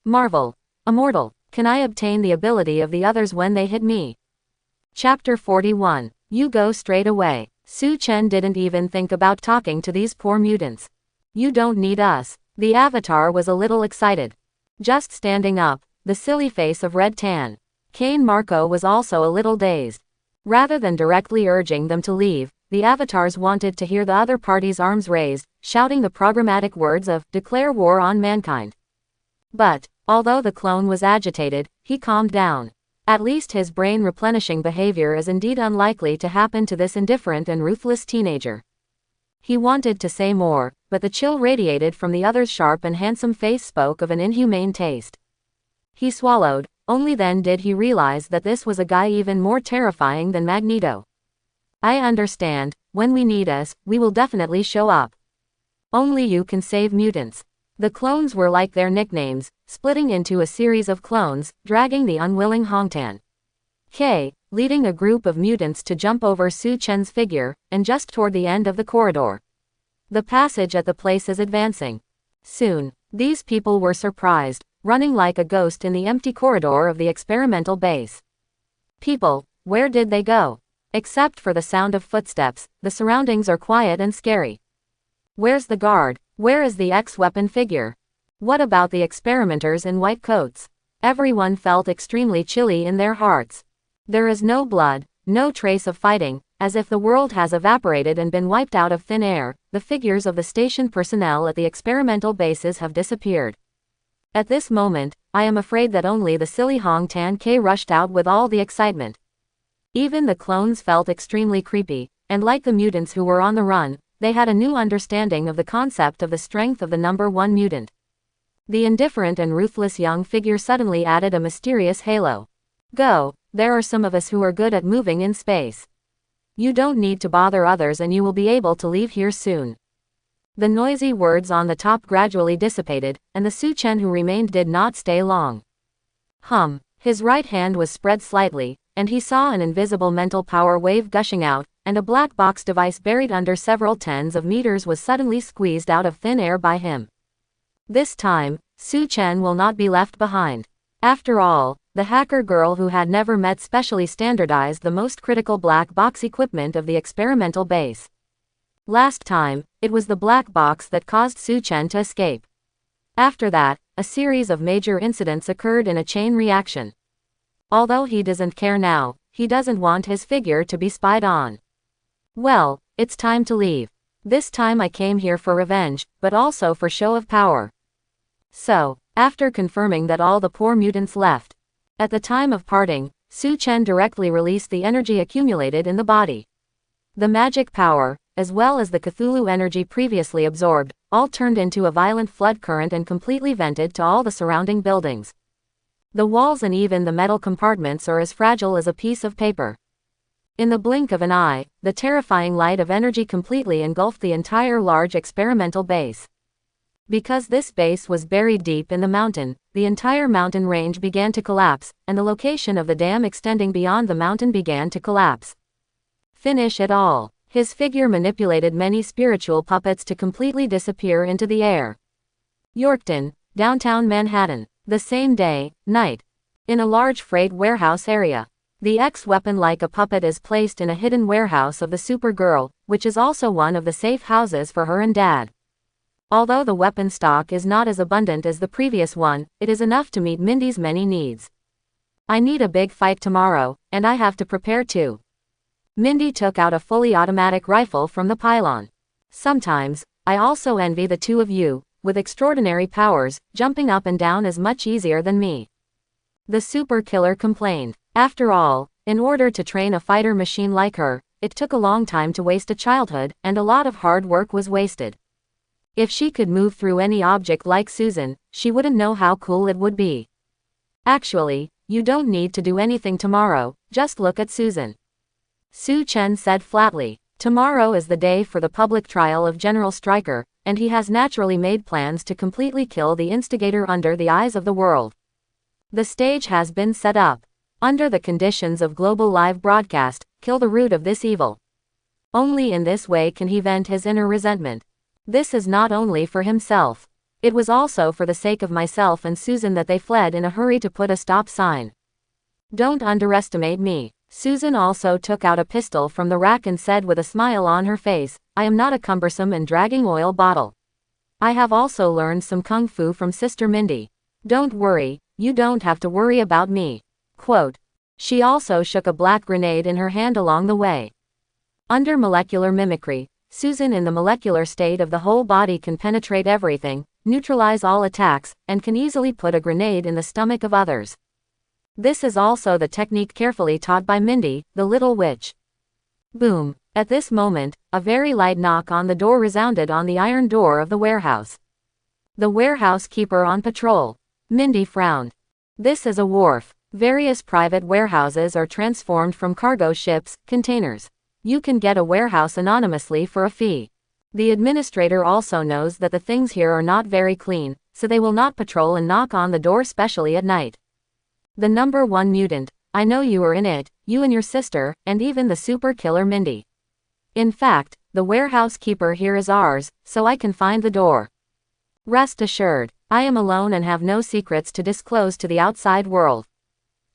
Marvel. Immortal. Can I obtain the ability of the others when they hit me? Chapter 41. You go straight away. Su Chen didn't even think about talking to these poor mutants. You don't need us. The avatar was a little excited. Just standing up, the silly face of Red Tan. Kane Marco was also a little dazed. Rather than directly urging them to leave, the avatars wanted to hear the other party's arms raised, shouting the programmatic words of "Declare war on mankind." But, although the clone was agitated, he calmed down. At least his brain-replenishing behavior is indeed unlikely to happen to this indifferent and ruthless teenager. He wanted to say more, but the chill radiated from the other's sharp and handsome face spoke of an inhumane taste. He swallowed, only then did he realize that this was a guy even more terrifying than Magneto. I understand, when we need us, we will definitely show up. Only you can save mutants. The clones were like their nicknames, splitting into a series of clones, dragging the unwilling Hongtan K, leading a group of mutants to jump over Su Chen's figure, and just toward the end of the corridor. The passage at the place is advancing. Soon, these people were surprised, running like a ghost in the empty corridor of the experimental base. People, where did they go? Except for the sound of footsteps, the surroundings are quiet and scary. Where's the guard? Where is the X-weapon figure? What about the experimenters in white coats? Everyone felt extremely chilly in their hearts. There is no blood, no trace of fighting, as if the world has evaporated and been wiped out of thin air. The figures of the station personnel at the experimental bases have disappeared. At this moment, I am afraid that only the silly Hong Tan K rushed out with all the excitement. Even the clones felt extremely creepy, and like the mutants who were on the run, they had a new understanding of the concept of the strength of the number one mutant. The indifferent and ruthless young figure suddenly added a mysterious halo. Go, there are some of us who are good at moving in space. You don't need to bother others and you will be able to leave here soon. The noisy words on the top gradually dissipated, and the Su Chen who remained did not stay long. His right hand was spread slightly, and he saw an invisible mental power wave gushing out, and a black box device buried under several tens of meters was suddenly squeezed out of thin air by him. This time, Su Chen will not be left behind. After all, the hacker girl who had never met specially standardized the most critical black box equipment of the experimental base. Last time, it was the black box that caused Su Chen to escape. After that, a series of major incidents occurred in a chain reaction. Although he doesn't care now, he doesn't want his figure to be spied on. Well, it's time to leave. This time I came here for revenge, but also for show of power. So, after confirming that all the poor mutants left, at the time of parting, Su Chen directly released the energy accumulated in the body. The magic power, as well as the Cthulhu energy previously absorbed, all turned into a violent flood current and completely vented to all the surrounding buildings. The walls and even the metal compartments are as fragile as a piece of paper. In the blink of an eye, the terrifying light of energy completely engulfed the entire large experimental base. Because this base was buried deep in the mountain, the entire mountain range began to collapse, and the location of the dam extending beyond the mountain began to collapse. Finish it all. His figure manipulated many spiritual puppets to completely disappear into the air. Yorkton, downtown Manhattan. The same day, night. In a large freight warehouse area. The X-weapon like a puppet is placed in a hidden warehouse of the Supergirl, which is also one of the safe houses for her and Dad. Although the weapon stock is not as abundant as the previous one, it is enough to meet Mindy's many needs. I need a big fight tomorrow, and I have to prepare too. Mindy took out a fully automatic rifle from the pylon. Sometimes, I also envy the two of you, with extraordinary powers, jumping up and down is much easier than me. The super killer complained. After all, in order to train a fighter machine like her, it took a long time to waste a childhood, and a lot of hard work was wasted. If she could move through any object like Susan, she wouldn't know how cool it would be. Actually, you don't need to do anything tomorrow, just look at Susan. Su Chen said flatly. Tomorrow is the day for the public trial of General Stryker, and he has naturally made plans to completely kill the instigator under the eyes of the world. The stage has been set up. Under the conditions of global live broadcast, kill the root of this evil. Only in this way can he vent his inner resentment. This is not only for himself. It was also for the sake of myself and Susan that they fled in a hurry to put a stop sign. Don't underestimate me. Susan also took out a pistol from the rack and said with a smile on her face, I am not a cumbersome and dragging oil bottle. I have also learned some kung fu from Sister Mindy. Don't worry, you don't have to worry about me. Quote. She also shook a black grenade in her hand along the way. Under molecular mimicry, Susan in the molecular state of the whole body can penetrate everything, neutralize all attacks, and can easily put a grenade in the stomach of others. This is also the technique carefully taught by Mindy, the little witch. Boom. At this moment, a very light knock on the door resounded on the iron door of the warehouse. The warehouse keeper on patrol. Mindy frowned. This is a wharf. Various private warehouses are transformed from cargo ships, containers. You can get a warehouse anonymously for a fee. The administrator also knows that the things here are not very clean, so they will not patrol and knock on the door especially at night. The number 1 mutant, I know you are in it, you and your sister, and even the super killer Mindy. In fact, the warehouse keeper here is ours, so I can find the door. Rest assured, I am alone and have no secrets to disclose to the outside world.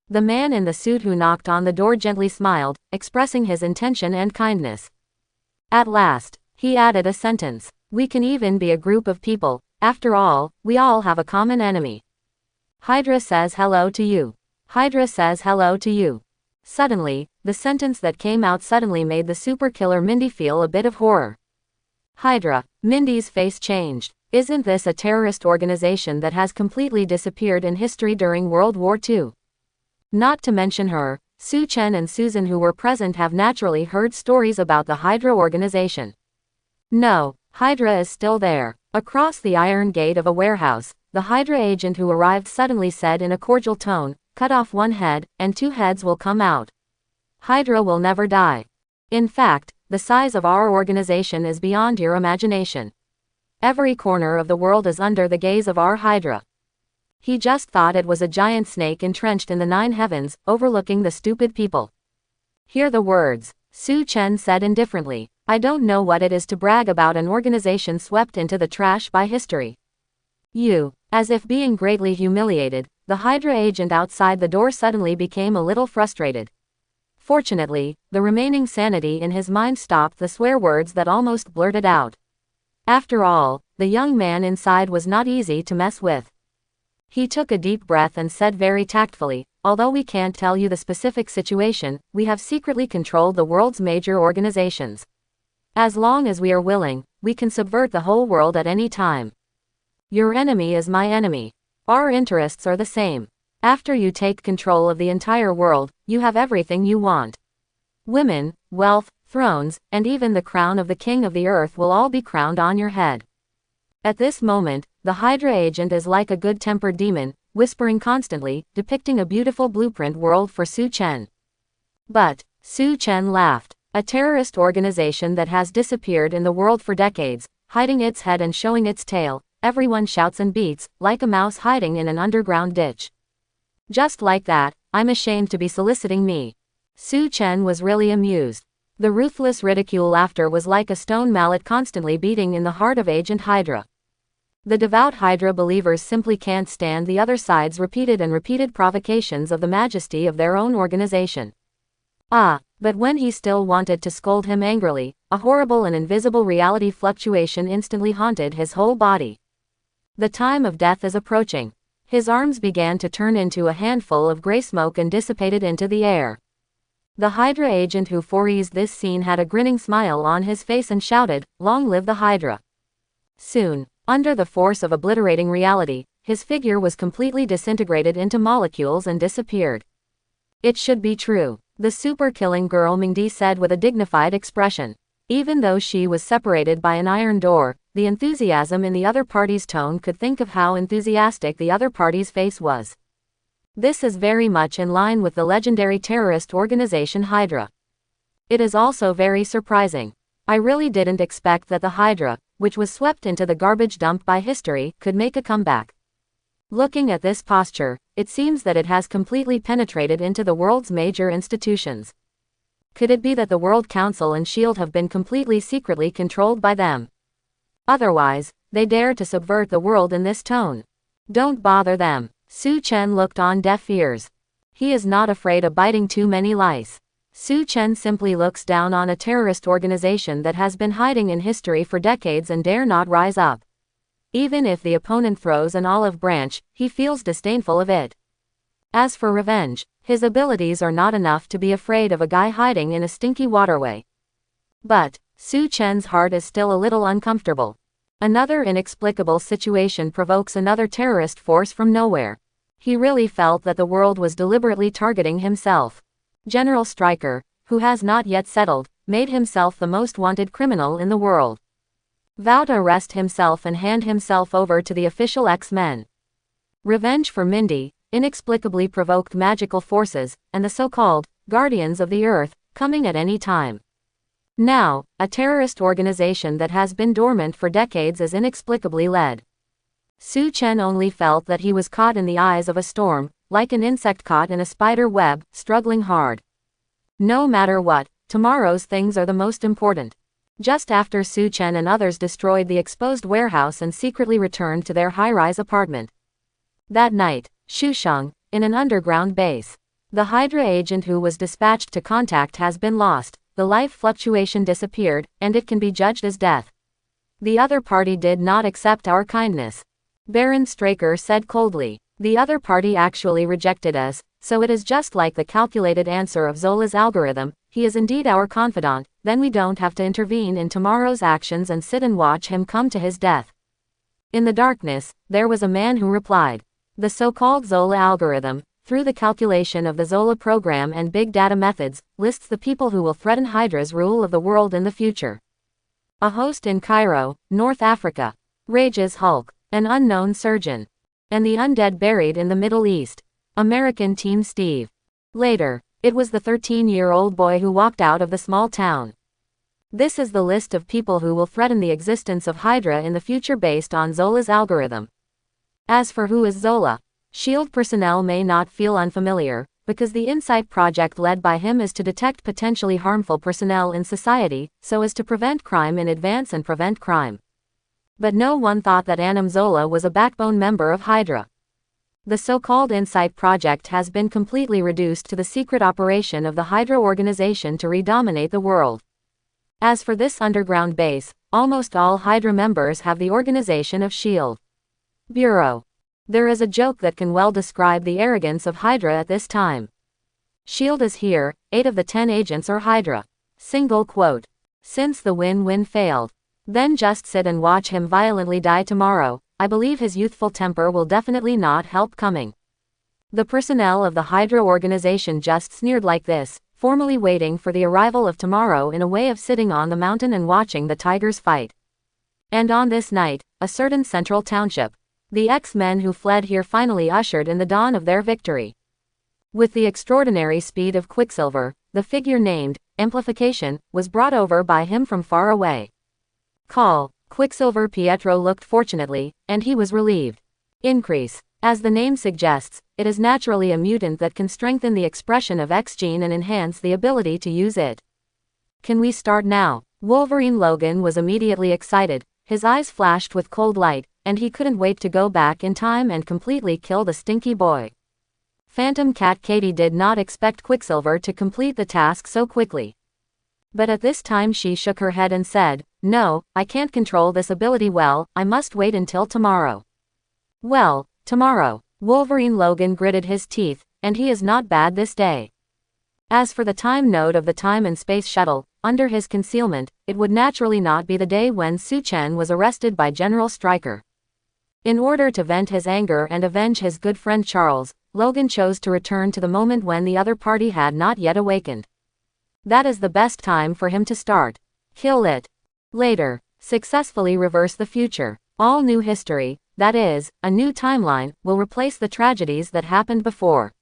The man in the suit who knocked on the door gently smiled, expressing his intention and kindness. At last, he added a sentence. We can even be a group of people, after all, we all have a common enemy. Hydra says hello to you. Hydra says hello to you. Suddenly, the sentence that came out suddenly made the super killer Mindy feel a bit of horror. Hydra. Mindy's face changed. Isn't this a terrorist organization that has completely disappeared in history during World War II? Not to mention her, Su Chen and Susan who were present have naturally heard stories about the Hydra organization. No, Hydra is still there. Across the iron gate of a warehouse, the Hydra agent who arrived suddenly said in a cordial tone, cut off one head, and 2 heads will come out. Hydra will never die. In fact, the size of our organization is beyond your imagination. Every corner of the world is under the gaze of our Hydra. He just thought it was a giant snake entrenched in the 9 heavens, overlooking the stupid people. Hear the words, Su Chen said indifferently. I don't know what it is to brag about an organization swept into the trash by history. You, as if being greatly humiliated, the Hydra agent outside the door suddenly became a little frustrated. Fortunately, the remaining sanity in his mind stopped the swear words that almost blurted out. After all, the young man inside was not easy to mess with. He took a deep breath and said very tactfully, although we can't tell you the specific situation, we have secretly controlled the world's major organizations. As long as we are willing, we can subvert the whole world at any time. Your enemy is my enemy. Our interests are the same. After you take control of the entire world, you have everything you want. Women, wealth, thrones, and even the crown of the king of the earth will all be crowned on your head. At this moment, the Hydra agent is like a good-tempered demon, whispering constantly, depicting a beautiful blueprint world for Su Chen. But, Su Chen laughed. A terrorist organization that has disappeared in the world for decades, hiding its head and showing its tail, everyone shouts and beats, like a mouse hiding in an underground ditch. Just like that, I'm ashamed to be soliciting me. Su Chen was really amused. The ruthless ridicule laughter was like a stone mallet constantly beating in the heart of Agent Hydra. The devout Hydra believers simply can't stand the other side's repeated and repeated provocations of the majesty of their own organization. But when he still wanted to scold him angrily, a horrible and invisible reality fluctuation instantly haunted his whole body. The time of death is approaching. His arms began to turn into a handful of gray smoke and dissipated into the air. The Hydra agent who foresees this scene had a grinning smile on his face and shouted, "Long live the Hydra!" Soon, under the force of obliterating reality, his figure was completely disintegrated into molecules and disappeared. It should be true. The super-killing girl Mingdi said with a dignified expression. Even though she was separated by an iron door, the enthusiasm in the other party's tone could think of how enthusiastic the other party's face was. This is very much in line with the legendary terrorist organization Hydra. It is also very surprising. I really didn't expect that the Hydra, which was swept into the garbage dump by history, could make a comeback. Looking at this posture, it seems that it has completely penetrated into the world's major institutions. Could it be that the World Council and SHIELD have been completely secretly controlled by them? Otherwise, they dare to subvert the world in this tone. Don't bother them. Su Chen looked on deaf ears. He is not afraid of biting too many lice. Su Chen simply looks down on a terrorist organization that has been hiding in history for decades and dare not rise up. Even if the opponent throws an olive branch, he feels disdainful of it. As for revenge, his abilities are not enough to be afraid of a guy hiding in a stinky waterway. But Su Chen's heart is still a little uncomfortable. Another inexplicable situation provokes another terrorist force from nowhere. He really felt that the world was deliberately targeting himself. General Stryker, who has not yet settled, made himself the most wanted criminal in the world. Vowed to arrest himself and hand himself over to the official X-Men. Revenge for Mindy inexplicably provoked magical forces, and the so-called Guardians of the Earth, coming at any time. Now, a terrorist organization that has been dormant for decades is inexplicably led. Su Chen only felt that he was caught in the eyes of a storm, like an insect caught in a spider web, struggling hard. No matter what, tomorrow's things are the most important. Just after Su Chen and others destroyed the exposed warehouse and secretly returned to their high-rise apartment. That night, Shusheng, in an underground base. The Hydra agent who was dispatched to contact has been lost, the life fluctuation disappeared, and it can be judged as death. The other party did not accept our kindness. Baron Straker said coldly. The other party actually rejected us, so it is just like the calculated answer of Zola's algorithm. He is indeed our confidant, then we don't have to intervene in tomorrow's actions and sit and watch him come to his death. In the darkness, there was a man who replied. The so-called Zola algorithm, through the calculation of the Zola program and big data methods, lists the people who will threaten Hydra's rule of the world in the future. A host in Cairo, North Africa. Rage's Hulk, an unknown surgeon. And the undead buried in the Middle East. American Team Steve. Later, it was the 13-year-old boy who walked out of the small town. This is the list of people who will threaten the existence of Hydra in the future based on Zola's algorithm. As for who is Zola, SHIELD personnel may not feel unfamiliar, because the Insight project led by him is to detect potentially harmful personnel in society, so as to prevent crime in advance and prevent crime. But no one thought that Anam Zola was a backbone member of Hydra. The so-called Insight project has been completely reduced to the secret operation of the Hydra organization to redominate the world. As for this underground base, almost all Hydra members have the organization of SHIELD. Bureau. There is a joke that can well describe the arrogance of Hydra at this time. SHIELD is here, 8 of the 10 agents are Hydra. Single quote. Since the win-win failed. Then just sit and watch him violently die tomorrow. I believe his youthful temper will definitely not help coming. The personnel of the Hydra organization just sneered like this, formally waiting for the arrival of tomorrow in a way of sitting on the mountain and watching the tigers fight. And on this night, a certain central township. The X-Men who fled here finally ushered in the dawn of their victory. With the extraordinary speed of Quicksilver, the figure named Amplification was brought over by him from far away. Call, Quicksilver. Pietro looked fortunately, and he was relieved. Increase. As the name suggests, it is naturally a mutant that can strengthen the expression of X gene and enhance the ability to use it. Can we start now? Wolverine Logan was immediately excited, his eyes flashed with cold light, and he couldn't wait to go back in time and completely kill the stinky boy. Phantom Cat Katie did not expect Quicksilver to complete the task so quickly. But at this time she shook her head and said, "No, I can't control this ability well, I must wait until tomorrow." Well, tomorrow. Wolverine Logan gritted his teeth, and he is not bad this day. As for the time node of the time and space shuttle, under his concealment, it would naturally not be the day when Su Chen was arrested by General Stryker. In order to vent his anger and avenge his good friend Charles, Logan chose to return to the moment when the other party had not yet awakened. That is the best time for him to start. Kill it. Later, successfully reverse the future. All new history, that is, a new timeline, will replace the tragedies that happened before.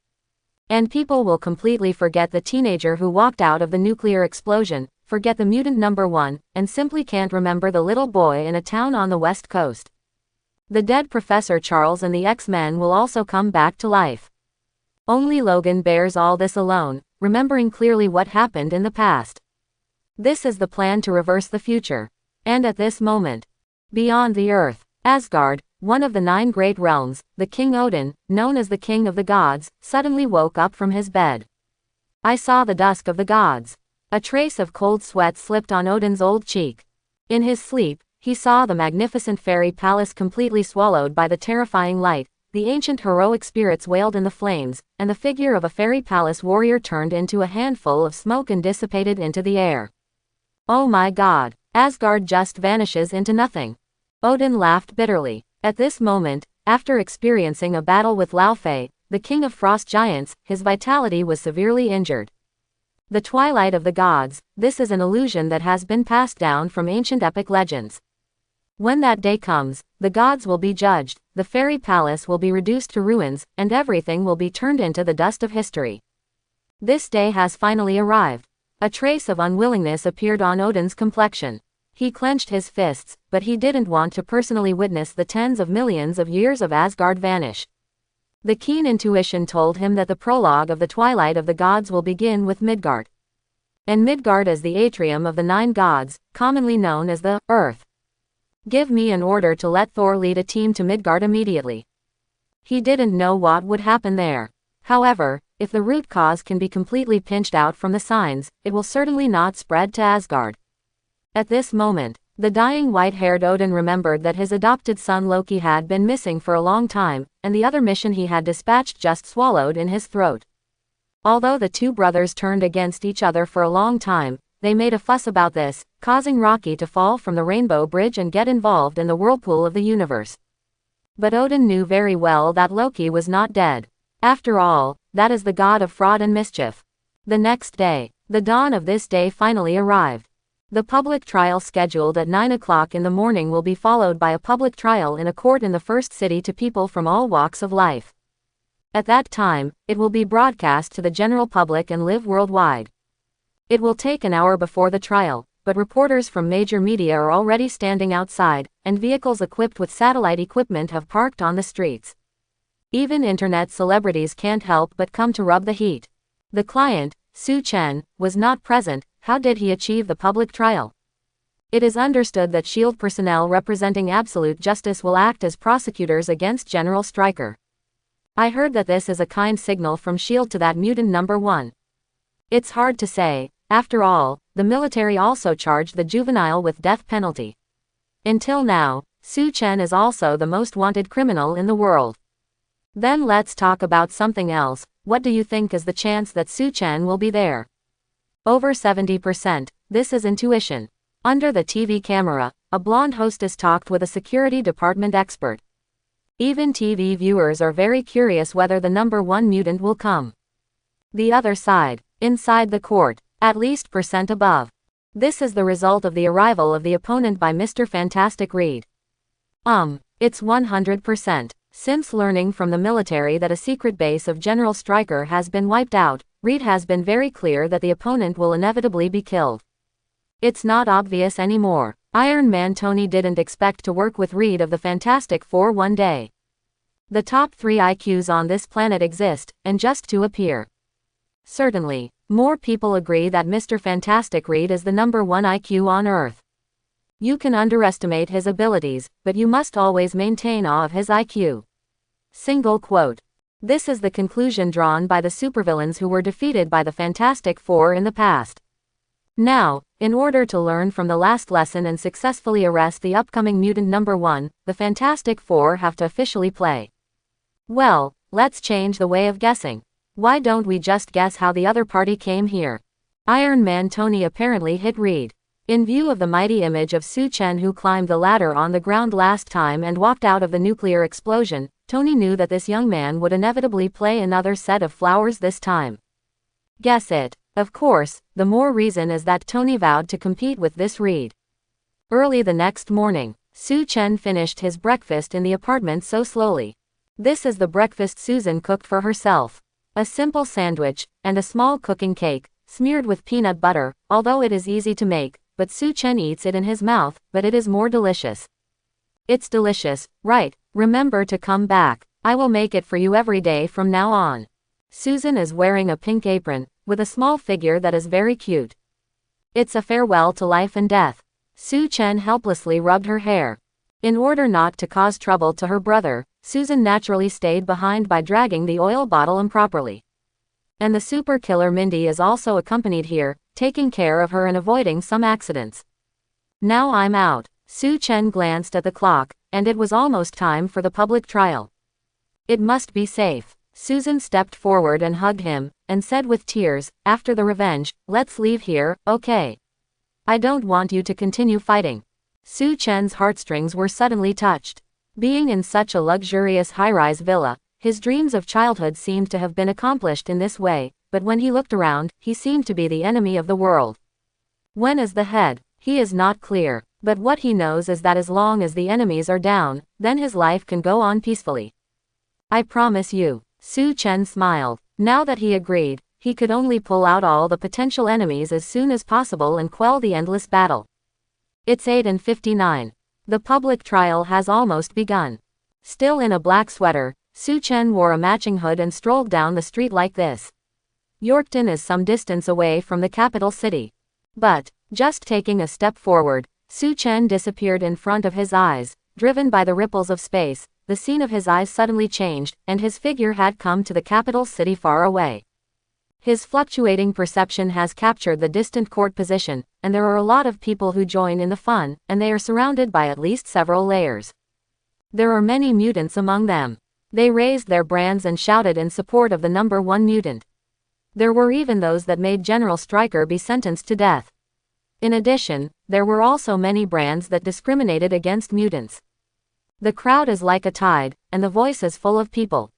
And people will completely forget the teenager who walked out of the nuclear explosion, forget the mutant number 1, and simply can't remember the little boy in a town on the West Coast. The dead Professor Charles and the X-Men will also come back to life. Only Logan bears all this alone, remembering clearly what happened in the past. This is the plan to reverse the future. And at this moment, Beyond the earth, Asgard, one of the 9 great realms, the King Odin, known as the King of the Gods, suddenly woke up from his bed. I saw the dusk of the gods. A trace of cold sweat slipped on Odin's old cheek. In his sleep, he saw the magnificent fairy palace completely swallowed by the terrifying light, the ancient heroic spirits wailed in the flames, and the figure of a fairy palace warrior turned into a handful of smoke and dissipated into the air. Oh my God, Asgard just vanishes into nothing. Odin laughed bitterly. At this moment, after experiencing a battle with Laufey, the king of frost giants, his vitality was severely injured. The twilight of the gods, this is an illusion that has been passed down from ancient epic legends. When that day comes, the gods will be judged, the fairy palace will be reduced to ruins, and everything will be turned into the dust of history. This day has finally arrived. A trace of unwillingness appeared on Odin's complexion. He clenched his fists, but he didn't want to personally witness the tens of millions of years of Asgard vanish. The keen intuition told him that the prologue of the Twilight of the Gods will begin with Midgard. And Midgard is the atrium of the 9 gods, commonly known as the Earth. Give me an order to let Thor lead a team to Midgard immediately. He didn't know what would happen there. However, if the root cause can be completely pinched out from the signs, it will certainly not spread to Asgard. At this moment, the dying white-haired Odin remembered that his adopted son Loki had been missing for a long time, and the other mission he had dispatched just swallowed in his throat. Although the 2 brothers turned against each other for a long time, they made a fuss about this, causing Rocky to fall from the Rainbow Bridge and get involved in the whirlpool of the universe. But Odin knew very well that Loki was not dead. After all, that is the god of fraud and mischief. The next day, the dawn of this day finally arrived. The public trial scheduled at 9 o'clock in the morning will be followed by a public trial in a court in the first city to people from all walks of life. At that time, it will be broadcast to the general public and live worldwide. It will take an hour before the trial, but reporters from major media are already standing outside, and vehicles equipped with satellite equipment have parked on the streets. Even internet celebrities can't help but come to rub the heat. The client, Su Chen, was not present. How did he achieve the public trial? It is understood that SHIELD personnel representing absolute justice will act as prosecutors against General Stryker. I heard that this is a kind signal from SHIELD to that mutant number 1. It's hard to say. After all, the military also charged the juvenile with death penalty. Until now, Su Chen is also the most wanted criminal in the world. Then let's talk about something else. What do you think is the chance that Su Chen will be there? Over 70%. This is intuition. Under the TV camera, a blonde hostess talked with a security department expert. Even TV viewers are very curious whether the number 1 mutant will come. The other side, inside the court, at least % above. This is the result of the arrival of the opponent by Mr. Fantastic Reed. It's 100%. Since learning from the military that a secret base of General Stryker has been wiped out, Reed has been very clear that the opponent will inevitably be killed. It's not obvious anymore. Iron Man Tony didn't expect to work with Reed of the Fantastic Four one day. The top 3 IQs on this planet exist, and just 2 appear. Certainly, more people agree that Mr. Fantastic Reed is the number 1 IQ on Earth. You can underestimate his abilities, but you must always maintain awe of his IQ. Single quote. This is the conclusion drawn by the supervillains who were defeated by the Fantastic Four in the past. Now, in order to learn from the last lesson and successfully arrest the upcoming mutant number 1, the Fantastic Four have to officially play. Well, let's change the way of guessing. Why don't we just guess how the other party came here? Iron Man Tony apparently hit Reed. In view of the mighty image of Su Chen who climbed the ladder on the ground last time and walked out of the nuclear explosion, Tony knew that this young man would inevitably play another set of flowers this time. Guess it. Of course, the more reason is that Tony vowed to compete with this Reed. Early the next morning, Su Chen finished his breakfast in the apartment so slowly. This is the breakfast Susan cooked for herself. A simple sandwich, and a small cooking cake, smeared with peanut butter, although it is easy to make, but Su Chen eats it in his mouth, but it is more delicious. It's delicious, right? Remember to come back. I will make it for you every day from now on. Susan is wearing a pink apron, with a small figure that is very cute. It's a farewell to life and death. Su Chen helplessly rubbed her hair. In order not to cause trouble to her brother, Susan naturally stayed behind by dragging the oil bottle improperly. And the super killer Mindy is also accompanied here, taking care of her and avoiding some accidents. Now I'm out. Su Chen glanced at the clock, and it was almost time for the public trial. It must be safe. Susan stepped forward and hugged him, and said with tears, after the revenge, let's leave here, okay? I don't want you to continue fighting. Su Chen's heartstrings were suddenly touched. Being in such a luxurious high-rise villa, his dreams of childhood seemed to have been accomplished in this way, but when he looked around, he seemed to be the enemy of the world. When is the head? He is not clear, but what he knows is that as long as the enemies are down, then his life can go on peacefully. I promise you. Su Chen smiled. Now that he agreed, he could only pull out all the potential enemies as soon as possible and quell the endless battle. It's 8:59. The public trial has almost begun. Still in a black sweater, Su Chen wore a matching hood and strolled down the street like this. Yorkton is some distance away from the capital city. But, just taking a step forward, Su Chen disappeared in front of his eyes, driven by the ripples of space. The scene of his eyes suddenly changed, and his figure had come to the capital city far away. His fluctuating perception has captured the distant court position, and there are a lot of people who join in the fun, and they are surrounded by at least several layers. There are many mutants among them. They raised their brands and shouted in support of the number one mutant. There were even those that made General Stryker be sentenced to death. In addition, there were also many brands that discriminated against mutants. The crowd is like a tide, and the voice is full of people.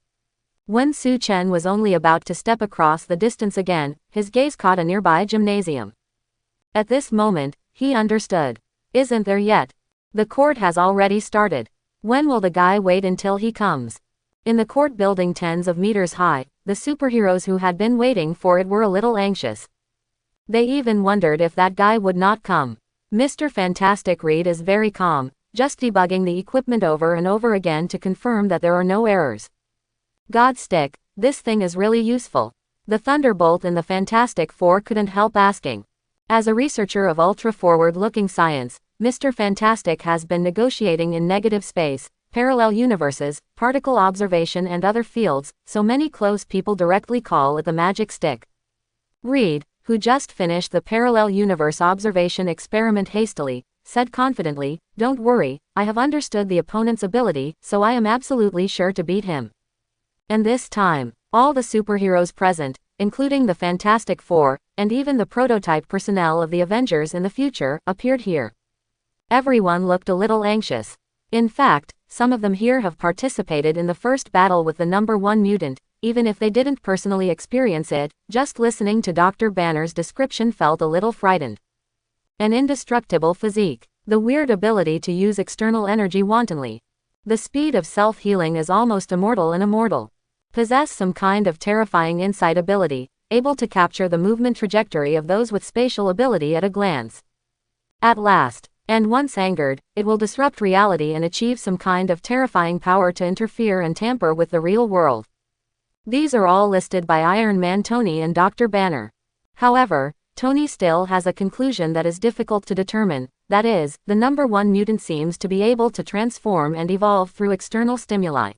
When Su Chen was only about to step across the distance again, his gaze caught a nearby gymnasium. At this moment, he understood. Isn't there yet? The court has already started. When will the guy wait until he comes? In the court building tens of meters high, the superheroes who had been waiting for it were a little anxious. They even wondered if that guy would not come. Mr. Fantastic Reed is very calm, just debugging the equipment over and over again to confirm that there are no errors. Godstick, this thing is really useful. The Thunderbolt in the Fantastic Four couldn't help asking. As a researcher of ultra-forward-looking science, Mr. Fantastic has been negotiating in negative space, parallel universes, particle observation and other fields, so many close people directly call it the magic stick. Reed, who just finished the parallel universe observation experiment hastily, said confidently, "Don't worry, I have understood the opponent's ability, so I am absolutely sure to beat him." And this time, all the superheroes present, including the Fantastic Four, and even the prototype personnel of the Avengers in the future, appeared here. Everyone looked a little anxious. In fact, some of them here have participated in the first battle with the number one mutant, even if they didn't personally experience it. Just listening to Dr. Banner's description felt a little frightened. An indestructible physique. The weird ability to use external energy wantonly. The speed of self-healing is almost immortal and immortal. Possess some kind of terrifying insight ability, able to capture the movement trajectory of those with spatial ability at a glance. At last, and once angered, it will disrupt reality and achieve some kind of terrifying power to interfere and tamper with the real world. These are all listed by Iron Man Tony and Dr. Banner. However, Tony still has a conclusion that is difficult to determine, that is, the number one mutant seems to be able to transform and evolve through external stimuli.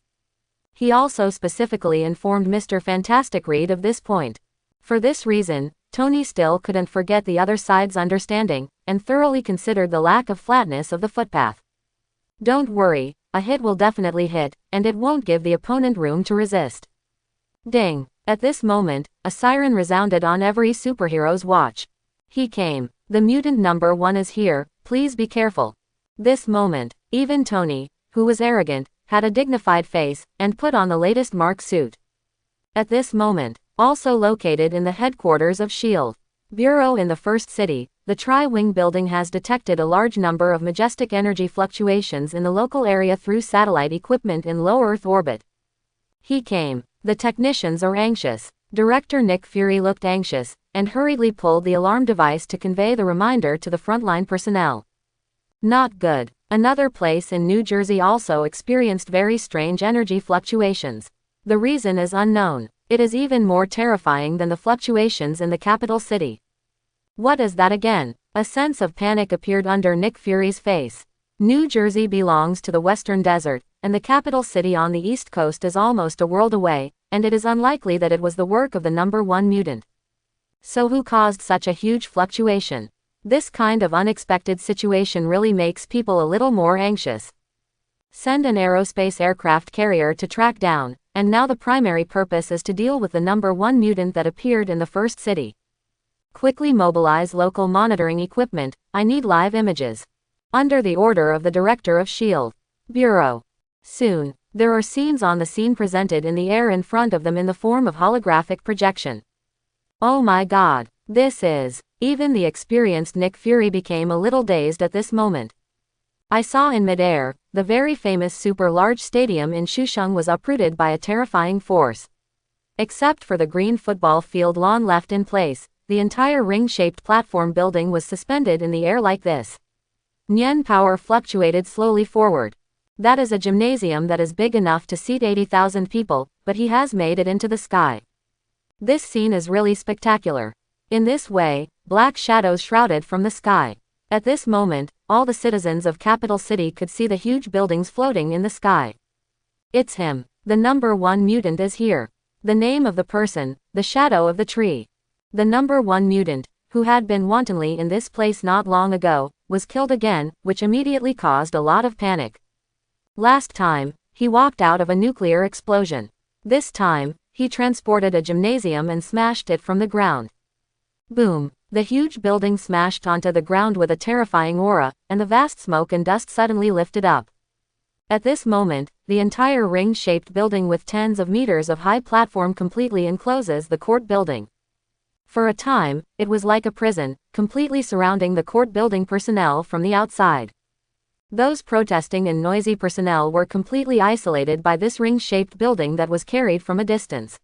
He also specifically informed Mr. Fantastic Reed of this point. For this reason, Tony still couldn't forget the other side's understanding, and thoroughly considered the lack of flatness of the footpath. Don't worry, a hit will definitely hit, and it won't give the opponent room to resist. Ding! At this moment, a siren resounded on every superhero's watch. He came. The mutant number one is here, please be careful. This moment, even Tony, who was arrogant, had a dignified face, and put on the latest Mark suit. At this moment, also located in the headquarters of S.H.I.E.L.D. Bureau in the First City, the Tri-Wing building has detected a large number of majestic energy fluctuations in the local area through satellite equipment in low Earth orbit. He came. The technicians are anxious. Director Nick Fury looked anxious, and hurriedly pulled the alarm device to convey the reminder to the frontline personnel. Not good. Another place in New Jersey also experienced very strange energy fluctuations. The reason is unknown. It is even more terrifying than the fluctuations in the capital city. What is that again? A sense of panic appeared under Nick Fury's face. New Jersey belongs to the Western Desert, and the capital city on the East Coast is almost a world away, and it is unlikely that it was the work of the number one mutant. So who caused such a huge fluctuation? This kind of unexpected situation really makes people a little more anxious. Send an aerospace aircraft carrier to track down, and now the primary purpose is to deal with the number one mutant that appeared in the first city. Quickly mobilize local monitoring equipment, I need live images. Under the order of the Director of S.H.I.E.L.D. Bureau. Soon, there are scenes on the scene presented in the air in front of them in the form of holographic projection. Oh my God, this is... Even the experienced Nick Fury became a little dazed at this moment. I saw in midair, the very famous super-large stadium in Shushung was uprooted by a terrifying force. Except for the green football field lawn left in place, the entire ring-shaped platform building was suspended in the air like this. Yen power fluctuated slowly forward. That is a gymnasium that is big enough to seat 80,000 people, but he has made it into the sky. This scene is really spectacular. In this way, black shadows shrouded from the sky. At this moment, all the citizens of Capital City could see the huge buildings floating in the sky. It's him. The number one mutant is here. The name of the person, the shadow of the tree. The number one mutant, who had been wantonly in this place not long ago, was killed again, which immediately caused a lot of panic. Last time, he walked out of a nuclear explosion. This time, he transported a gymnasium and smashed it from the ground. Boom! The huge building smashed onto the ground with a terrifying aura, and the vast smoke and dust suddenly lifted up. At this moment, the entire ring-shaped building with tens of meters of high platform completely encloses the court building. For a time, it was like a prison, completely surrounding the court building personnel from the outside. Those protesting and noisy personnel were completely isolated by this ring-shaped building that was carried from a distance.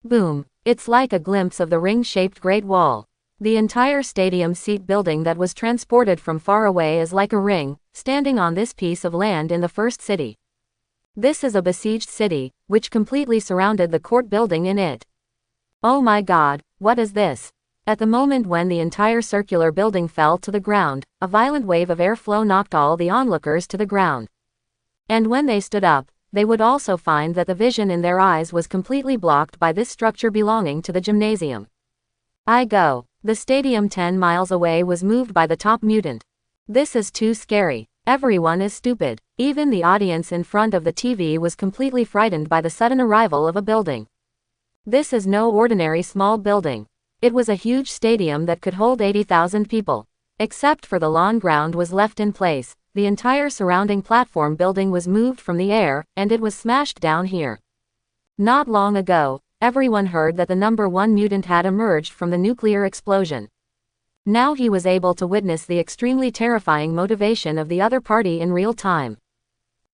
Boom! It's like a glimpse of the ring-shaped Great Wall. The entire stadium seat building that was transported from far away is like a ring, standing on this piece of land in the first city. This is a besieged city, which completely surrounded the court building in it. Oh my God, what is this? At the moment when the entire circular building fell to the ground, a violent wave of airflow knocked all the onlookers to the ground. And when they stood up, they would also find that the vision in their eyes was completely blocked by this structure belonging to the gymnasium. The stadium 10 miles away was moved by the top mutant. This is too scary. Everyone is stupid. Even the audience in front of the TV was completely frightened by the sudden arrival of a building. This is no ordinary small building. It was a huge stadium that could hold 80,000 people. Except for the lawn ground was left in place, the entire surrounding platform building was moved from the air, and it was smashed down here. Not long ago, everyone heard that the number one mutant had emerged from the nuclear explosion. Now he was able to witness the extremely terrifying motivation of the other party in real time.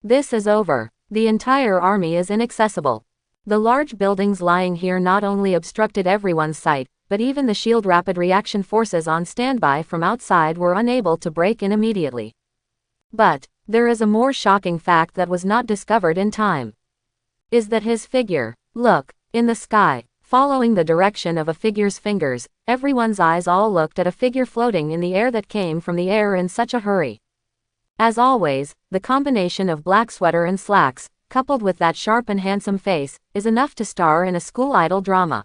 This is over. The entire army is inaccessible. The large buildings lying here not only obstructed everyone's sight, but even the S.H.I.E.L.D. rapid reaction forces on standby from outside were unable to break in immediately. But there is a more shocking fact that was not discovered in time. Is that his figure? Look, in the sky, following the direction of a figure's fingers, everyone's eyes all looked at a figure floating in the air that came from the air in such a hurry. As always, the combination of black sweater and slacks, coupled with that sharp and handsome face, is enough to star in a school idol drama.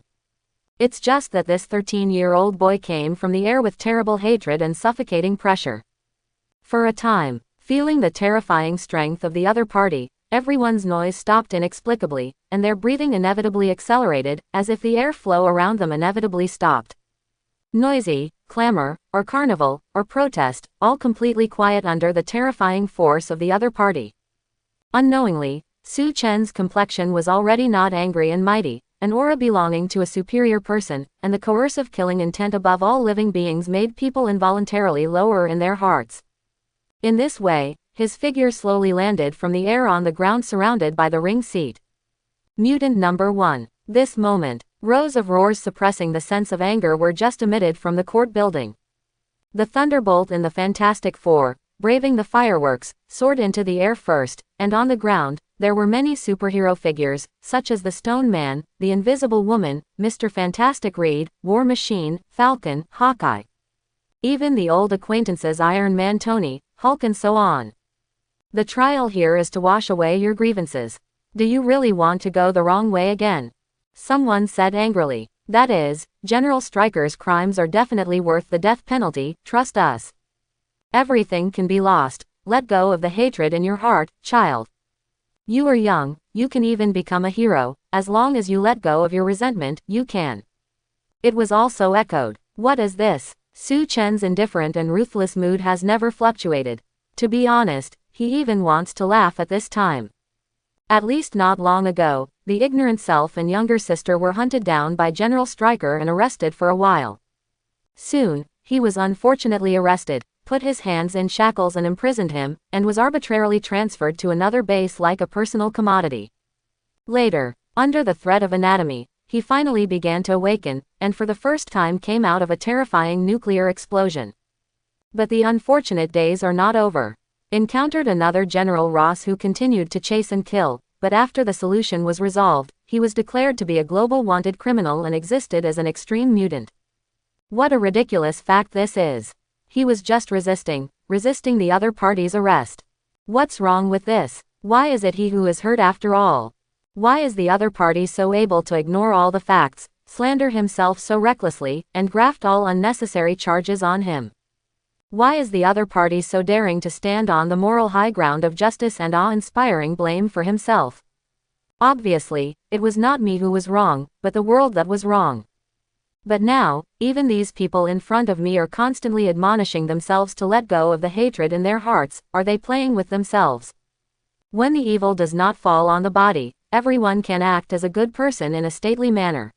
It's just that this 13-year-old boy came from the air with terrible hatred and suffocating pressure. For a time, feeling the terrifying strength of the other party, everyone's noise stopped inexplicably, and their breathing inevitably accelerated, as if the airflow around them inevitably stopped. Noisy, clamor, or carnival, or protest, all completely quiet under the terrifying force of the other party. Unknowingly, Su Chen's complexion was already not angry and mighty, an aura belonging to a superior person, and the coercive killing intent above all living beings made people involuntarily lower in their hearts. In this way, his figure slowly landed from the air on the ground surrounded by the ring seat. Mutant number 1. This moment, rows of roars suppressing the sense of anger were just emitted from the court building. The Thunderbolt and the Fantastic Four, braving the fireworks, soared into the air first, and on the ground, there were many superhero figures, such as the Stone Man, the Invisible Woman, Mr. Fantastic Reed, War Machine, Falcon, Hawkeye. Even the old acquaintances Iron Man, Tony, Hulk and so on. The trial here is to wash away your grievances. Do you really want to go the wrong way again? Someone said angrily. That is, General Stryker's crimes are definitely worth the death penalty, trust us. Everything can be lost. Let go of the hatred in your heart, child. You are young, you can even become a hero. As long as you let go of your resentment, you can. It was also echoed. What is this? Su Chen's indifferent and ruthless mood has never fluctuated. To be honest, he even wants to laugh at this time. At least not long ago, the ignorant self and younger sister were hunted down by General Stryker and arrested for a while. Soon, he was unfortunately arrested, put his hands in shackles and imprisoned him, and was arbitrarily transferred to another base like a personal commodity. Later, under the threat of anatomy, he finally began to awaken, and for the first time came out of a terrifying nuclear explosion. But the unfortunate days are not over. Encountered another General Ross who continued to chase and kill, but after the solution was resolved, he was declared to be a global wanted criminal and existed as an extreme mutant. What a ridiculous fact this is. He was just resisting the other party's arrest. What's wrong with this? Why is it he who is hurt after all? Why is the other party so able to ignore all the facts, slander himself so recklessly, and graft all unnecessary charges on him? Why is the other party so daring to stand on the moral high ground of justice and awe-inspiring blame for himself? Obviously, it was not me who was wrong, but the world that was wrong. But now, even these people in front of me are constantly admonishing themselves to let go of the hatred in their hearts. Are they playing with themselves? When the evil does not fall on the body, everyone can act as a good person in a stately manner.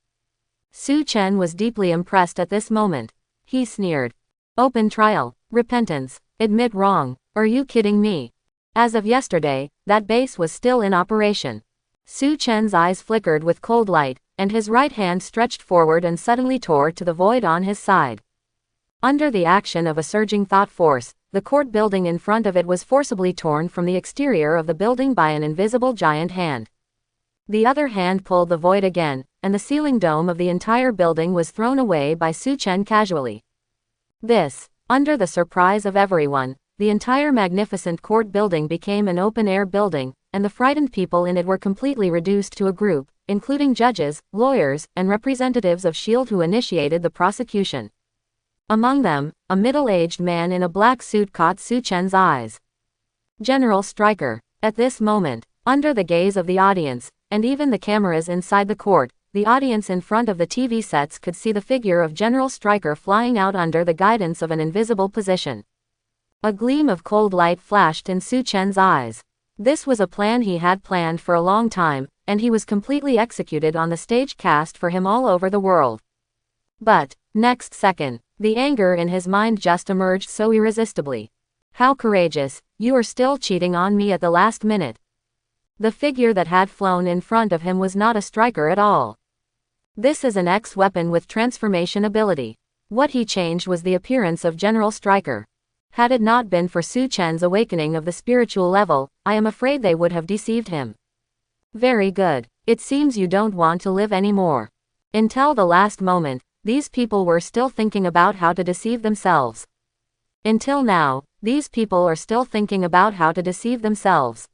Su Chen was deeply impressed at this moment. He sneered. Open trial, repentance, admit wrong. Are you kidding me? As of yesterday, that base was still in operation. Su Chen's eyes flickered with cold light, and his right hand stretched forward and suddenly tore to the void on his side. Under the action of a surging thought force, the court building in front of it was forcibly torn from the exterior of the building by an invisible giant hand. The other hand pulled the void again, and the ceiling dome of the entire building was thrown away by Su Chen casually. This, under the surprise of everyone, the entire magnificent court building became an open-air building, and the frightened people in it were completely reduced to a group, including judges, lawyers, and representatives of S.H.I.E.L.D. who initiated the prosecution. Among them, a middle-aged man in a black suit caught Su Chen's eyes. General Stryker. At this moment, under the gaze of the audience, and even the cameras inside the court, the audience in front of the TV sets could see the figure of General Stryker flying out under the guidance of an invisible position. A gleam of cold light flashed in Su Chen's eyes. This was a plan he had planned for a long time, and he was completely executed on the stage cast for him all over the world. But, next second, the anger in his mind just emerged so irresistibly. How courageous, you are still cheating on me at the last minute. The figure that had flown in front of him was not a Stryker at all. This is an X-weapon with transformation ability. What he changed was the appearance of General Stryker. Had it not been for Su Chen's awakening of the spiritual level, I am afraid they would have deceived him. Very good. It seems you don't want to live anymore. Until the last moment, these people were still thinking about how to deceive themselves. Until now, these people are still thinking about how to deceive themselves.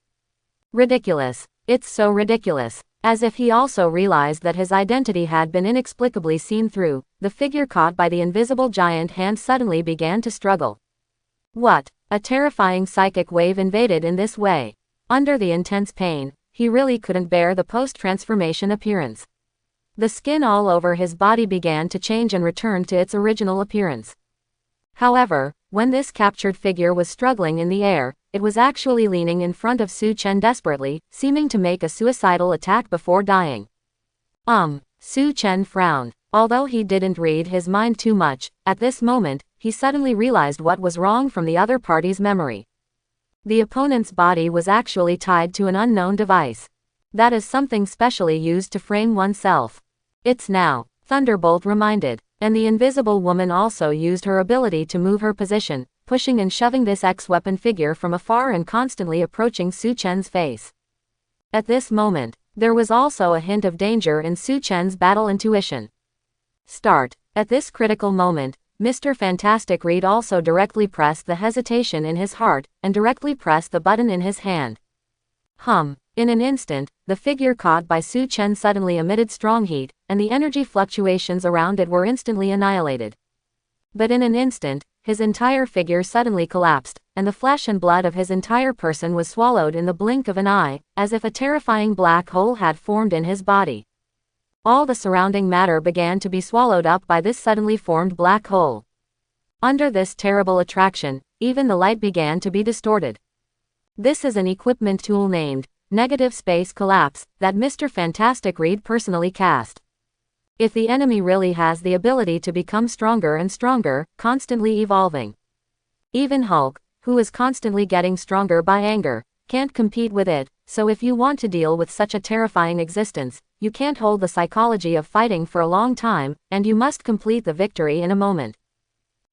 Ridiculous. It's so ridiculous. As if he also realized that his identity had been inexplicably seen through, the figure caught by the invisible giant hand suddenly began to struggle. What? A terrifying psychic wave invaded in this way. Under the intense pain, he really couldn't bear the post-transformation appearance. The skin all over his body began to change and return to its original appearance. However, when this captured figure was struggling in the air, it was actually leaning in front of Su Chen desperately, seeming to make a suicidal attack before dying. Su Chen frowned. Although he didn't read his mind too much, at this moment, he suddenly realized what was wrong from the other party's memory. The opponent's body was actually tied to an unknown device. That is something specially used to frame oneself. It's now, Thunderbolt reminded, and the invisible woman also used her ability to move her position, pushing and shoving this X-weapon figure from afar and constantly approaching Su Chen's face. At this moment, there was also a hint of danger in Su Chen's battle intuition. Start. At this critical moment, Mr. Fantastic Reed also directly pressed the hesitation in his heart, and directly pressed the button in his hand. In an instant, the figure caught by Su Chen suddenly emitted strong heat, and the energy fluctuations around it were instantly annihilated. But in an instant, his entire figure suddenly collapsed, and the flesh and blood of his entire person was swallowed in the blink of an eye, as if a terrifying black hole had formed in his body. All the surrounding matter began to be swallowed up by this suddenly formed black hole. Under this terrible attraction, even the light began to be distorted. This is an equipment tool named Negative Space Collapse that Mr. Fantastic Reed personally cast. If the enemy really has the ability to become stronger and stronger, constantly evolving. Even Hulk, who is constantly getting stronger by anger, can't compete with it, so if you want to deal with such a terrifying existence, you can't hold the psychology of fighting for a long time, and you must complete the victory in a moment.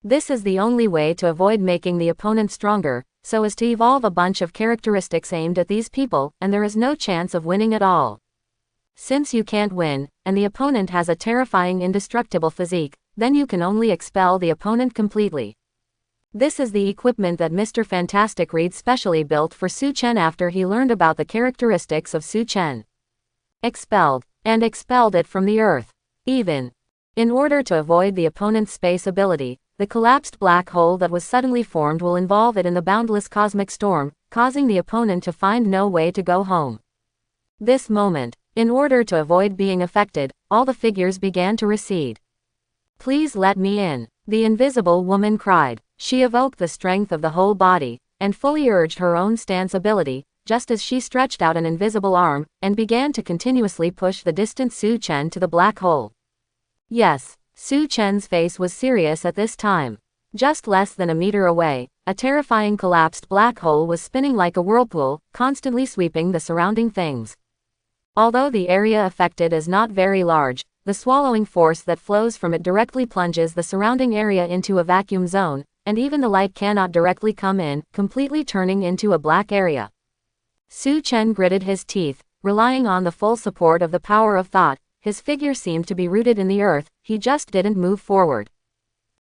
This is the only way to avoid making the opponent stronger, so as to evolve a bunch of characteristics aimed at these people, and there is no chance of winning at all. Since you can't win, and the opponent has a terrifying indestructible physique, then you can only expel the opponent completely. This is the equipment that Mr. Fantastic Reed specially built for Su Chen after he learned about the characteristics of Su Chen. Expelled it from the earth. Even in order to avoid the opponent's space ability, the collapsed black hole that was suddenly formed will involve it in the boundless cosmic storm, causing the opponent to find no way to go home. This moment, in order to avoid being affected, all the figures began to recede. "Please let me in," the invisible woman cried. She evoked the strength of the whole body, and fully urged her own stance ability, just as she stretched out an invisible arm, and began to continuously push the distant Su Chen to the black hole. Yes, Su Chen's face was serious at this time. Just less than a meter away, a terrifying collapsed black hole was spinning like a whirlpool, constantly sweeping the surrounding things. Although the area affected is not very large, the swallowing force that flows from it directly plunges the surrounding area into a vacuum zone, and even the light cannot directly come in, completely turning into a black area. Su Chen gritted his teeth, relying on the full support of the power of thought. His figure seemed to be rooted in the earth, he just didn't move forward.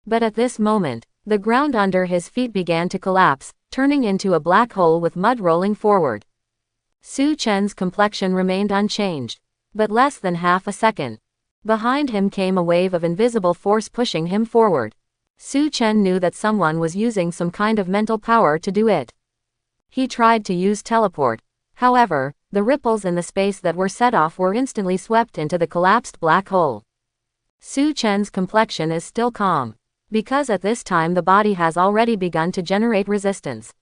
But at this moment, the ground under his feet began to collapse, turning into a black hole with mud rolling forward. Su Chen's complexion remained unchanged. But less than half a second. Behind him came a wave of invisible force pushing him forward. Su Chen knew that someone was using some kind of mental power to do it. He tried to use teleport. However, the ripples in the space that were set off were instantly swept into the collapsed black hole. Su Chen's complexion is still calm, because at this time the body has already begun to generate resistance.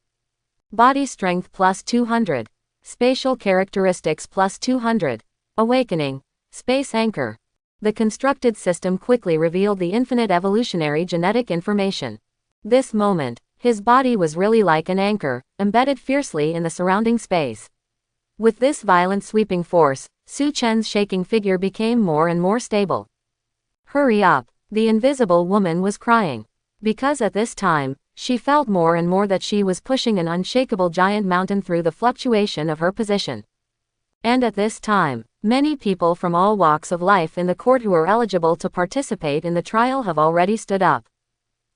Body strength plus 200. Spatial characteristics plus 200. Awakening. Space anchor. The constructed system quickly revealed the infinite evolutionary genetic information. This moment, his body was really like an anchor, embedded fiercely in the surrounding space. With this violent sweeping force, Su Chen's shaking figure became more and more stable. "Hurry up," the invisible woman was crying. Because at this time, she felt more and more that she was pushing an unshakable giant mountain through the fluctuation of her position. And at this time, many people from all walks of life in the court who are eligible to participate in the trial have already stood up.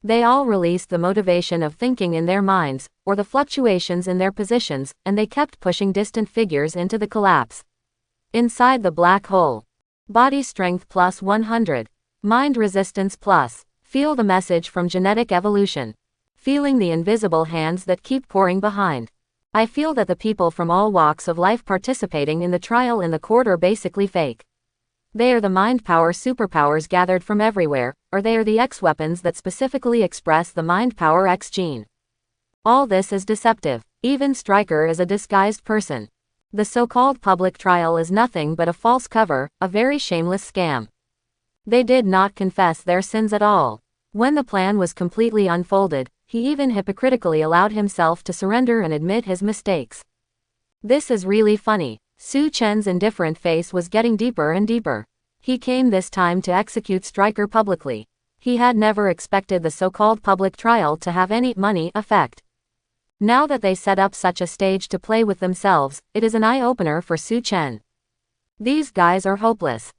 They all released the motivation of thinking in their minds, or the fluctuations in their positions, and they kept pushing distant figures into the collapse. Inside the black hole. Body strength plus 100. Mind resistance plus. Feel the message from genetic evolution. Feeling the invisible hands that keep pouring behind. I feel that the people from all walks of life participating in the trial in the court are basically fake. They are the mind power superpowers gathered from everywhere, or they are the X weapons that specifically express the mind power X gene. All this is deceptive. Even Stryker is a disguised person. The so-called public trial is nothing but a false cover, a very shameless scam. They did not confess their sins at all. When the plan was completely unfolded, he even hypocritically allowed himself to surrender and admit his mistakes. This is really funny. Su Chen's indifferent face was getting deeper and deeper. He came this time to execute Stryker publicly. He had never expected the so-called public trial to have any money effect. Now that they set up such a stage to play with themselves, it is an eye-opener for Su Chen. These guys are hopeless.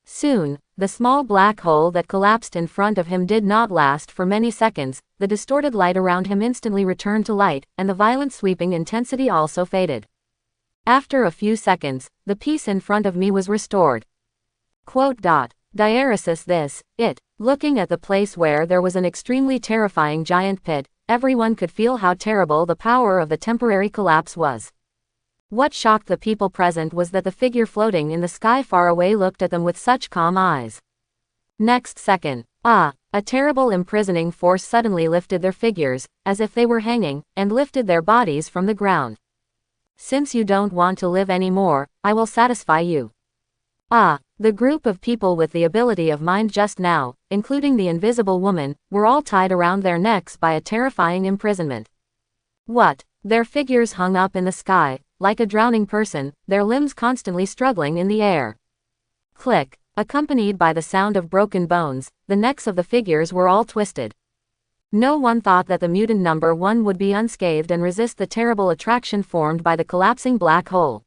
Soon, The small black hole that collapsed in front of him did not last for many seconds. The distorted light around him instantly returned to light, and the violent sweeping intensity also faded. After a few seconds, the peace in front of me was restored. Quote. Diaresis this, it. Looking at the place where there was an extremely terrifying giant pit, everyone could feel how terrible the power of the temporary collapse was. What shocked the people present was that the figure floating in the sky far away looked at them with such calm eyes. Next second, a terrible imprisoning force suddenly lifted their figures, as if they were hanging, and lifted their bodies from the ground. Since you don't want to live anymore, I will satisfy you. The group of people with the ability of mind just now, including the invisible woman, were all tied around their necks by a terrifying imprisonment. What? Their figures hung up in the sky, like a drowning person, their limbs constantly struggling in the air. Click. Accompanied by the sound of broken bones, the necks of the figures were all twisted. No one thought that the mutant number 1 would be unscathed and resist the terrible attraction formed by the collapsing black hole.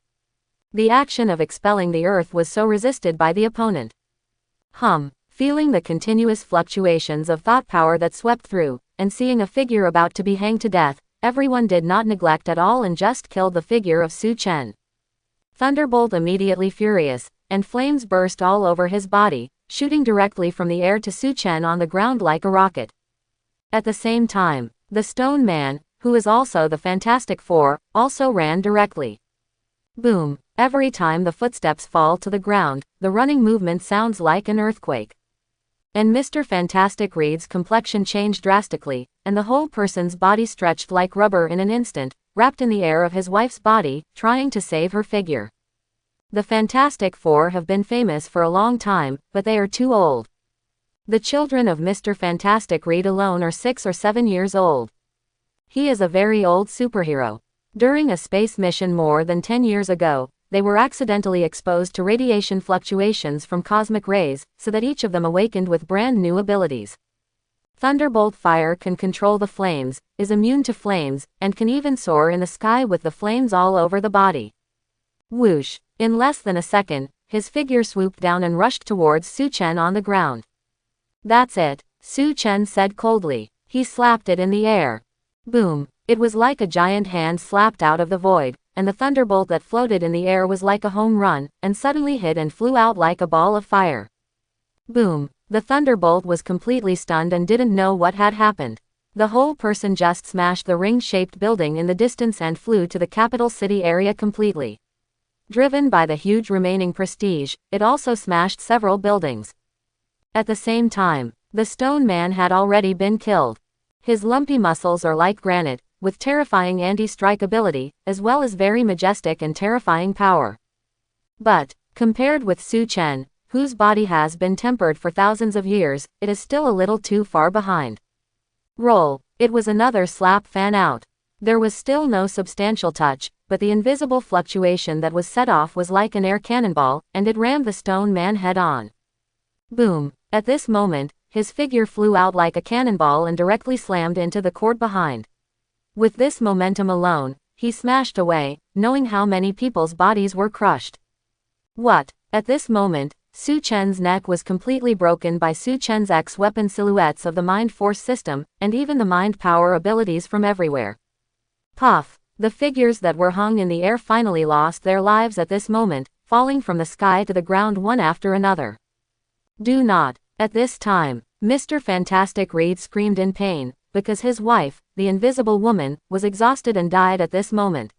The action of expelling the earth was so resisted by the opponent. Feeling the continuous fluctuations of thought power that swept through, and seeing a figure about to be hanged to death, everyone did not neglect at all and just killed the figure of Su Chen. Thunderbolt immediately furious, and flames burst all over his body, shooting directly from the air to Su Chen on the ground like a rocket. At the same time, the Stone Man, who is also the Fantastic Four, also ran directly. Boom! Every time the footsteps fall to the ground, the running movement sounds like an earthquake. And Mr. Fantastic Reed's complexion changed drastically, and the whole person's body stretched like rubber in an instant, wrapped in the air of his wife's body, trying to save her figure. The Fantastic Four have been famous for a long time, but they are too old. The children of Mr. Fantastic Reed alone are 6 or 7 years old. He is a very old superhero. During a space mission more than 10 years ago, they were accidentally exposed to radiation fluctuations from cosmic rays, so that each of them awakened with brand new abilities. Thunderbolt Fire can control the flames, is immune to flames, and can even soar in the sky with the flames all over the body. Whoosh! In less than a second, his figure swooped down and rushed towards Su Chen on the ground. That's it, Su Chen said coldly. He slapped it in the air. Boom! It was like a giant hand slapped out of the void, and the thunderbolt that floated in the air was like a home run, and suddenly hit and flew out like a ball of fire. Boom! The thunderbolt was completely stunned and didn't know what had happened. The whole person just smashed the ring-shaped building in the distance and flew to the capital city area completely. Driven by the huge remaining prestige, it also smashed several buildings. At the same time, the Stone Man had already been killed. His lumpy muscles are like granite, with terrifying anti-strike ability, as well as very majestic and terrifying power. But, compared with Su Chen, whose body has been tempered for thousands of years, it is still a little too far behind. Roll. It was another slap fan out. There was still no substantial touch, but the invisible fluctuation that was set off was like an air cannonball, and it rammed the Stone Man head on. Boom! At this moment, his figure flew out like a cannonball and directly slammed into the court behind. With this momentum alone, he smashed away, knowing how many people's bodies were crushed. What? At this moment, Su Chen's neck was completely broken by Su Chen's X-weapon silhouettes of the Mind Force system, and even the mind power abilities from everywhere. Puff! The figures that were hung in the air finally lost their lives at this moment, falling from the sky to the ground one after another. Do not. At this time, Mr. Fantastic Reed screamed in pain, because his wife, the Invisible Woman, was exhausted and died at this moment.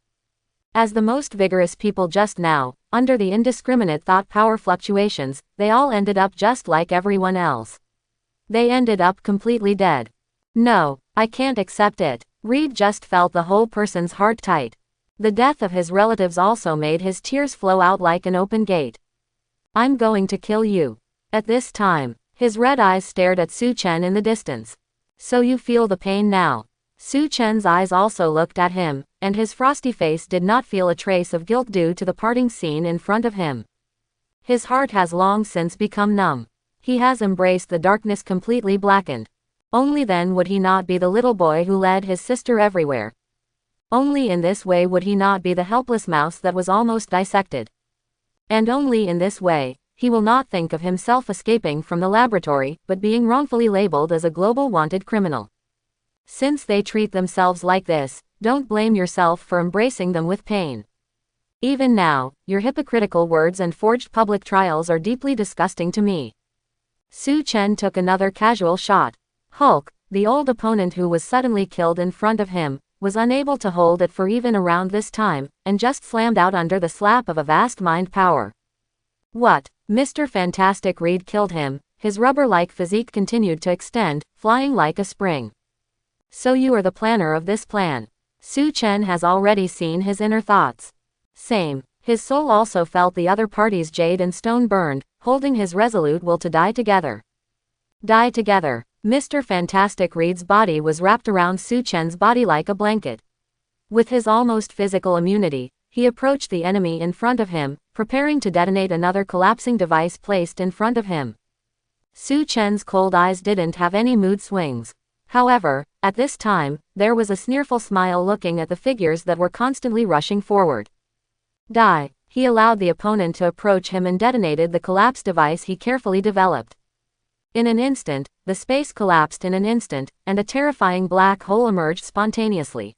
As the most vigorous people just now, under the indiscriminate thought power fluctuations, they all ended up just like everyone else. They ended up completely dead. No, I can't accept it. Reed just felt the whole person's heart tight. The death of his relatives also made his tears flow out like an open gate. I'm going to kill you. At this time, his red eyes stared at Su Chen in the distance. So you feel the pain now. Su Chen's eyes also looked at him, and his frosty face did not feel a trace of guilt due to the parting scene in front of him. His heart has long since become numb. He has embraced the darkness completely blackened. Only then would he not be the little boy who led his sister everywhere. Only in this way would he not be the helpless mouse that was almost dissected. And only in this way, he will not think of himself escaping from the laboratory, but being wrongfully labeled as a global wanted criminal. Since they treat themselves like this, don't blame yourself for embracing them with pain. Even now, your hypocritical words and forged public trials are deeply disgusting to me. Su Chen took another casual shot. Hulk, the old opponent who was suddenly killed in front of him, was unable to hold it for even around this time, and just slammed out under the slap of a vast mind power. What? Mr. Fantastic Reed killed him. His rubber-like physique continued to extend, flying like a spring. So you are the planner of this plan. Su Chen has already seen his inner thoughts. Same. His soul also felt the other party's jade and stone burned, holding his resolute will to die together. Die together. Mr. Fantastic Reed's body was wrapped around Su Chen's body like a blanket. With his almost physical immunity, he approached the enemy in front of him, preparing to detonate another collapsing device placed in front of him. Su Chen's cold eyes didn't have any mood swings. However, at this time, there was a sneerful smile looking at the figures that were constantly rushing forward. Die. He allowed the opponent to approach him and detonated the collapse device he carefully developed. In an instant, the space collapsed in an instant, and a terrifying black hole emerged spontaneously.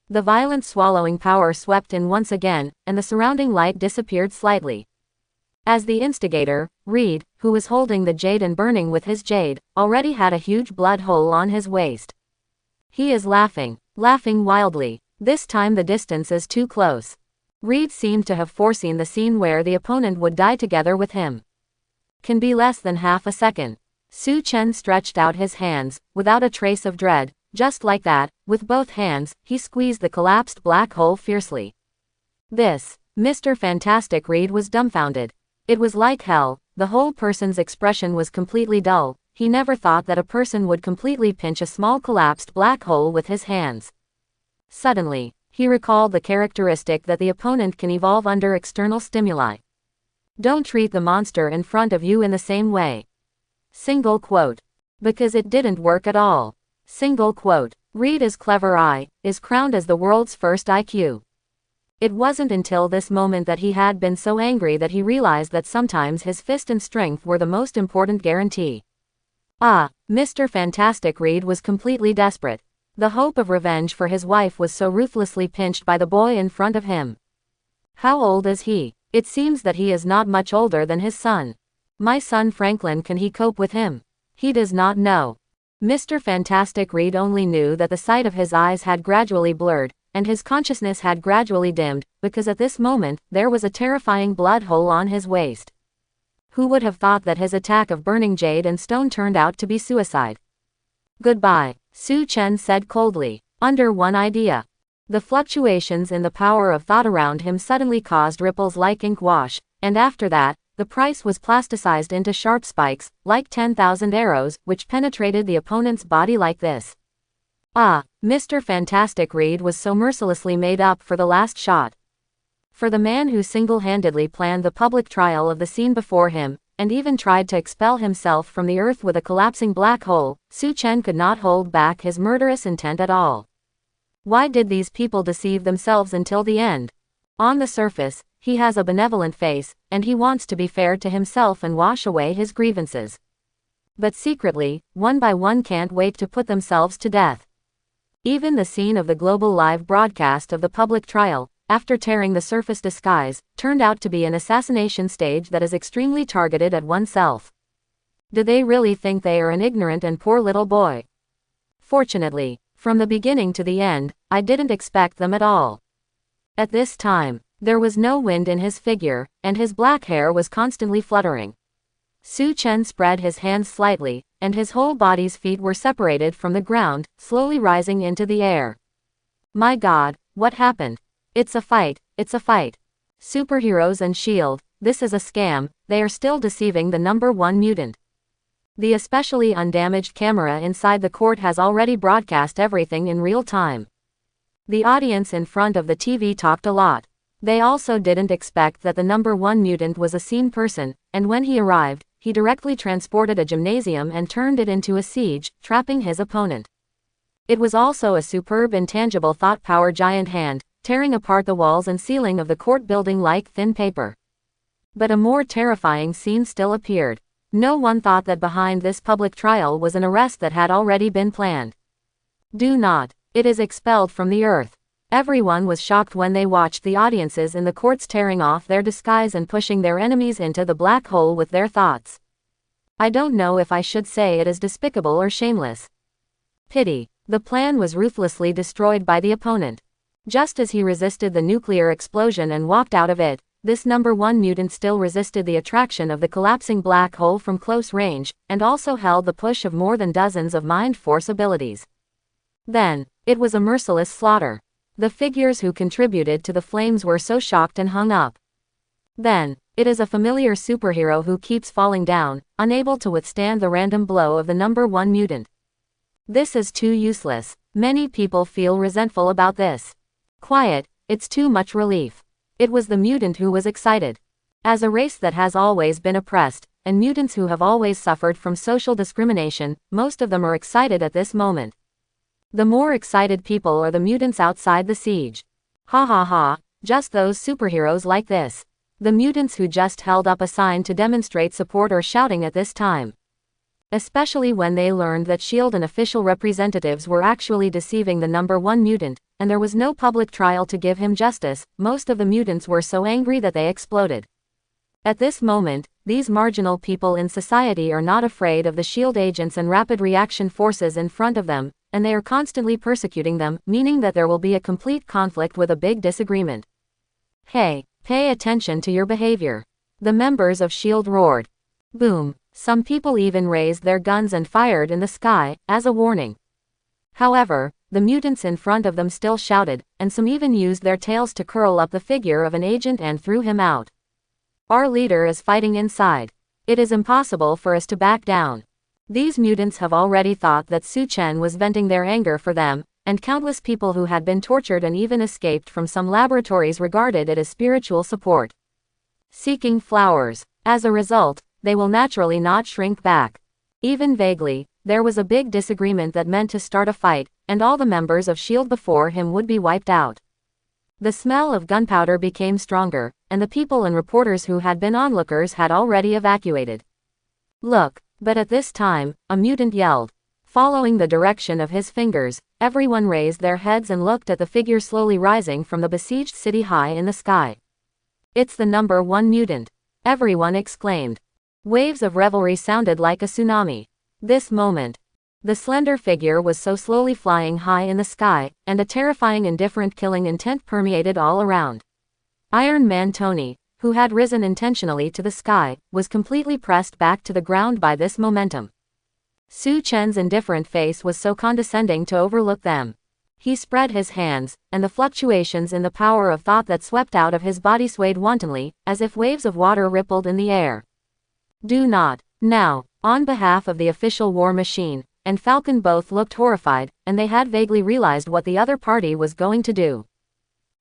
The violent swallowing power swept in once again, and the surrounding light disappeared slightly. As the instigator, Reed, who was holding the jade and burning with his jade, already had a huge blood hole on his waist. He is laughing wildly. This time the distance is too close. Reed seemed to have foreseen the scene where the opponent would die together with him. Can be less than half a second. Su Chen stretched out his hands, without a trace of dread. Just like that, with both hands, he squeezed the collapsed black hole fiercely. This. Mr. Fantastic Reed was dumbfounded. It was like hell. The whole person's expression was completely dull. He never thought that a person would completely pinch a small collapsed black hole with his hands. Suddenly, he recalled the characteristic that the opponent can evolve under external stimuli. Don't treat the monster in front of you in the same way. Single quote. Because it didn't work at all. Single quote. Reed is clever is crowned as the world's first IQ. It wasn't until this moment that he had been so angry that he realized that sometimes his fist and strength were the most important guarantee. Mr. Fantastic Reed was completely desperate. The hope of revenge for his wife was so ruthlessly pinched by the boy in front of him. How old is he? It seems that he is not much older than his son. My son Franklin, can he cope with him? He does not know. Mr. Fantastic Reed only knew that the sight of his eyes had gradually blurred, and his consciousness had gradually dimmed, because at this moment, there was a terrifying blood hole on his waist. Who would have thought that his attack of burning jade and stone turned out to be suicide? Goodbye, Su Chen said coldly. Under one idea. The fluctuations in the power of thought around him suddenly caused ripples like ink wash, and after that, the price was plasticized into sharp spikes, like 10,000 arrows, which penetrated the opponent's body like this. Mr. Fantastic Reed was so mercilessly made up for the last shot. For the man who single-handedly planned the public trial of the scene before him, and even tried to expel himself from the earth with a collapsing black hole, Su Chen could not hold back his murderous intent at all. Why did these people deceive themselves until the end? On the surface, he has a benevolent face, and he wants to be fair to himself and wash away his grievances. But secretly, one by one can't wait to put themselves to death. Even the scene of the global live broadcast of the public trial, after tearing the surface disguise, turned out to be an assassination stage that is extremely targeted at oneself. Do they really think they are an ignorant and poor little boy? Fortunately, from the beginning to the end, I didn't expect them at all. At this time, there was no wind in his figure, and his black hair was constantly fluttering. Su Chen spread his hands slightly, and his whole body's feet were separated from the ground, slowly rising into the air. My God, what happened? It's a fight, it's a fight. Superheroes and S.H.I.E.L.D., this is a scam, they are still deceiving the #1 mutant. The especially undamaged camera inside the court has already broadcast everything in real time. The audience in front of the TV talked a lot. They also didn't expect that the #1 mutant was a sane person, and when he arrived, he directly transported a gymnasium and turned it into a siege, trapping his opponent. It was also a superb intangible thought power giant hand, tearing apart the walls and ceiling of the court building like thin paper. But a more terrifying scene still appeared. No one thought that behind this public trial was an arrest that had already been planned. Do not. It is expelled from the earth. Everyone was shocked when they watched the audiences in the courts tearing off their disguise and pushing their enemies into the black hole with their thoughts. I don't know if I should say it is despicable or shameless. Pity. The plan was ruthlessly destroyed by the opponent. Just as he resisted the nuclear explosion and walked out of it, this number 1 mutant still resisted the attraction of the collapsing black hole from close range, and also held the push of more than dozens of mind force abilities. Then, it was a merciless slaughter. The figures who contributed to the flames were so shocked and hung up. Then, it is a familiar superhero who keeps falling down, unable to withstand the random blow of the number 1 mutant. This is too useless. Many people feel resentful about this. Quiet, it's too much relief. It was the mutant who was excited. As a race that has always been oppressed, and mutants who have always suffered from social discrimination, most of them are excited at this moment. The more excited people are the mutants outside the siege. Ha ha ha, just those superheroes like this. The mutants who just held up a sign to demonstrate support are shouting at this time. Especially when they learned that S.H.I.E.L.D. and official representatives were actually deceiving the number 1 mutant, and there was no public trial to give him justice. Most of the mutants were so angry that they exploded. At this moment, these marginal people in society are not afraid of the S.H.I.E.L.D. agents and rapid reaction forces in front of them, and they are constantly persecuting them, meaning that there will be a complete conflict with a big disagreement. Hey, pay attention to your behavior. The members of S.H.I.E.L.D. roared. Boom. Some people even raised their guns and fired in the sky, as a warning. However, the mutants in front of them still shouted, and some even used their tails to curl up the figure of an agent and threw him out. Our leader is fighting inside. It is impossible for us to back down. These mutants have already thought that Su Chen was venting their anger for them, and countless people who had been tortured and even escaped from some laboratories regarded it as spiritual support. Seeking flowers. As a result, they will naturally not shrink back. Even vaguely, there was a big disagreement that meant to start a fight, and all the members of S.H.I.E.L.D. before him would be wiped out. The smell of gunpowder became stronger, and the people and reporters who had been onlookers had already evacuated. Look, but at this time, a mutant yelled. Following the direction of his fingers, everyone raised their heads and looked at the figure slowly rising from the besieged city high in the sky. It's the number 1 mutant. Everyone exclaimed. Waves of revelry sounded like a tsunami. This moment. The slender figure was so slowly flying high in the sky, and a terrifying indifferent killing intent permeated all around. Iron Man Tony, who had risen intentionally to the sky, was completely pressed back to the ground by this momentum. Su Chen's indifferent face was so condescending to overlook them. He spread his hands, and the fluctuations in the power of thought that swept out of his body swayed wantonly, as if waves of water rippled in the air. Do not. Now, on behalf of the official war machine, and Falcon both looked horrified, and they had vaguely realized what the other party was going to do.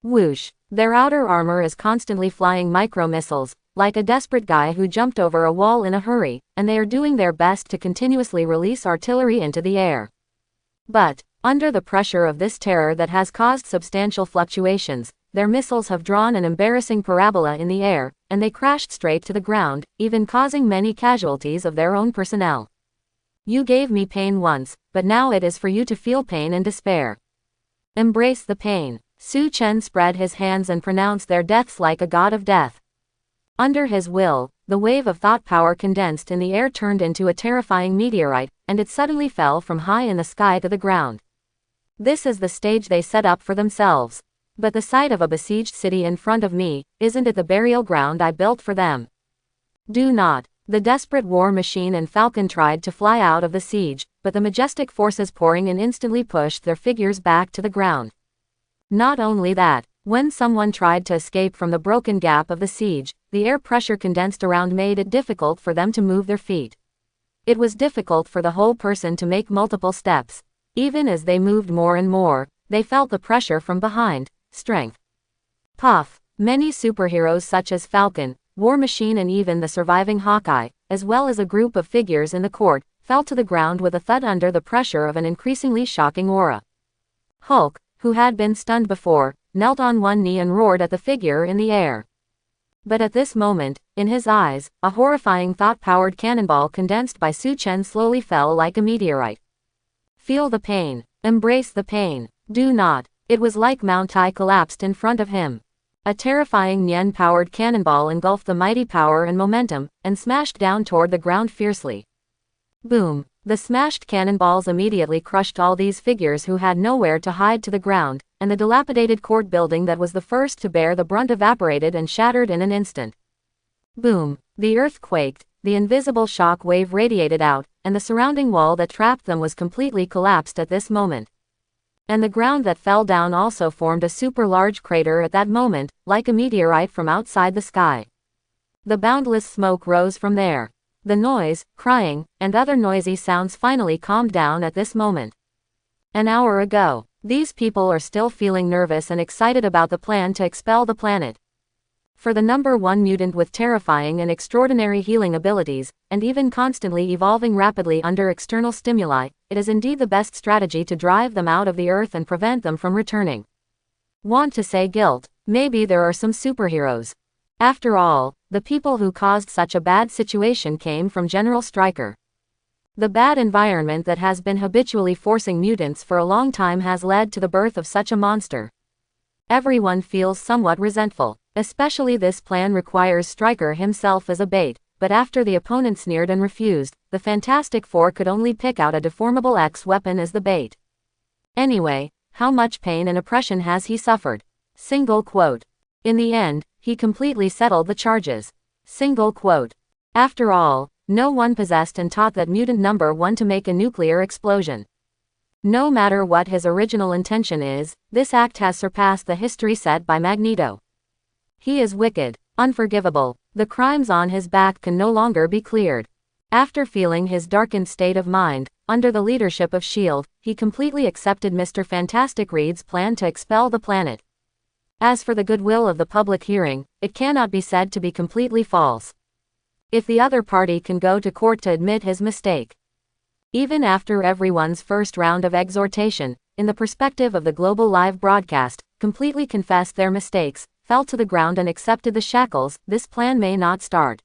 Whoosh. Their outer armor is constantly flying micro-missiles, like a desperate guy who jumped over a wall in a hurry, and they are doing their best to continuously release artillery into the air. But, under the pressure of this terror that has caused substantial fluctuations, their missiles have drawn an embarrassing parabola in the air, and they crashed straight to the ground, even causing many casualties of their own personnel. You gave me pain once, but now it is for you to feel pain and despair. Embrace the pain. Su Chen spread his hands and pronounced their deaths like a god of death. Under his will, the wave of thought power condensed in the air turned into a terrifying meteorite, and it suddenly fell from high in the sky to the ground. This is the stage they set up for themselves. But the sight of a besieged city in front of me, isn't it the burial ground I built for them? Do not. The desperate war machine and Falcon tried to fly out of the siege, but the majestic forces pouring in instantly pushed their figures back to the ground. Not only that, when someone tried to escape from the broken gap of the siege, the air pressure condensed around made it difficult for them to move their feet. It was difficult for the whole person to make multiple steps. Even as they moved more and more, they felt the pressure from behind. Strength. Puff. Many superheroes such as Falcon, War Machine and even the surviving Hawkeye, as well as a group of figures in the court, fell to the ground with a thud under the pressure of an increasingly shocking aura. Hulk, who had been stunned before, knelt on one knee and roared at the figure in the air. But at this moment, in his eyes, a horrifying thought-powered cannonball condensed by Su Chen slowly fell like a meteorite. Feel the pain. Embrace the pain. Do not. It was like Mount Tai collapsed in front of him. A terrifying Nian-powered cannonball engulfed the mighty power and momentum, and smashed down toward the ground fiercely. Boom! The smashed cannonballs immediately crushed all these figures who had nowhere to hide to the ground, and the dilapidated court building that was the first to bear the brunt evaporated and shattered in an instant. Boom! The earth quaked, the invisible shock wave radiated out, and the surrounding wall that trapped them was completely collapsed at this moment. And the ground that fell down also formed a super large crater at that moment, like a meteorite from outside the sky. The boundless smoke rose from there. The noise, crying, and other noisy sounds finally calmed down at this moment. An hour ago, these people are still feeling nervous and excited about the plan to expel the planet. For the number one mutant with terrifying and extraordinary healing abilities, and even constantly evolving rapidly under external stimuli, it is indeed the best strategy to drive them out of the earth and prevent them from returning. Want to say guilt? Maybe there are some superheroes. After all, the people who caused such a bad situation came from General Stryker. The bad environment that has been habitually forcing mutants for a long time has led to the birth of such a monster. Everyone feels somewhat resentful. Especially this plan requires Stryker himself as a bait, but after the opponent sneered and refused, the Fantastic Four could only pick out a deformable X weapon as the bait. Anyway, how much pain and oppression has he suffered? Single quote. In the end, he completely settled the charges. Single quote. After all, no one possessed and taught that mutant number one to make a nuclear explosion. No matter what his original intention is, this act has surpassed the history set by Magneto. He is wicked, unforgivable. The crimes on his back can no longer be cleared. After feeling his darkened state of mind, under the leadership of S.H.I.E.L.D., he completely accepted Mr. Fantastic Reed's plan to expel the planet. As for the goodwill of the public hearing, it cannot be said to be completely false. If the other party can go to court to admit his mistake. Even after everyone's first round of exhortation, in the perspective of the global live broadcast, completely confessed their mistakes, fell to the ground and accepted the shackles, this plan may not start.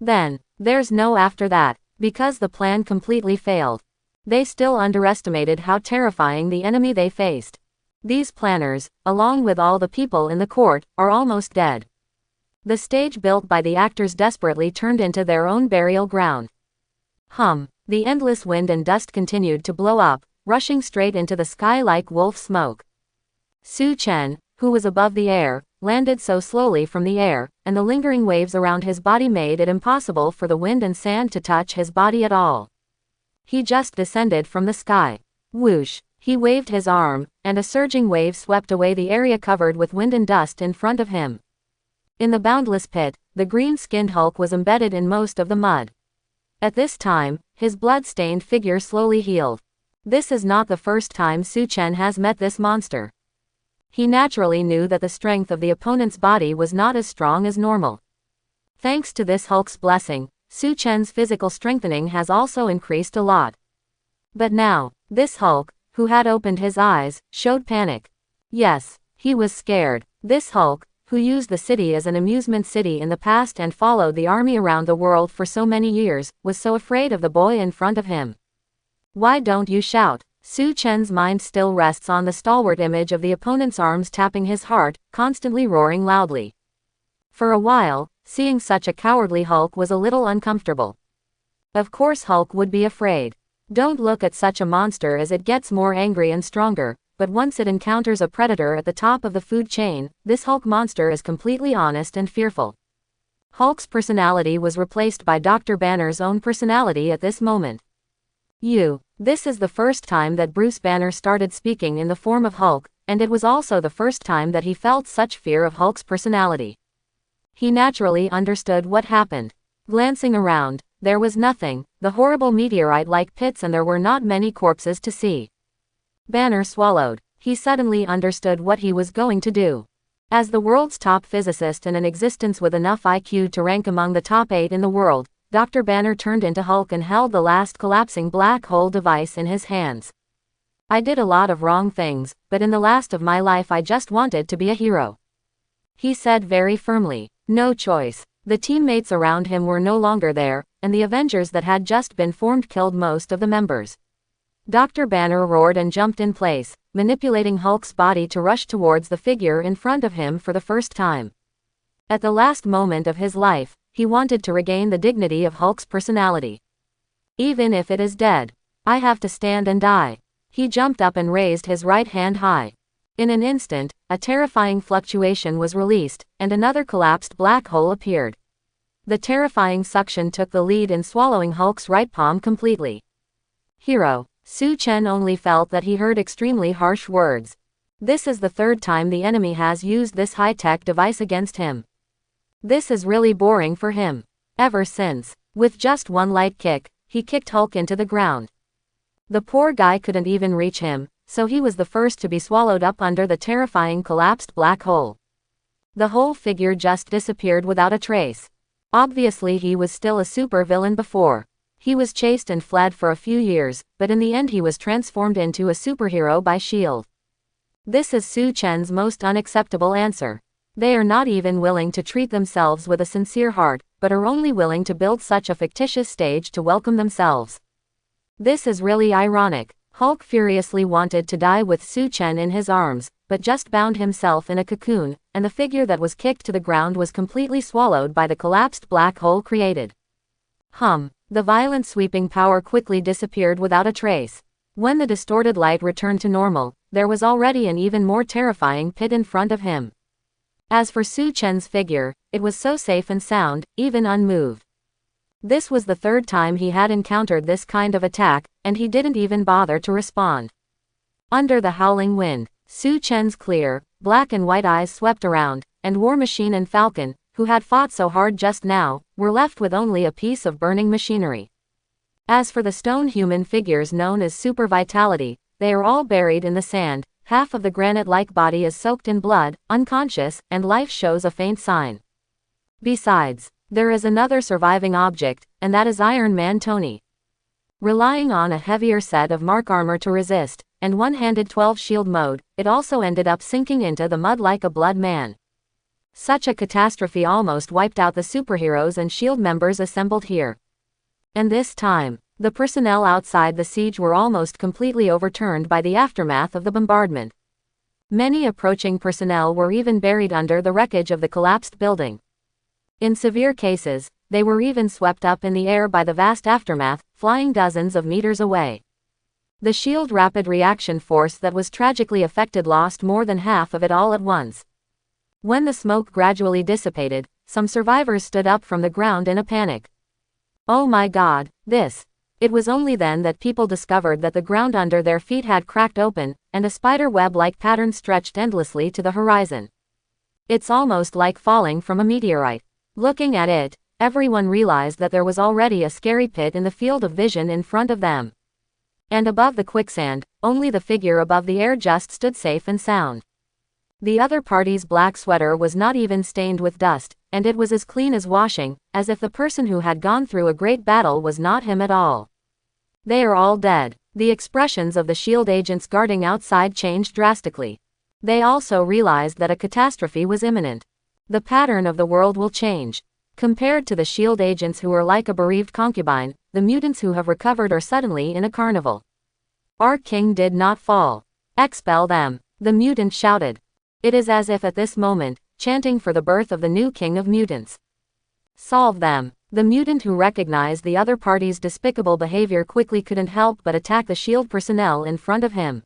Then, there's no after that, because the plan completely failed. They still underestimated how terrifying the enemy they faced. These planners, along with all the people in the court, are almost dead. The stage built by the actors desperately turned into their own burial ground. The endless wind and dust continued to blow up, rushing straight into the sky like wolf smoke. Su Chen, who was above the air, landed so slowly from the air, and the lingering waves around his body made it impossible for the wind and sand to touch his body at all. He just descended from the sky. Whoosh! He waved his arm, and a surging wave swept away the area covered with wind and dust in front of him. In the boundless pit, the green-skinned Hulk was embedded in most of the mud. At this time, his blood-stained figure slowly healed. This is not the first time Su Chen has met this monster. He naturally knew that the strength of the opponent's body was not as strong as normal. Thanks to this Hulk's blessing, Su Chen's physical strengthening has also increased a lot. But now, this Hulk, who had opened his eyes, showed panic. Yes, he was scared. This Hulk, who used the city as an amusement city in the past and followed the army around the world for so many years, was so afraid of the boy in front of him. Why don't you shout? Su Chen's mind still rests on the stalwart image of the opponent's arms tapping his heart, constantly roaring loudly. For a while, seeing such a cowardly Hulk was a little uncomfortable. Of course Hulk would be afraid. Don't look at such a monster as it gets more angry and stronger, but once it encounters a predator at the top of the food chain, this Hulk monster is completely honest and fearful. Hulk's personality was replaced by Dr. Banner's own personality at this moment. This is the first time that Bruce Banner started speaking in the form of Hulk, and it was also the first time that he felt such fear of Hulk's personality. He naturally understood what happened. Glancing around, there was nothing, the horrible meteorite-like pits, and there were not many corpses to see. Banner swallowed. He suddenly understood what he was going to do. As the world's top physicist and an existence with enough IQ to rank among the top 8 in the world, Dr. Banner turned into Hulk and held the last collapsing black hole device in his hands. I did a lot of wrong things, but in the last of my life I just wanted to be a hero, he said very firmly. No choice. The teammates around him were no longer there, and the Avengers that had just been formed killed most of the members. Dr. Banner roared and jumped in place, manipulating Hulk's body to rush towards the figure in front of him for the first time. At the last moment of his life, he wanted to regain the dignity of Hulk's personality. Even if it is dead, I have to stand and die. He jumped up and raised his right hand high. In an instant, a terrifying fluctuation was released, and another collapsed black hole appeared. The terrifying suction took the lead in swallowing Hulk's right palm completely. Hero. Su Chen only felt that he heard extremely harsh words. This is the third time the enemy has used this high-tech device against him. This is really boring for him. Ever since, with just one light kick, he kicked Hulk into the ground. The poor guy couldn't even reach him, so he was the first to be swallowed up under the terrifying collapsed black hole. The whole figure just disappeared without a trace. Obviously he was still a supervillain before. He was chased and fled for a few years, but in the end he was transformed into a superhero by S.H.I.E.L.D. This is Su Chen's most unacceptable answer. They are not even willing to treat themselves with a sincere heart, but are only willing to build such a fictitious stage to welcome themselves. This is really ironic. Hulk furiously wanted to die with Su Chen in his arms, but just bound himself in a cocoon, and the figure that was kicked to the ground was completely swallowed by the collapsed black hole created. The violent sweeping power quickly disappeared without a trace. When the distorted light returned to normal, there was already an even more terrifying pit in front of him. As for Su Chen's figure, it was so safe and sound, even unmoved. This was the third time he had encountered this kind of attack, and he didn't even bother to respond. Under the howling wind, Su Chen's clear, black and white eyes swept around, and War Machine and Falcon, who had fought so hard just now, were left with only a piece of burning machinery. As for the stone human figures known as Super Vitality, they are all buried in the sand, half of the granite-like body is soaked in blood, unconscious, and life shows a faint sign. Besides, there is another surviving object, and that is Iron Man Tony. Relying on a heavier set of Mark armor to resist, and one-handed 12 shield mode, it also ended up sinking into the mud like a blood man. Such a catastrophe almost wiped out the superheroes and S.H.I.E.L.D. members assembled here. And this time, the personnel outside the siege were almost completely overturned by the aftermath of the bombardment. Many approaching personnel were even buried under the wreckage of the collapsed building. In severe cases, they were even swept up in the air by the vast aftermath, flying dozens of meters away. The S.H.I.E.L.D. rapid reaction force that was tragically affected lost more than half of it all at once. When the smoke gradually dissipated, some survivors stood up from the ground in a panic. Oh my God, this! It was only then that people discovered that the ground under their feet had cracked open, and a spider web-like pattern stretched endlessly to the horizon. It's almost like falling from a meteorite. Looking at it, everyone realized that there was already a scary pit in the field of vision in front of them. And above the quicksand, only the figure above the air just stood safe and sound. The other party's black sweater was not even stained with dust, and it was as clean as washing, as if the person who had gone through a great battle was not him at all. They are all dead. The expressions of the S.H.I.E.L.D. agents guarding outside changed drastically. They also realized that a catastrophe was imminent. The pattern of the world will change. Compared to the S.H.I.E.L.D. agents who are like a bereaved concubine, the mutants who have recovered are suddenly in a carnival. Our king did not fall. Expel them, the mutant shouted. It is as if at this moment, chanting for the birth of the new king of mutants. Solve them. The mutant who recognized the other party's despicable behavior quickly couldn't help but attack the S.H.I.E.L.D. personnel in front of him.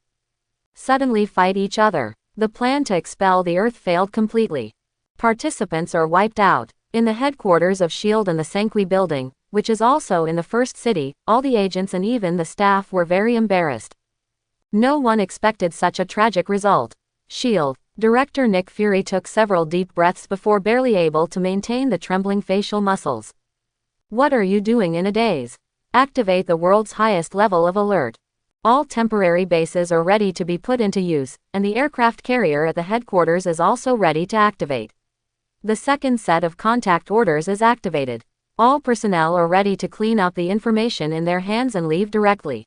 Suddenly fight each other. The plan to expel the Earth failed completely. Participants are wiped out. In the headquarters of S.H.I.E.L.D. and the Sanqui building, which is also in the first city, all the agents and even the staff were very embarrassed. No one expected such a tragic result. S.H.I.E.L.D. Director Nick Fury took several deep breaths before barely able to maintain the trembling facial muscles. What are you doing in a daze? Activate the world's highest level of alert. All temporary bases are ready to be put into use, and the aircraft carrier at the headquarters is also ready to activate. The second set of contact orders is activated. All personnel are ready to clean up the information in their hands and leave directly.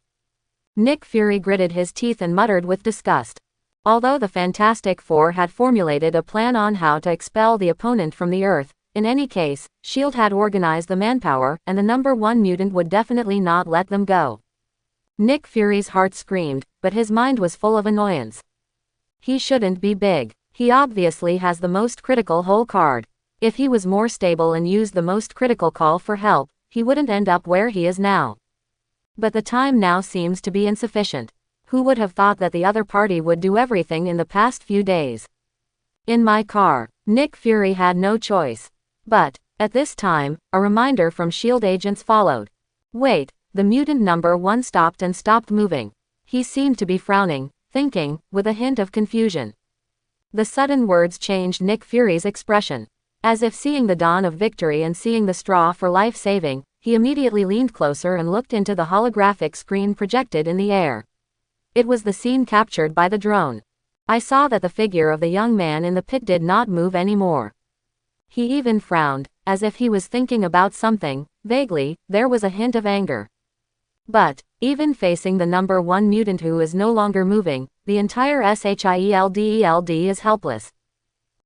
Nick Fury gritted his teeth and muttered with disgust. Although the Fantastic Four had formulated a plan on how to expel the opponent from the Earth, In any case, S.H.I.E.L.D. had organized the manpower, and the number 1 mutant would definitely not let them go. Nick Fury's heart screamed, but his mind was full of annoyance. He shouldn't be big. He obviously has the most critical hole card. If he was more stable and used the most critical call for help, he wouldn't end up where he is now. But the time now seems to be insufficient. Who would have thought that the other party would do everything in the past few days? In my car, Nick Fury had no choice. But, at this time, a reminder from S.H.I.E.L.D. agents followed. Wait, the mutant number 1 stopped and stopped moving. He seemed to be frowning, thinking, with a hint of confusion. The sudden words changed Nick Fury's expression. As if seeing the dawn of victory and seeing the straw for life-saving, he immediately leaned closer and looked into the holographic screen projected in the air. It was the scene captured by the drone. I saw that the figure of the young man in the pit did not move anymore. He even frowned, as if he was thinking about something. Vaguely, there was a hint of anger. But, even facing the number 1 mutant who is no longer moving, the entire SHIELD is helpless.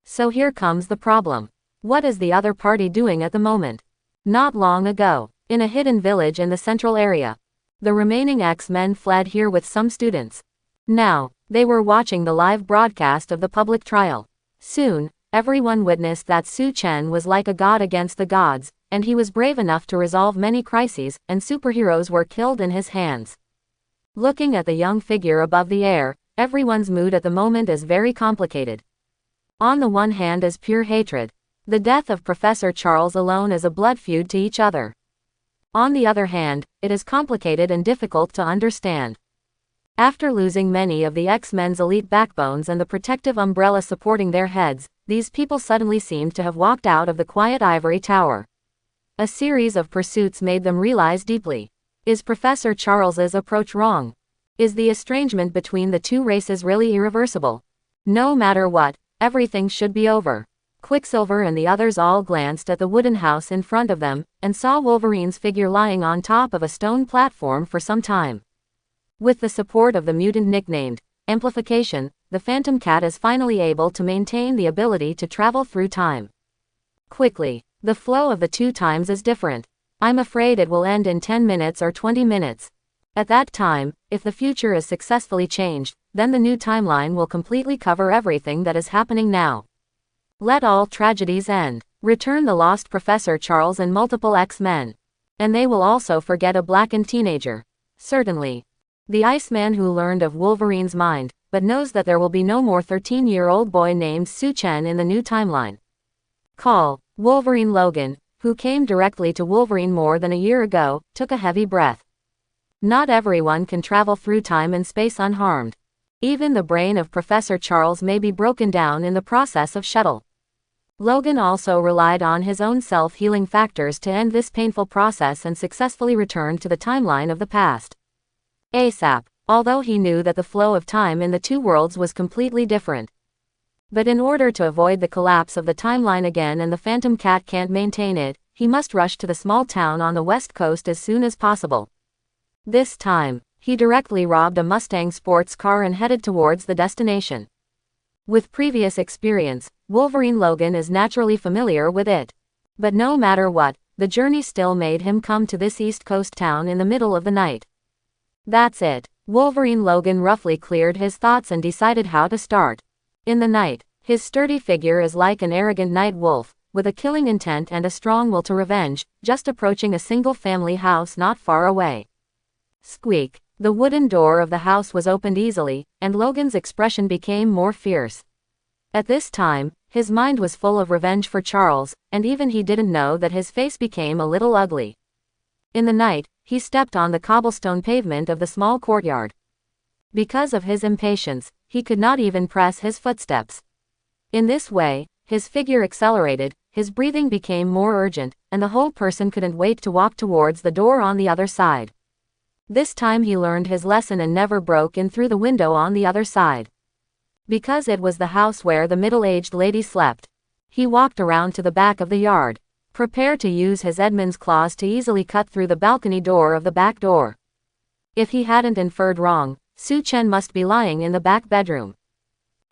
So here comes the problem. What is the other party doing at the moment? Not long ago, in a hidden village in the central area, the remaining X-Men fled here with some students. Now, they were watching the live broadcast of the public trial. Soon, everyone witnessed that Su Chen was like a god against the gods, and he was brave enough to resolve many crises, and superheroes were killed in his hands. Looking at the young figure above the air, everyone's mood at the moment is very complicated. On the one hand is pure hatred. The death of Professor Charles alone is a blood feud to each other. On the other hand, it is complicated and difficult to understand. After losing many of the X-Men's elite backbones and the protective umbrella supporting their heads, these people suddenly seemed to have walked out of the quiet ivory tower. A series of pursuits made them realize deeply. Is Professor Charles's approach wrong? Is the estrangement between the two races really irreversible? No matter what, everything should be over. Quicksilver and the others all glanced at the wooden house in front of them, and saw Wolverine's figure lying on top of a stone platform for some time. With the support of the mutant nicknamed Amplification, the Phantom Cat is finally able to maintain the ability to travel through time. Quickly, the flow of the 2 times is different. I'm afraid it will end in 10 minutes or 20 minutes. At that time, if the future is successfully changed, then the new timeline will completely cover everything that is happening now. Let all tragedies end. Return the lost Professor Charles and multiple X-Men. And they will also forget a blackened teenager. Certainly. The Iceman who learned of Wolverine's mind, but knows that there will be no more 13-year-old boy named Su Chen in the new timeline. Call. Wolverine Logan, who came directly to Wolverine more than a year ago, took a heavy breath. Not everyone can travel through time and space unharmed. Even the brain of Professor Charles may be broken down in the process of shuttle. Logan also relied on his own self-healing factors to end this painful process and successfully return to the timeline of the past. ASAP, although he knew that the flow of time in the 2 worlds was completely different. But in order to avoid the collapse of the timeline again and the Phantom Cat can't maintain it, he must rush to the small town on the west coast as soon as possible. This time, he directly robbed a Mustang sports car and headed towards the destination. With previous experience, Wolverine Logan is naturally familiar with it. But no matter what, the journey still made him come to this East Coast town in the middle of the night. That's it. Wolverine Logan roughly cleared his thoughts and decided how to start. In the night, his sturdy figure is like an arrogant night wolf, with a killing intent and a strong will to revenge, just approaching a single-family house not far away. Squeak. The wooden door of the house was opened easily, and Logan's expression became more fierce. At this time, his mind was full of revenge for Charles, and even he didn't know that his face became a little ugly. In the night, he stepped on the cobblestone pavement of the small courtyard. Because of his impatience, he could not even press his footsteps. In this way, his figure accelerated, his breathing became more urgent, and the whole person couldn't wait to walk towards the door on the other side. This time he learned his lesson and never broke in through the window on the other side. Because it was the house where the middle-aged lady slept. He walked around to the back of the yard, prepared to use his Edmund's claws to easily cut through the balcony door of the back door. If he hadn't inferred wrong, Su Chen must be lying in the back bedroom.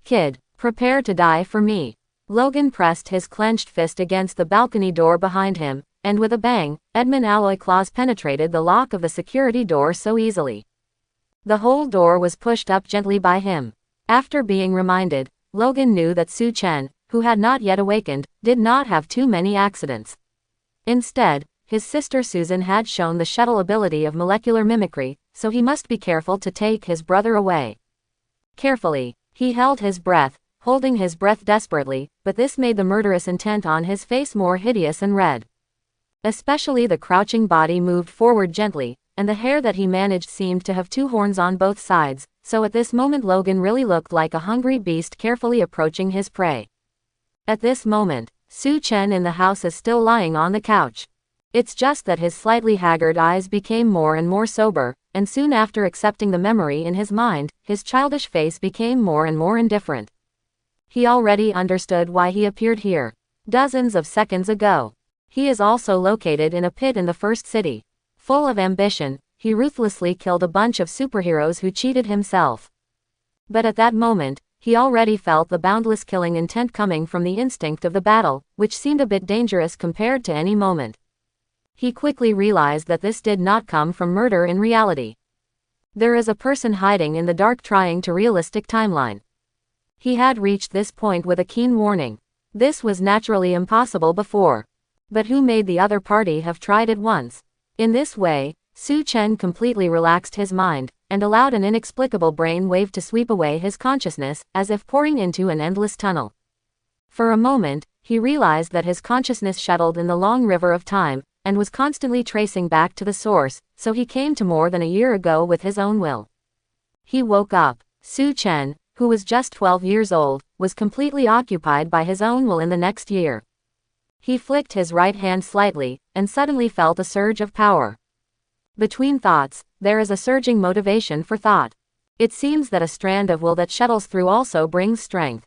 Kid, prepare to die for me. Logan pressed his clenched fist against the balcony door behind him, and with a bang, Edmund alloy claws penetrated the lock of the security door so easily. The whole door was pushed up gently by him. After being reminded, Logan knew that Su Chen, who had not yet awakened, did not have too many accidents. Instead, his sister Susan had shown the shuttle ability of molecular mimicry, so he must be careful to take his brother away. Carefully, he held his breath, holding his breath desperately, but this made the murderous intent on his face more hideous and red. Especially the crouching body moved forward gently, and the hair that he managed seemed to have two horns on both sides, so at this moment Logan really looked like a hungry beast carefully approaching his prey. At this moment, Su Chen in the house is still lying on the couch. It's just that his slightly haggard eyes became more and more sober, and soon after accepting the memory in his mind, his childish face became more and more indifferent. He already understood why he appeared here. Dozens of seconds ago. He is also located in a pit in the first city. Full of ambition, he ruthlessly killed a bunch of superheroes who cheated himself. But at that moment, he already felt the boundless killing intent coming from the instinct of the battle, which seemed a bit dangerous compared to any moment. He quickly realized that this did not come from murder in reality. There is a person hiding in the dark trying to realistic timeline. He had reached this point with a keen warning. This was naturally impossible before. But who made the other party have tried it once? In this way, Su Chen completely relaxed his mind, and allowed an inexplicable brain wave to sweep away his consciousness, as if pouring into an endless tunnel. For a moment, he realized that his consciousness shuttled in the long river of time, and was constantly tracing back to the source, so he came to more than a year ago with his own will. He woke up. Su Chen, who was just 12 years old, was completely occupied by his own will in the next year. He flicked his right hand slightly, and suddenly felt a surge of power. Between thoughts, there is a surging motivation for thought. It seems that a strand of will that shuttles through also brings strength.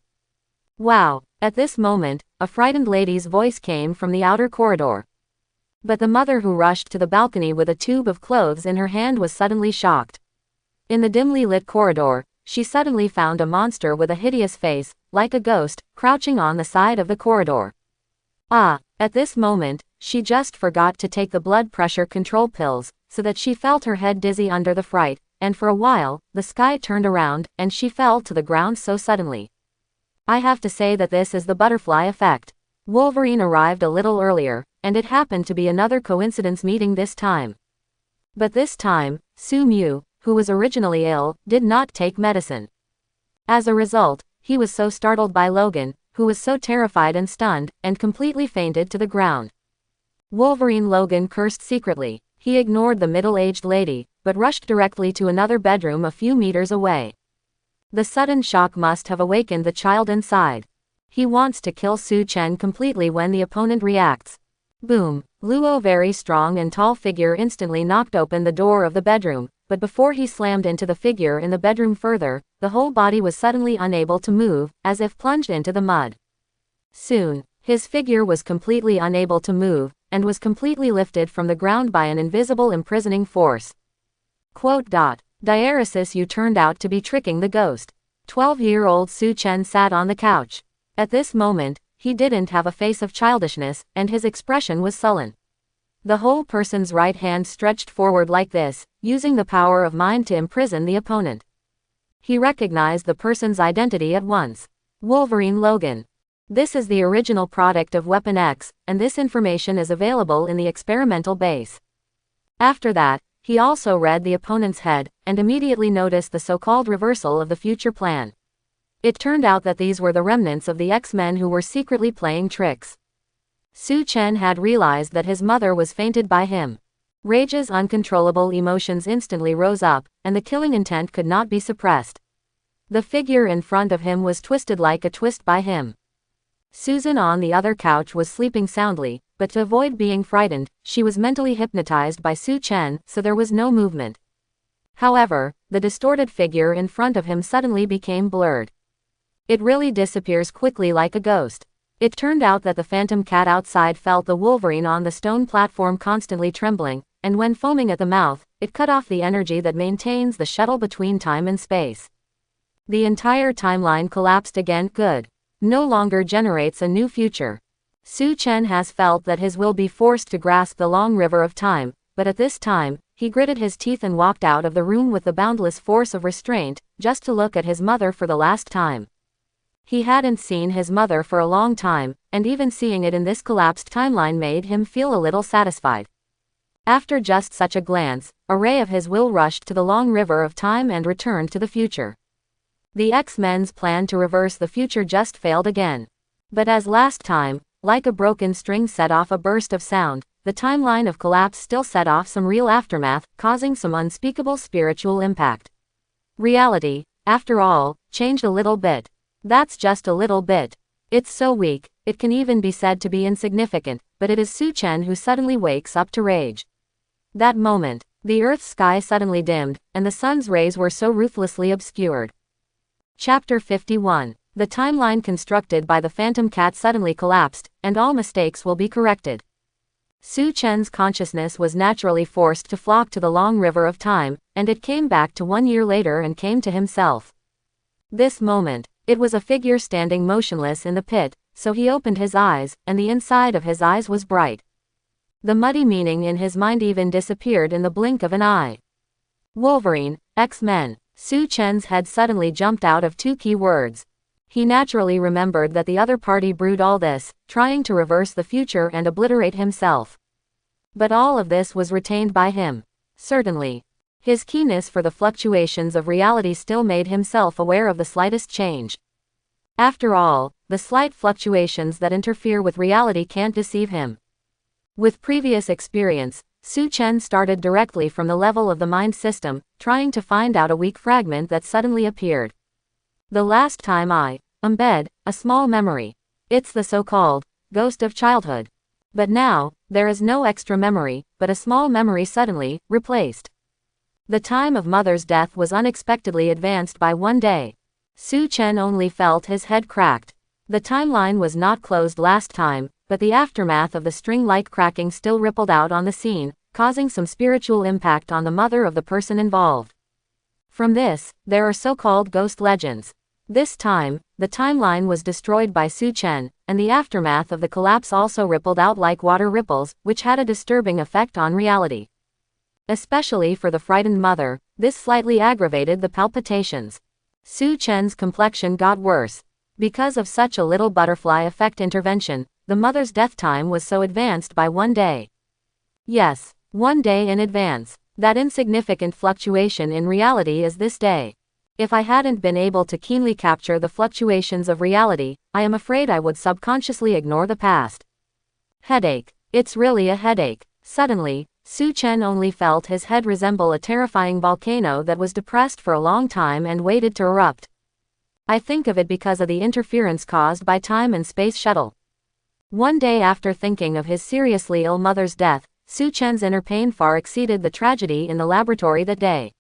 Wow! At this moment, a frightened lady's voice came from the outer corridor. But the mother who rushed to the balcony with a tube of clothes in her hand was suddenly shocked. In the dimly lit corridor, she suddenly found a monster with a hideous face, like a ghost, crouching on the side of the corridor. At this moment, she just forgot to take the blood pressure control pills, so that she felt her head dizzy under the fright, and for a while, the sky turned around, and she fell to the ground so suddenly. I have to say that this is the butterfly effect. Wolverine arrived a little earlier, and it happened to be another coincidence meeting this time. But this time, Su Mu, who was originally ill, did not take medicine. As a result, he was so startled by Logan, who was so terrified and stunned, and completely fainted to the ground. Wolverine Logan cursed secretly. He ignored the middle-aged lady, but rushed directly to another bedroom a few meters away. The sudden shock must have awakened the child inside. He wants to kill Su Chen completely when the opponent reacts. Boom! Luo, very strong and tall figure, instantly knocked open the door of the bedroom, but before he slammed into the figure in the bedroom further, the whole body was suddenly unable to move, as if plunged into the mud. Soon, his figure was completely unable to move, and was completely lifted from the ground by an invisible imprisoning force. Diaresis, you turned out to be tricking the ghost. 12-year-old Su Chen sat on the couch. At this moment, he didn't have a face of childishness, and his expression was sullen. The whole person's right hand stretched forward like this, using the power of mind to imprison the opponent. He recognized the person's identity at once. Wolverine Logan. This is the original product of Weapon X, and this information is available in the experimental base. After that, he also read the opponent's head, and immediately noticed the so-called reversal of the future plan. It turned out that these were the remnants of the X-Men who were secretly playing tricks. Su Chen had realized that his mother was fainted by him. Rage's uncontrollable emotions instantly rose up, and the killing intent could not be suppressed. The figure in front of him was twisted like a twist by him. Susan on the other couch was sleeping soundly, but to avoid being frightened, she was mentally hypnotized by Su Chen, so there was no movement. However, the distorted figure in front of him suddenly became blurred. It really disappears quickly like a ghost. It turned out that the phantom cat outside felt the Wolverine on the stone platform constantly trembling, and when foaming at the mouth, it cut off the energy that maintains the shuttle between time and space. The entire timeline collapsed again. Good. no longer generates a new future. Su Chen has felt that his will be forced to grasp the long river of time, but at this time, he gritted his teeth and walked out of the room with the boundless force of restraint, just to look at his mother for the last time. He hadn't seen his mother for a long time, and even seeing it in this collapsed timeline made him feel a little satisfied. After just such a glance, a ray of his will rushed to the long river of time and returned to the future. The X-Men's plan to reverse the future just failed again. But as last time, like a broken string set off a burst of sound, the timeline of collapse still set off some real aftermath, causing some unspeakable spiritual impact. Reality, after all, changed a little bit. That's just a little bit. It's so weak, it can even be said to be insignificant, but it is Su Chen who suddenly wakes up to rage. That moment, the Earth's sky suddenly dimmed, and the sun's rays were so ruthlessly obscured. Chapter 51. The timeline constructed by the Phantom Cat suddenly collapsed, and all mistakes will be corrected. Su Chen's consciousness was naturally forced to flock to the long river of time, and it came back to 1 year later and came to himself. This moment, it was a figure standing motionless in the pit, so he opened his eyes, and the inside of his eyes was bright. The muddy meaning in his mind even disappeared in the blink of an eye. Wolverine, X-Men. Su Chen's head suddenly jumped out of 2 key words. He naturally remembered that the other party brewed all this, trying to reverse the future and obliterate himself. But all of this was retained by him. Certainly. His keenness for the fluctuations of reality still made himself aware of the slightest change. After all, the slight fluctuations that interfere with reality can't deceive him. With previous experience, Su Chen started directly from the level of the mind system, trying to find out a weak fragment that suddenly appeared. The last time I embed a small memory. It's the so-called ghost of childhood. But now, there is no extra memory, but a small memory suddenly replaced. The time of mother's death was unexpectedly advanced by 1 day. Su Chen only felt his head cracked. The timeline was not closed last time, but the aftermath of the string-like cracking still rippled out on the scene, causing some spiritual impact on the mother of the person involved. From this, there are so-called ghost legends. This time, the timeline was destroyed by Su Chen, and the aftermath of the collapse also rippled out like water ripples, which had a disturbing effect on reality. Especially for the frightened mother, this slightly aggravated the palpitations. Su Chen's complexion got worse. Because of such a little butterfly effect intervention, the mother's death time was so advanced by 1 day. Yes, 1 day in advance. That insignificant fluctuation in reality is this day. If I hadn't been able to keenly capture the fluctuations of reality, I am afraid I would subconsciously ignore the past. Headache. It's really a headache. Suddenly, Su Chen only felt his head resemble a terrifying volcano that was depressed for a long time and waited to erupt. I think of it because of the interference caused by time and space shuttle. 1 day after thinking of his seriously ill mother's death, Su Chen's inner pain far exceeded the tragedy in the laboratory that day.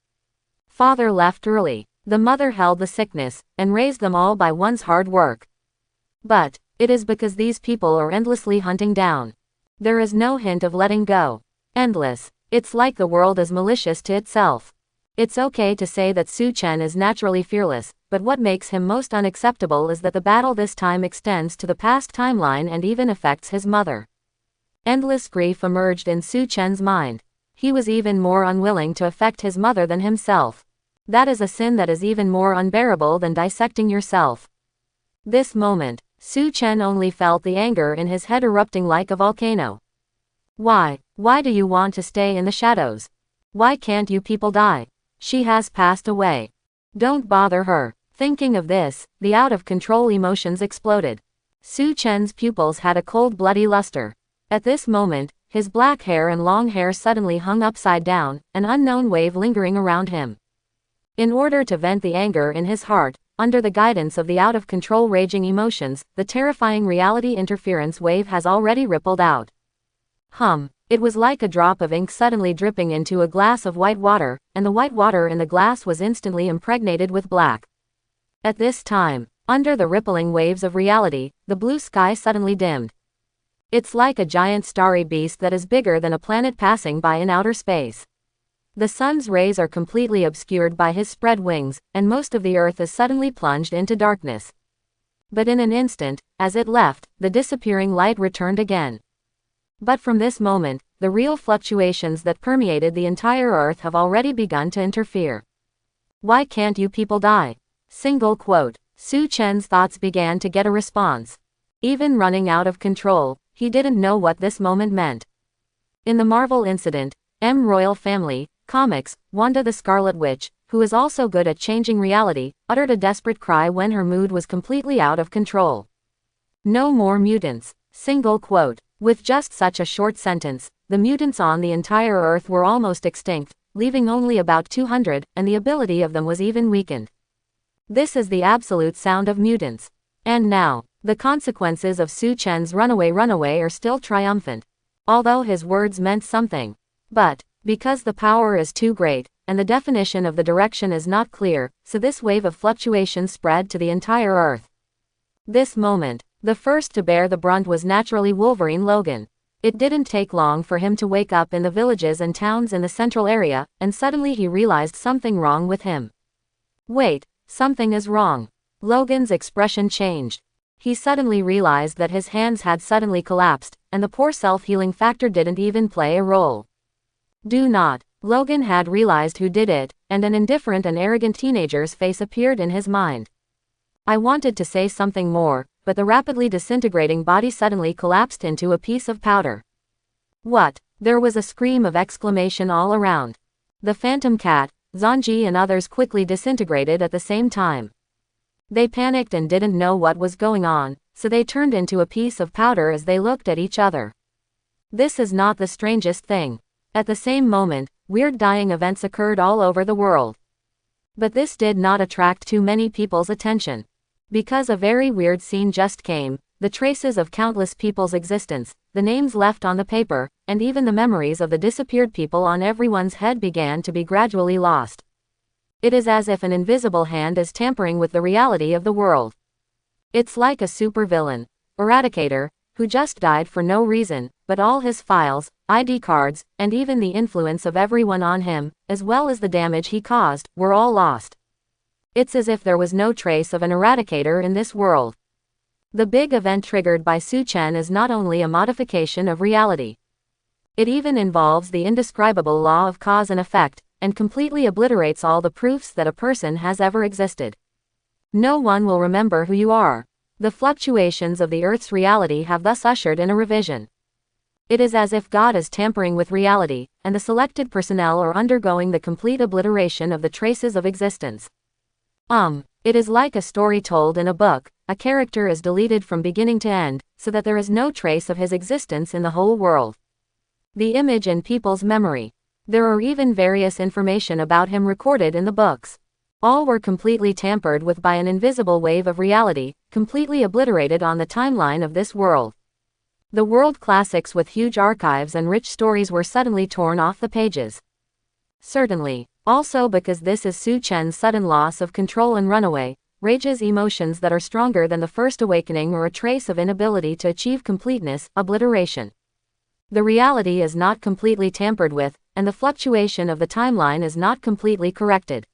Father left early. The mother held the sickness, and raised them all by one's hard work. But it is because these people are endlessly hunting down. There is no hint of letting go. Endless. It's like the world is malicious to itself. It's okay to say that Su Chen is naturally fearless, but what makes him most unacceptable is that the battle this time extends to the past timeline and even affects his mother. Endless grief emerged in Su Chen's mind. He was even more unwilling to affect his mother than himself. That is a sin that is even more unbearable than dissecting yourself. This moment, Su Chen only felt the anger in his head erupting like a volcano. Why do you want to stay in the shadows? Why can't you people die? She has passed away. Don't bother her. Thinking of this, the out-of-control emotions exploded. Su Chen's pupils had a cold bloody luster. At this moment, his black hair and long hair suddenly hung upside down, an unknown wave lingering around him. In order to vent the anger in his heart, under the guidance of the out-of-control raging emotions, the terrifying reality interference wave has already rippled out. It was like a drop of ink suddenly dripping into a glass of white water, and the white water in the glass was instantly impregnated with black. At this time, under the rippling waves of reality, the blue sky suddenly dimmed. It's like a giant starry beast that is bigger than a planet passing by in outer space. The sun's rays are completely obscured by his spread wings, and most of the earth is suddenly plunged into darkness. But in an instant, as it left, the disappearing light returned again. But from this moment, the real fluctuations that permeated the entire Earth have already begun to interfere. Why can't you people die? Single quote. Su Chen's thoughts began to get a response. Even running out of control, he didn't know what this moment meant. In the Marvel incident, Royal Family, Comics, Wanda the Scarlet Witch, who is also good at changing reality, uttered a desperate cry when her mood was completely out of control. No more mutants. Single quote. With just such a short sentence, the mutants on the entire Earth were almost extinct, leaving only about 200, and the ability of them was even weakened. This is the absolute sound of mutants. And now, the consequences of Su Chen's runaway are still triumphant. Although his words meant something. But, because the power is too great, and the definition of the direction is not clear, so this wave of fluctuation spread to the entire Earth. This moment, the first to bear the brunt was naturally Wolverine Logan. It didn't take long for him to wake up in the villages and towns in the central area, and suddenly he realized something wrong with him. Wait, something is wrong. Logan's expression changed. He suddenly realized that his hands had suddenly collapsed, and the poor self-healing factor didn't even play a role. Do not. Logan had realized who did it, and an indifferent and arrogant teenager's face appeared in his mind. I wanted to say something more, but the rapidly disintegrating body suddenly collapsed into a piece of powder. What? There was a scream of exclamation all around. The Phantom Cat, Zanji and others quickly disintegrated at the same time. They panicked and didn't know what was going on, so they turned into a piece of powder as they looked at each other. This is not the strangest thing. At the same moment, weird dying events occurred all over the world. But this did not attract too many people's attention. Because a very weird scene just came, the traces of countless people's existence, the names left on the paper, and even the memories of the disappeared people on everyone's head began to be gradually lost. It is as if an invisible hand is tampering with the reality of the world. It's like a supervillain, Eradicator, who just died for no reason, but all his files, ID cards, and even the influence of everyone on him, as well as the damage he caused, were all lost. It's as if there was no trace of an Eradicator in this world. The big event triggered by Su Chen is not only a modification of reality. It even involves the indescribable law of cause and effect, and completely obliterates all the proofs that a person has ever existed. No one will remember who you are. The fluctuations of the Earth's reality have thus ushered in a revision. It is as if God is tampering with reality, and the selected personnel are undergoing the complete obliteration of the traces of existence. It is like a story told in a book. A character is deleted from beginning to end, so that there is no trace of his existence in the whole world. The image in people's memory. There are even various information about him recorded in the books. All were completely tampered with by an invisible wave of reality, completely obliterated on the timeline of this world. The world classics with huge archives and rich stories were suddenly torn off the pages. Certainly, also because this is Su Chen's sudden loss of control and runaway, rages emotions that are stronger than the first awakening or a trace of inability to achieve completeness, obliteration. The reality is not completely tampered with, and the fluctuation of the timeline is not completely corrected.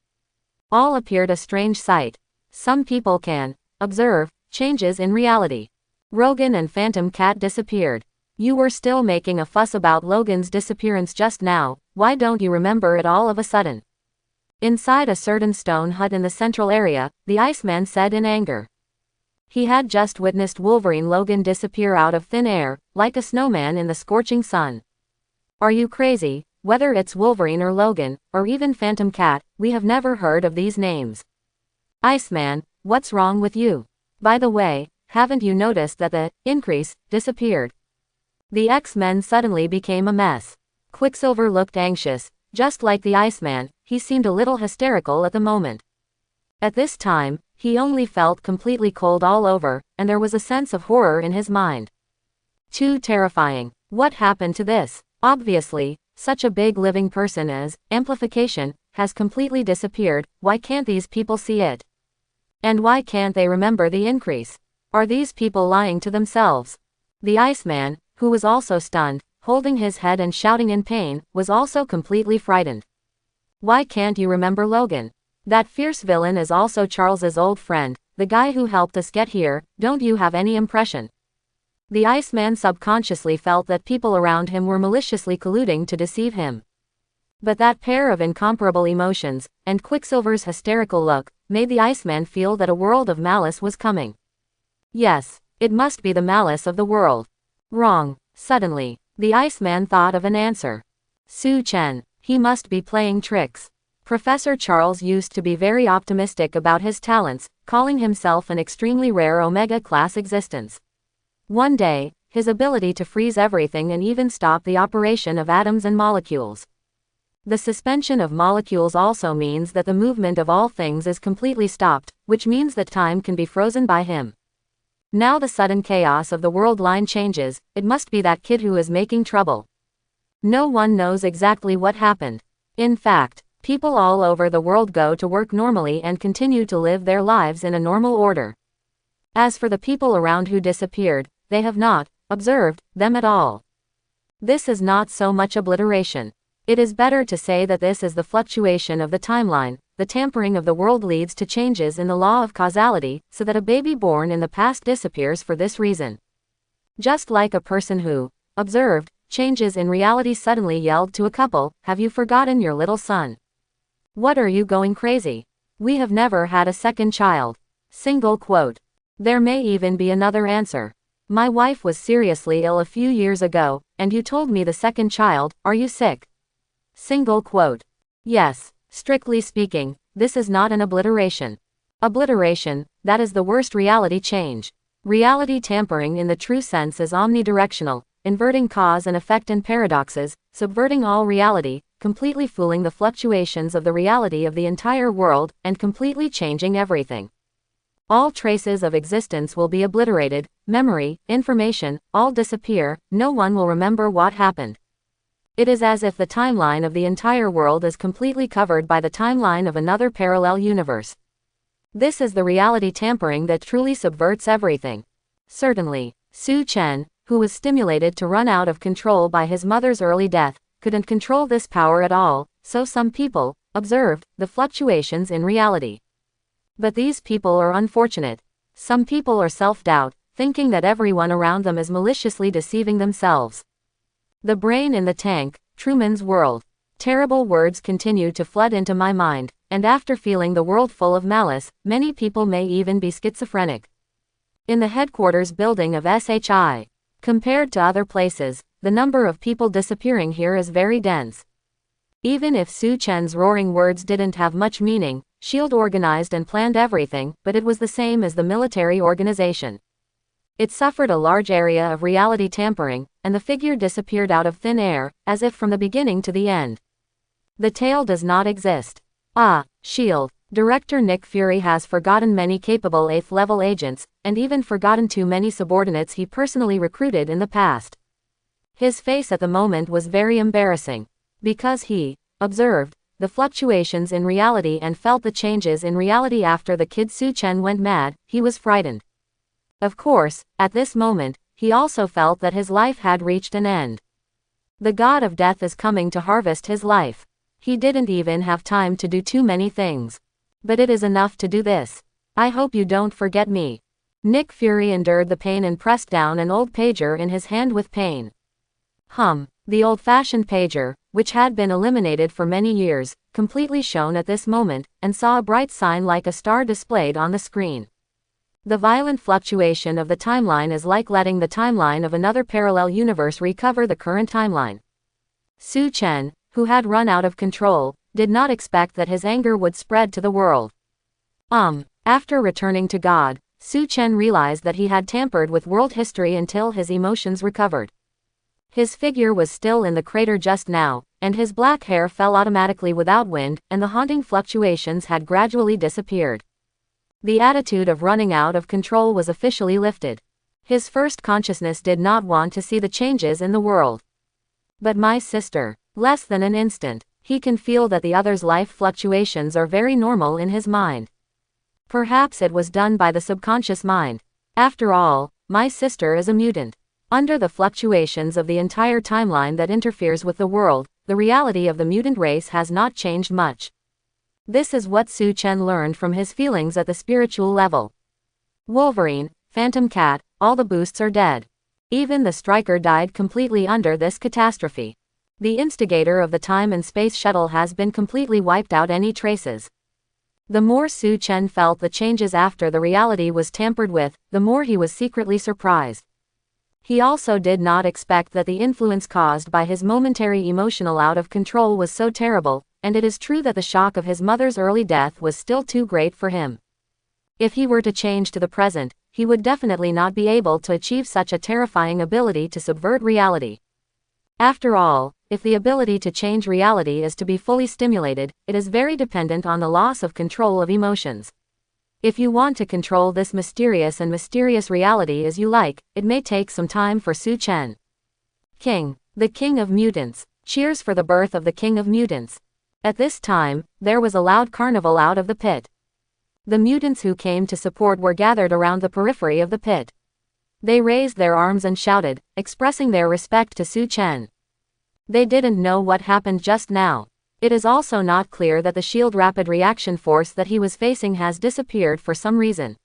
All appeared a strange sight. Some people can observe changes in reality. Rogan and Phantom Cat disappeared. You were still making a fuss about Logan's disappearance just now, why don't you remember it all of a sudden? Inside a certain stone hut in the central area, the Iceman said in anger. He had just witnessed Wolverine Logan disappear out of thin air, like a snowman in the scorching sun. Are you crazy? Whether it's Wolverine or Logan, or even Phantom Cat, we have never heard of these names. Iceman, what's wrong with you? By the way, haven't you noticed that the increase disappeared? The X-Men suddenly became a mess. Quicksilver looked anxious, just like the Iceman. He seemed a little hysterical at the moment. At this time, he only felt completely cold all over, and there was a sense of horror in his mind. Too terrifying. What happened to this? Obviously, such a big living person as amplification has completely disappeared. Why can't these people see it? And why can't they remember the increase? Are these people lying to themselves? The Iceman, who was also stunned, holding his head and shouting in pain, was also completely frightened. Why can't you remember Logan? That fierce villain is also Charles's old friend, the guy who helped us get here, don't you have any impression? The Iceman subconsciously felt that people around him were maliciously colluding to deceive him. But that pair of incomparable emotions, and Quicksilver's hysterical look, made the Iceman feel that a world of malice was coming. Yes, it must be the malice of the world. Wrong. Suddenly, the Iceman thought of an answer. Su Chen. He must be playing tricks. Professor Charles used to be very optimistic about his talents, calling himself an extremely rare Omega-class existence. One day, his ability to freeze everything and even stop the operation of atoms and molecules. The suspension of molecules also means that the movement of all things is completely stopped, which means that time can be frozen by him. Now the sudden chaos of the world line changes, it must be that kid who is making trouble. No one knows exactly what happened. In fact, people all over the world go to work normally and continue to live their lives in a normal order. As for the people around who disappeared, they have not observed them at all. This is not so much obliteration. It is better to say that this is the fluctuation of the timeline. The tampering of the world leads to changes in the law of causality, so that a baby born in the past disappears for this reason. Just like a person who observed changes in reality suddenly yelled to a couple, "Have you forgotten your little son? What are you going crazy? We have never had a second child." Single quote. There may even be another answer. "My wife was seriously ill a few years ago, and you told me the second child, are you sick?" Single quote. Yes, strictly speaking, this is not an obliteration. Obliteration, that is the worst reality change. Reality tampering in the true sense is omnidirectional, inverting cause and effect and paradoxes, subverting all reality, completely fooling the fluctuations of the reality of the entire world, and completely changing everything. All traces of existence will be obliterated, memory, information, all disappear, no one will remember what happened. It is as if the timeline of the entire world is completely covered by the timeline of another parallel universe. This is the reality tampering that truly subverts everything. Certainly, Su Chen, who was stimulated to run out of control by his mother's early death, couldn't control this power at all, so some people observed the fluctuations in reality. But these people are unfortunate. Some people are self-doubt, thinking that everyone around them is maliciously deceiving themselves. The brain in the tank, Truman's world. Terrible words continue to flood into my mind, and after feeling the world full of malice, many people may even be schizophrenic. In the headquarters building of SHI, compared to other places, the number of people disappearing here is very dense. Even if Su Chen's roaring words didn't have much meaning, SHIELD organized and planned everything, but it was the same as the military organization. It suffered a large area of reality tampering, and the figure disappeared out of thin air, as if from the beginning to the end. The tail does not exist. SHIELD. Director Nick Fury has forgotten many capable 8th level agents, and even forgotten too many subordinates he personally recruited in the past. His face at the moment was very embarrassing. Because he observed the fluctuations in reality and felt the changes in reality after the kid Su Chen went mad, he was frightened. Of course, at this moment, he also felt that his life had reached an end. The god of death is coming to harvest his life. He didn't even have time to do too many things. But it is enough to do this. I hope you don't forget me. Nick Fury endured the pain and pressed down an old pager in his hand with pain. The old-fashioned pager, which had been eliminated for many years, completely shone at this moment, and saw a bright sign like a star displayed on the screen. The violent fluctuation of the timeline is like letting the timeline of another parallel universe recover the current timeline. Su Chen, who had run out of control, did not expect that his anger would spread to the world. After returning to God, Su Chen realized that he had tampered with world history until his emotions recovered. His figure was still in the crater just now, and his black hair fell automatically without wind, and the haunting fluctuations had gradually disappeared. The attitude of running out of control was officially lifted. His first consciousness did not want to see the changes in the world. But my sister, less than an instant, he can feel that the other's life fluctuations are very normal in his mind. Perhaps it was done by the subconscious mind. After all, my sister is a mutant. Under the fluctuations of the entire timeline that interferes with the world, the reality of the mutant race has not changed much. This is what Su Chen learned from his feelings at the spiritual level. Wolverine, Phantom Cat, all the boosts are dead. Even the Striker died completely under this catastrophe. The instigator of the time and space shuttle has been completely wiped out any traces. The more Su Chen felt the changes after the reality was tampered with, the more he was secretly surprised. He also did not expect that the influence caused by his momentary emotional out of control was so terrible, and it is true that the shock of his mother's early death was still too great for him. If he were to change to the present, he would definitely not be able to achieve such a terrifying ability to subvert reality. After all, if the ability to change reality is to be fully stimulated, it is very dependent on the loss of control of emotions. If you want to control this mysterious reality as you like, it may take some time for Su Chen. King. The King of Mutants. Cheers for the birth of the King of Mutants. At this time, there was a loud carnival out of the pit. The mutants who came to support were gathered around the periphery of the pit. They raised their arms and shouted, expressing their respect to Su Chen. They didn't know what happened just now. It is also not clear that the shield rapid reaction force that he was facing has disappeared for some reason.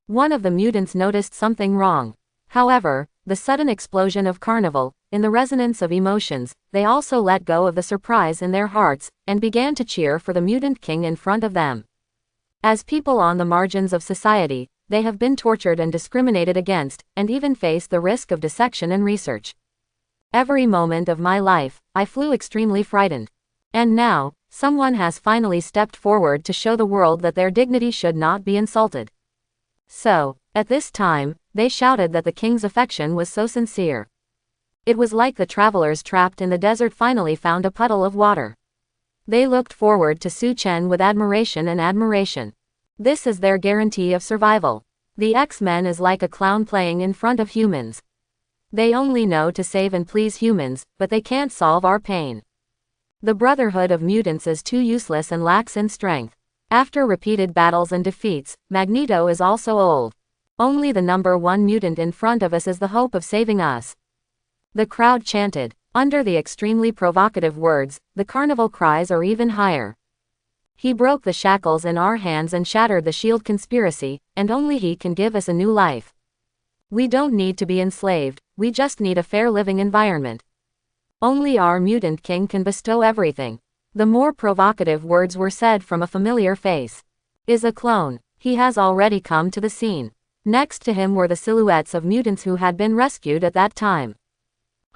One of the mutants noticed something wrong. However, the sudden explosion of carnival, in the resonance of emotions, they also let go of the surprise in their hearts, and began to cheer for the mutant king in front of them. As people on the margins of society, they have been tortured and discriminated against, and even face the risk of dissection and research. Every moment of my life, I flew extremely frightened. And now, someone has finally stepped forward to show the world that their dignity should not be insulted. So, at this time, they shouted that the king's affection was so sincere. It was like the travelers trapped in the desert finally found a puddle of water. They looked forward to Su Chen with admiration. This is their guarantee of survival. The X-Men is like a clown playing in front of humans. They only know to save and please humans, but they can't solve our pain. The Brotherhood of Mutants is too useless and lacks in strength. After repeated battles and defeats, Magneto is also old. Only the number one mutant in front of us is the hope of saving us. The crowd chanted. Under the extremely provocative words, the carnival cries are even higher. He broke the shackles in our hands and shattered the shield conspiracy, and only he can give us a new life. We don't need to be enslaved, we just need a fair living environment. Only our mutant king can bestow everything. The more provocative words were said from a familiar face. Is a clone. He has already come to the scene. Next to him were the silhouettes of mutants who had been rescued at that time.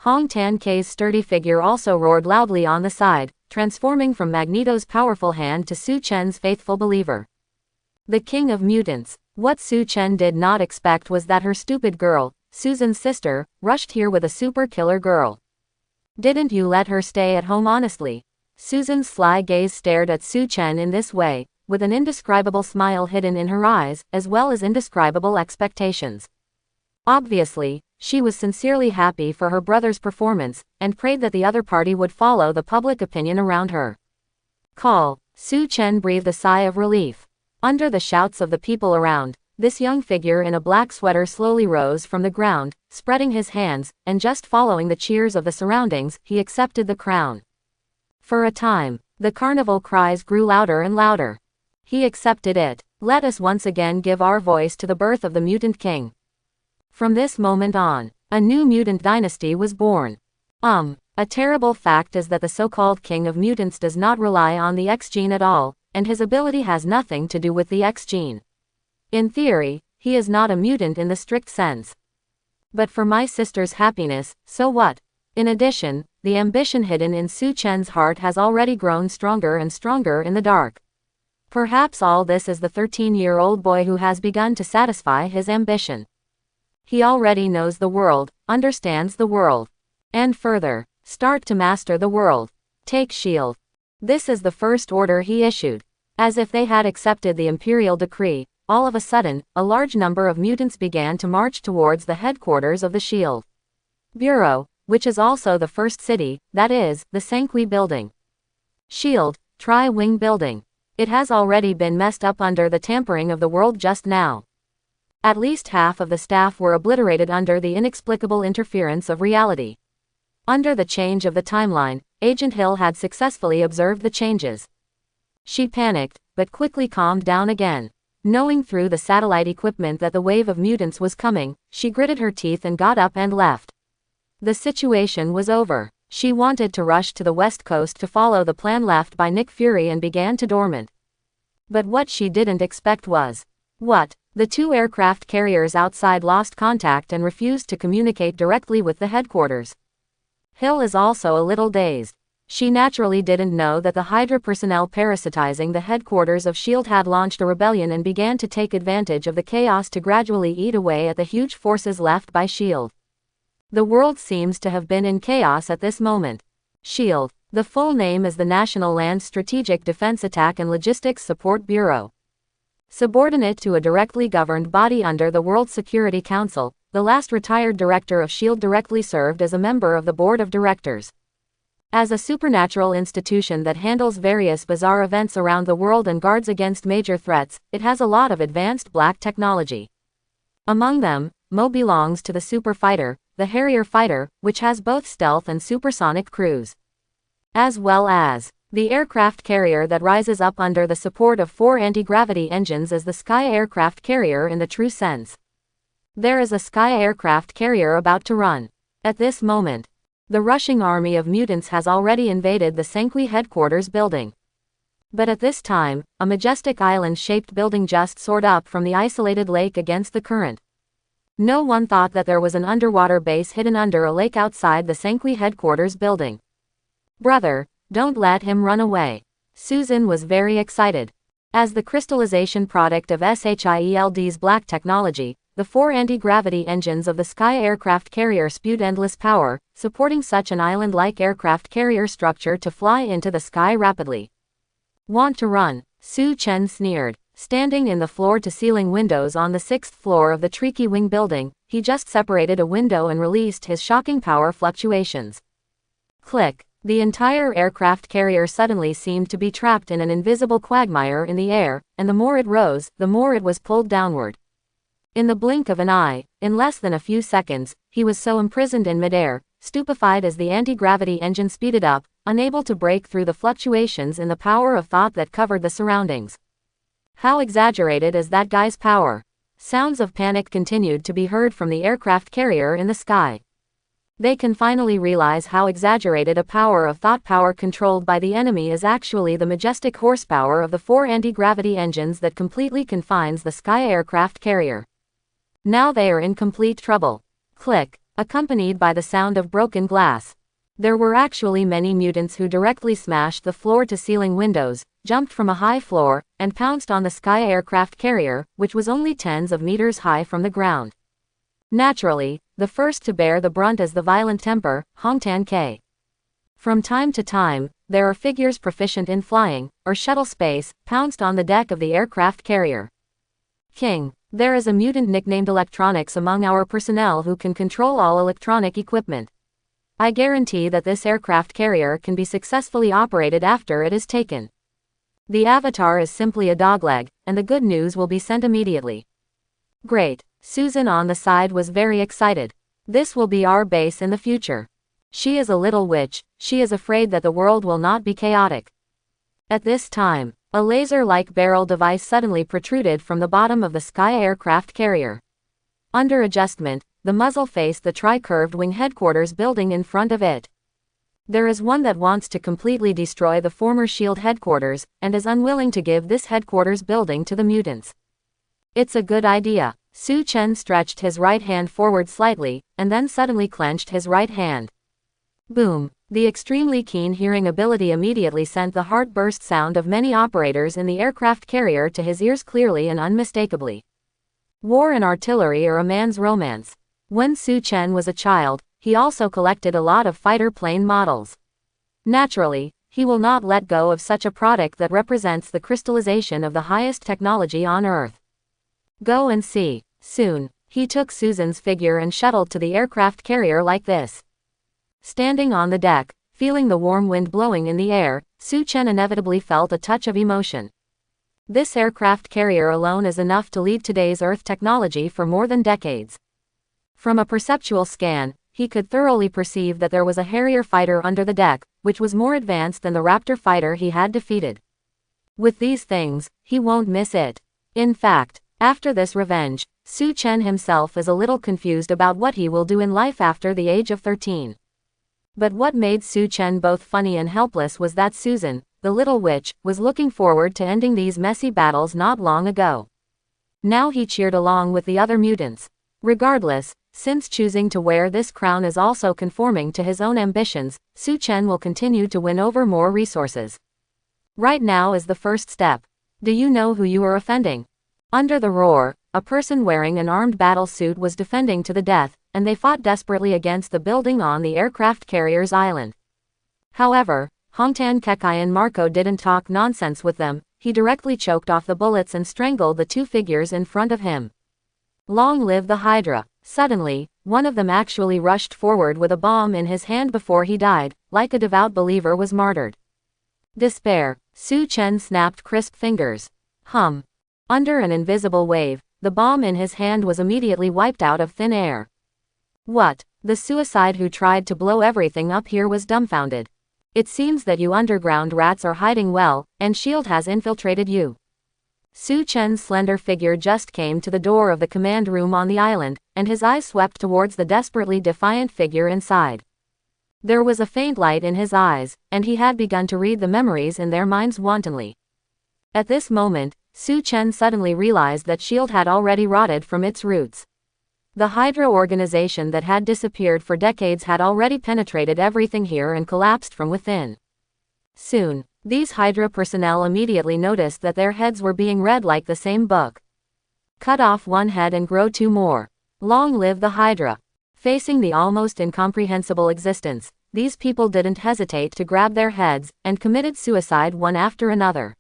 Hong Tan Kei's sturdy figure also roared loudly on the side, transforming from Magneto's powerful hand to Su Chen's faithful believer. The King of Mutants. What Su Chen did not expect was that her stupid girl, Susan's sister, rushed here with a super killer girl. Didn't you let her stay at home honestly? Susan's sly gaze stared at Su Chen in this way, with an indescribable smile hidden in her eyes, as well as indescribable expectations. Obviously, she was sincerely happy for her brother's performance, and prayed that the other party would follow the public opinion around her. Call. Su Chen breathed a sigh of relief. Under the shouts of the people around, this young figure in a black sweater slowly rose from the ground, spreading his hands, and just following the cheers of the surroundings, he accepted the crown. For a time, the carnival cries grew louder and louder. He accepted it. Let us once again give our voice to the birth of the mutant king. From this moment on, a new mutant dynasty was born. A terrible fact is that the so-called king of mutants does not rely on the X gene at all, and his ability has nothing to do with the X gene. In theory, he is not a mutant in the strict sense. But for my sister's happiness, so what? In addition, the ambition hidden in Su Chen's heart has already grown stronger and stronger in the dark. Perhaps all this is the 13-year-old boy who has begun to satisfy his ambition. He already knows the world, understands the world. And further, start to master the world. Take shield. This is the first order he issued. As if they had accepted the imperial decree, all of a sudden, a large number of mutants began to march towards the headquarters of the shield Bureau, which is also the first city, that is, the Sanqui building. Shield, Tri-Wing building. It has already been messed up under the tampering of the world just now. At least half of the staff were obliterated under the inexplicable interference of reality. Under the change of the timeline, Agent Hill had successfully observed the changes. She panicked, but quickly calmed down again. Knowing through the satellite equipment that the wave of mutants was coming, she gritted her teeth and got up and left. The situation was over. She wanted to rush to the west coast to follow the plan left by Nick Fury and began to dormant. But what she didn't expect was, what? The two aircraft carriers outside lost contact and refused to communicate directly with the headquarters. Hill is also a little dazed. She naturally didn't know that the Hydra personnel parasitizing the headquarters of S.H.I.E.L.D. had launched a rebellion and began to take advantage of the chaos to gradually eat away at the huge forces left by S.H.I.E.L.D. The world seems to have been in chaos at this moment. S.H.I.E.L.D. The full name is the National Land Strategic Defense Attack and Logistics Support Bureau. Subordinate to a directly governed body under the World Security Council, the last retired director of S.H.I.E.L.D. directly served as a member of the board of directors. As a supernatural institution that handles various bizarre events around the world and guards against major threats, it has a lot of advanced black technology. Among them, Mo belongs to the Super Fighter, the Harrier fighter, which has both stealth and supersonic cruise. As well as the aircraft carrier that rises up under the support of 4 anti-gravity engines as the Sky Aircraft Carrier in the true sense. There is a Sky Aircraft Carrier about to run. At this moment, the rushing army of mutants has already invaded the Senqui headquarters building. But at this time, a majestic island-shaped building just soared up from the isolated lake against the current. No one thought that there was an underwater base hidden under a lake outside the Senqui headquarters building. Brother, don't let him run away. Susan was very excited. As the crystallization product of S.H.I.E.L.D's black technology, the 4 anti-gravity engines of the Sky Aircraft Carrier spewed endless power, supporting such an island-like aircraft carrier structure to fly into the sky rapidly. Want to run? Su Chen sneered. Standing in the floor-to-ceiling windows on the 6th floor of the Tricky Wing building, he just separated a window and released his shocking power fluctuations. Click. The entire aircraft carrier suddenly seemed to be trapped in an invisible quagmire in the air, and the more it rose, the more it was pulled downward. In the blink of an eye, in less than a few seconds, he was so imprisoned in midair, stupefied as the anti-gravity engine speeded up, unable to break through the fluctuations in the power of thought that covered the surroundings. How exaggerated is that guy's power? Sounds of panic continued to be heard from the aircraft carrier in the sky. They can finally realize how exaggerated a power of thought power controlled by the enemy is actually the majestic horsepower of the 4 anti-gravity engines that completely confines the Sky Aircraft Carrier. Now they are in complete trouble. Click, accompanied by the sound of broken glass. There were actually many mutants who directly smashed the floor-to-ceiling windows, jumped from a high floor, and pounced on the Sky Aircraft Carrier, which was only tens of meters high from the ground. Naturally, the first to bear the brunt is the violent temper, Hongtan K. From time to time, there are figures proficient in flying, or shuttle space, pounced on the deck of the aircraft carrier. King, there is a mutant nicknamed Electronics among our personnel who can control all electronic equipment. I guarantee that this aircraft carrier can be successfully operated after it is taken. The avatar is simply a dogleg, and the good news will be sent immediately. Great. Susan on the side was very excited. This will be our base in the future. She is a little witch, she is afraid that the world will not be chaotic. At this time, a laser-like barrel device suddenly protruded from the bottom of the Sky Aircraft Carrier. Under adjustment, the muzzle faced the tri-curved wing headquarters building in front of it. There is one that wants to completely destroy the former S.H.I.E.L.D. headquarters, and is unwilling to give this headquarters building to the mutants. It's a good idea. Su Chen stretched his right hand forward slightly, and then suddenly clenched his right hand. Boom! The extremely keen hearing ability immediately sent the heart-burst sound of many operators in the aircraft carrier to his ears clearly and unmistakably. War and artillery are a man's romance. When Su Chen was a child, he also collected a lot of fighter plane models. Naturally, he will not let go of such a product that represents the crystallization of the highest technology on Earth. Go and see. Soon, he took Susan's figure and shuttled to the aircraft carrier like this. Standing on the deck, feeling the warm wind blowing in the air, Su Chen inevitably felt a touch of emotion. This aircraft carrier alone is enough to lead today's Earth technology for more than decades. From a perceptual scan, he could thoroughly perceive that there was a Harrier fighter under the deck, which was more advanced than the Raptor fighter he had defeated. With these things, he won't miss it. In fact, after this revenge, Su Chen himself is a little confused about what he will do in life after the age of 13. But what made Su Chen both funny and helpless was that Susan, the little witch, was looking forward to ending these messy battles not long ago. Now he cheered along with the other mutants. Regardless, since choosing to wear this crown is also conforming to his own ambitions, Su Chen will continue to win over more resources. Right now is the first step. Do you know who you are offending? Under the roar, a person wearing an armed battle suit was defending to the death, and they fought desperately against the building on the aircraft carrier's island. However, Hongtan Kekai and Marco didn't talk nonsense with them. He directly choked off the bullets and strangled the two figures in front of him. Long live the Hydra! Suddenly, one of them actually rushed forward with a bomb in his hand before he died, like a devout believer was martyred. Despair. Su Chen snapped crisp fingers. Under an invisible wave, the bomb in his hand was immediately wiped out of thin air. What? The suicide who tried to blow everything up here was dumbfounded. It seems that you underground rats are hiding well, and S.H.I.E.L.D. has infiltrated you. Su Chen's slender figure just came to the door of the command room on the island, and his eyes swept towards the desperately defiant figure inside. There was a faint light in his eyes, and he had begun to read the memories in their minds wantonly. At this moment, Su Chen suddenly realized that S.H.I.E.L.D. had already rotted from its roots. The Hydra organization that had disappeared for decades had already penetrated everything here and collapsed from within. Soon, these Hydra personnel immediately noticed that their heads were being read like the same book. Cut off one head and grow two more. Long live the Hydra! Facing the almost incomprehensible existence, these people didn't hesitate to grab their heads, and committed suicide one after another.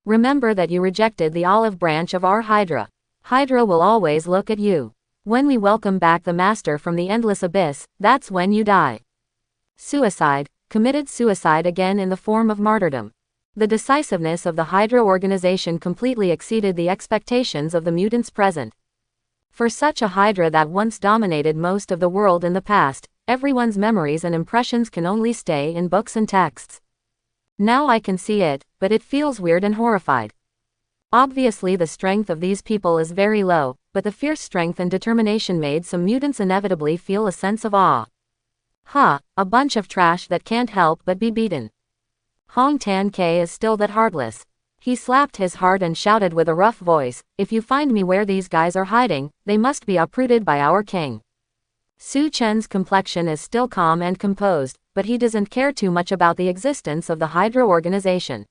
Remember that you rejected the olive branch of our Hydra. Hydra will always look at you. When we welcome back the Master from the endless abyss, that's when you die. Suicide, committed suicide again in the form of martyrdom. The decisiveness of the Hydra organization completely exceeded the expectations of the mutants present. For such a Hydra that once dominated most of the world in the past, everyone's memories and impressions can only stay in books and texts. Now I can see it, but it feels weird and horrified. Obviously the strength of these people is very low, but the fierce strength and determination made some mutants inevitably feel a sense of awe. A bunch of trash that can't help but be beaten. Hong Tan K is still that heartless. He slapped his heart and shouted with a rough voice, "If you find me where these guys are hiding, they must be uprooted by our king." Su Chen's complexion is still calm and composed, but he doesn't care too much about the existence of the Hydra organization.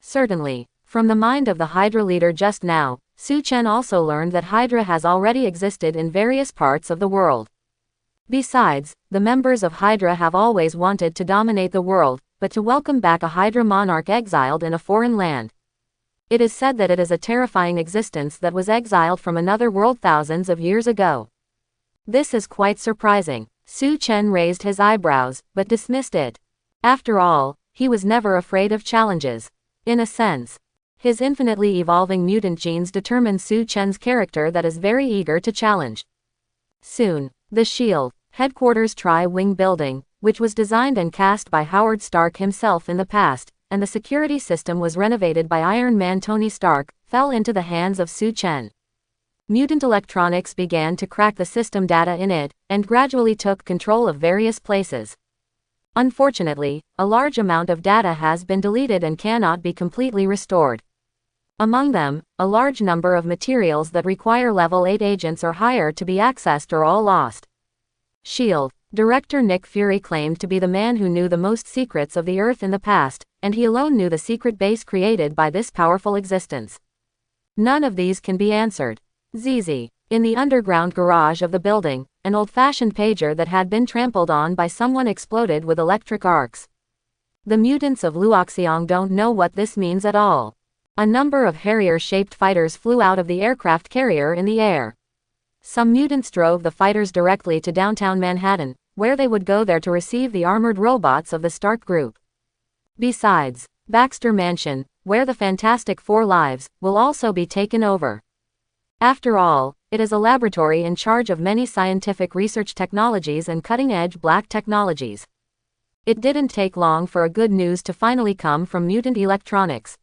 Certainly, from the mind of the Hydra leader just now, Su Chen also learned that Hydra has already existed in various parts of the world. Besides, the members of Hydra have always wanted to dominate the world, but to welcome back a Hydra monarch exiled in a foreign land. It is said that it is a terrifying existence that was exiled from another world thousands of years ago. This is quite surprising. Su Chen raised his eyebrows, but dismissed it. After all, he was never afraid of challenges. In a sense, his infinitely evolving mutant genes determine Su Chen's character that is very eager to challenge. Soon, the S.H.I.E.L.D. headquarters Tri-Wing building, which was designed and cast by Howard Stark himself in the past, and the security system was renovated by Iron Man Tony Stark, fell into the hands of Su Chen. Mutant electronics began to crack the system data in it, and gradually took control of various places. Unfortunately, a large amount of data has been deleted and cannot be completely restored. Among them, a large number of materials that require level 8 agents or higher to be accessed are all lost. S.H.I.E.L.D. Director Nick Fury claimed to be the man who knew the most secrets of the Earth in the past, and he alone knew the secret base created by this powerful existence. None of these can be answered. ZZ. In the underground garage of the building, an old-fashioned pager that had been trampled on by someone exploded with electric arcs. The mutants of Luoxiong don't know what this means at all. A number of Harrier-shaped fighters flew out of the aircraft carrier in the air. Some mutants drove the fighters directly to downtown Manhattan, where they would go there to receive the armored robots of the Stark Group. Besides, Baxter Mansion, where the Fantastic Four lives, will also be taken over. After all, it is a laboratory in charge of many scientific research technologies and cutting-edge black technologies. It didn't take long for a good news to finally come from mutant electronics.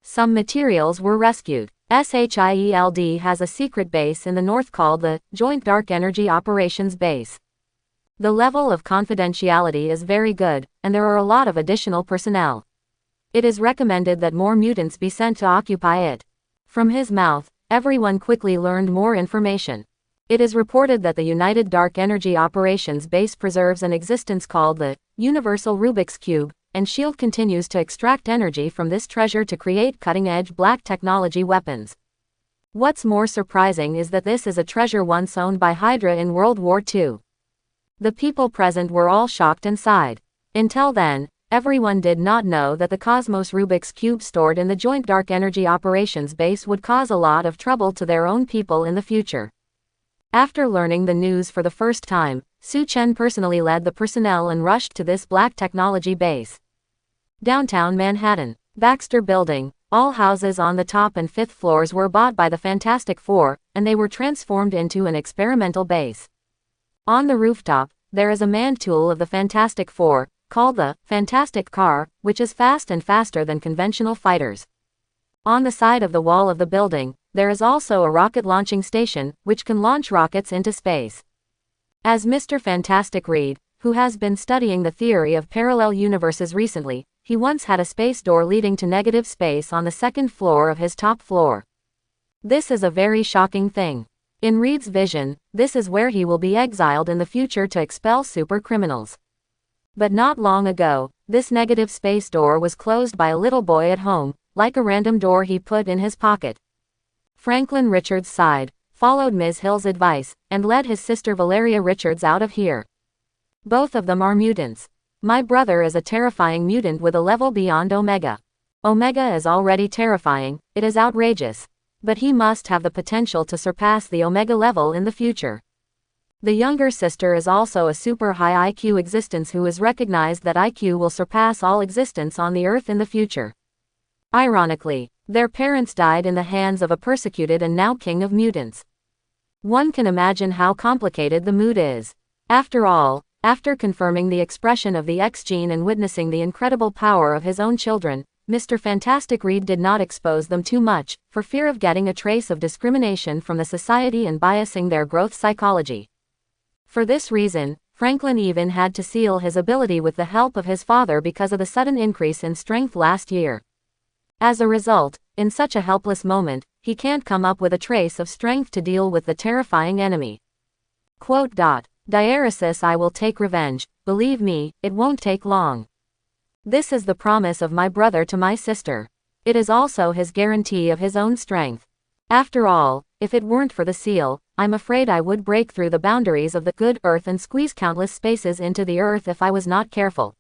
Some materials were rescued. SHIELD has a secret base in the north called the Joint Dark Energy Operations Base. The level of confidentiality is very good, and there are a lot of additional personnel. It is recommended that more mutants be sent to occupy it. From his mouth, everyone quickly learned more information. It is reported that the United Dark Energy Operations Base preserves an existence called the Universal Rubik's Cube, and SHIELD continues to extract energy from this treasure to create cutting-edge black technology weapons. What's more surprising is that this is a treasure once owned by Hydra in World War II. The people present were all shocked and sighed. Until then, everyone did not know that the Cosmos Rubik's Cube stored in the Joint Dark Energy Operations Base would cause a lot of trouble to their own people in the future. After learning the news for the first time, Su Chen personally led the personnel and rushed to this black technology base. Downtown Manhattan, Baxter Building, all houses on the top and fifth floors were bought by the Fantastic Four, and they were transformed into an experimental base. On the rooftop, there is a manned tool of the Fantastic Four, called the Fantastic Car, which is fast and faster than conventional fighters. On the side of the wall of the building, there is also a rocket launching station, which can launch rockets into space. As Mr. Fantastic Reed, who has been studying the theory of parallel universes recently, he once had a space door leading to negative space on the second floor of his top floor. This is a very shocking thing. In Reed's vision, this is where he will be exiled in the future to expel super criminals. But not long ago, this negative space door was closed by a little boy at home, like a random door he put in his pocket. Franklin Richards sighed, followed Ms. Hill's advice, and led his sister Valeria Richards out of here. Both of them are mutants. My brother is a terrifying mutant with a level beyond Omega. Omega is already terrifying, it is outrageous. But he must have the potential to surpass the Omega level in the future. The younger sister is also a super high IQ existence who is recognized that IQ will surpass all existence on the Earth in the future. Ironically, their parents died in the hands of a persecuted and now king of mutants. One can imagine how complicated the mood is. After all, after confirming the expression of the X gene and witnessing the incredible power of his own children, Mr. Fantastic Reed did not expose them too much, for fear of getting a trace of discrimination from the society and biasing their growth psychology. For this reason, Franklin even had to seal his ability with the help of his father because of the sudden increase in strength last year. As a result, in such a helpless moment, he can't come up with a trace of strength to deal with the terrifying enemy. Quote. Diaresis, I will take revenge, believe me, it won't take long. This is the promise of my brother to my sister. It is also his guarantee of his own strength. After all, if it weren't for the seal, I'm afraid I would break through the boundaries of the good Earth and squeeze countless spaces into the Earth if I was not careful.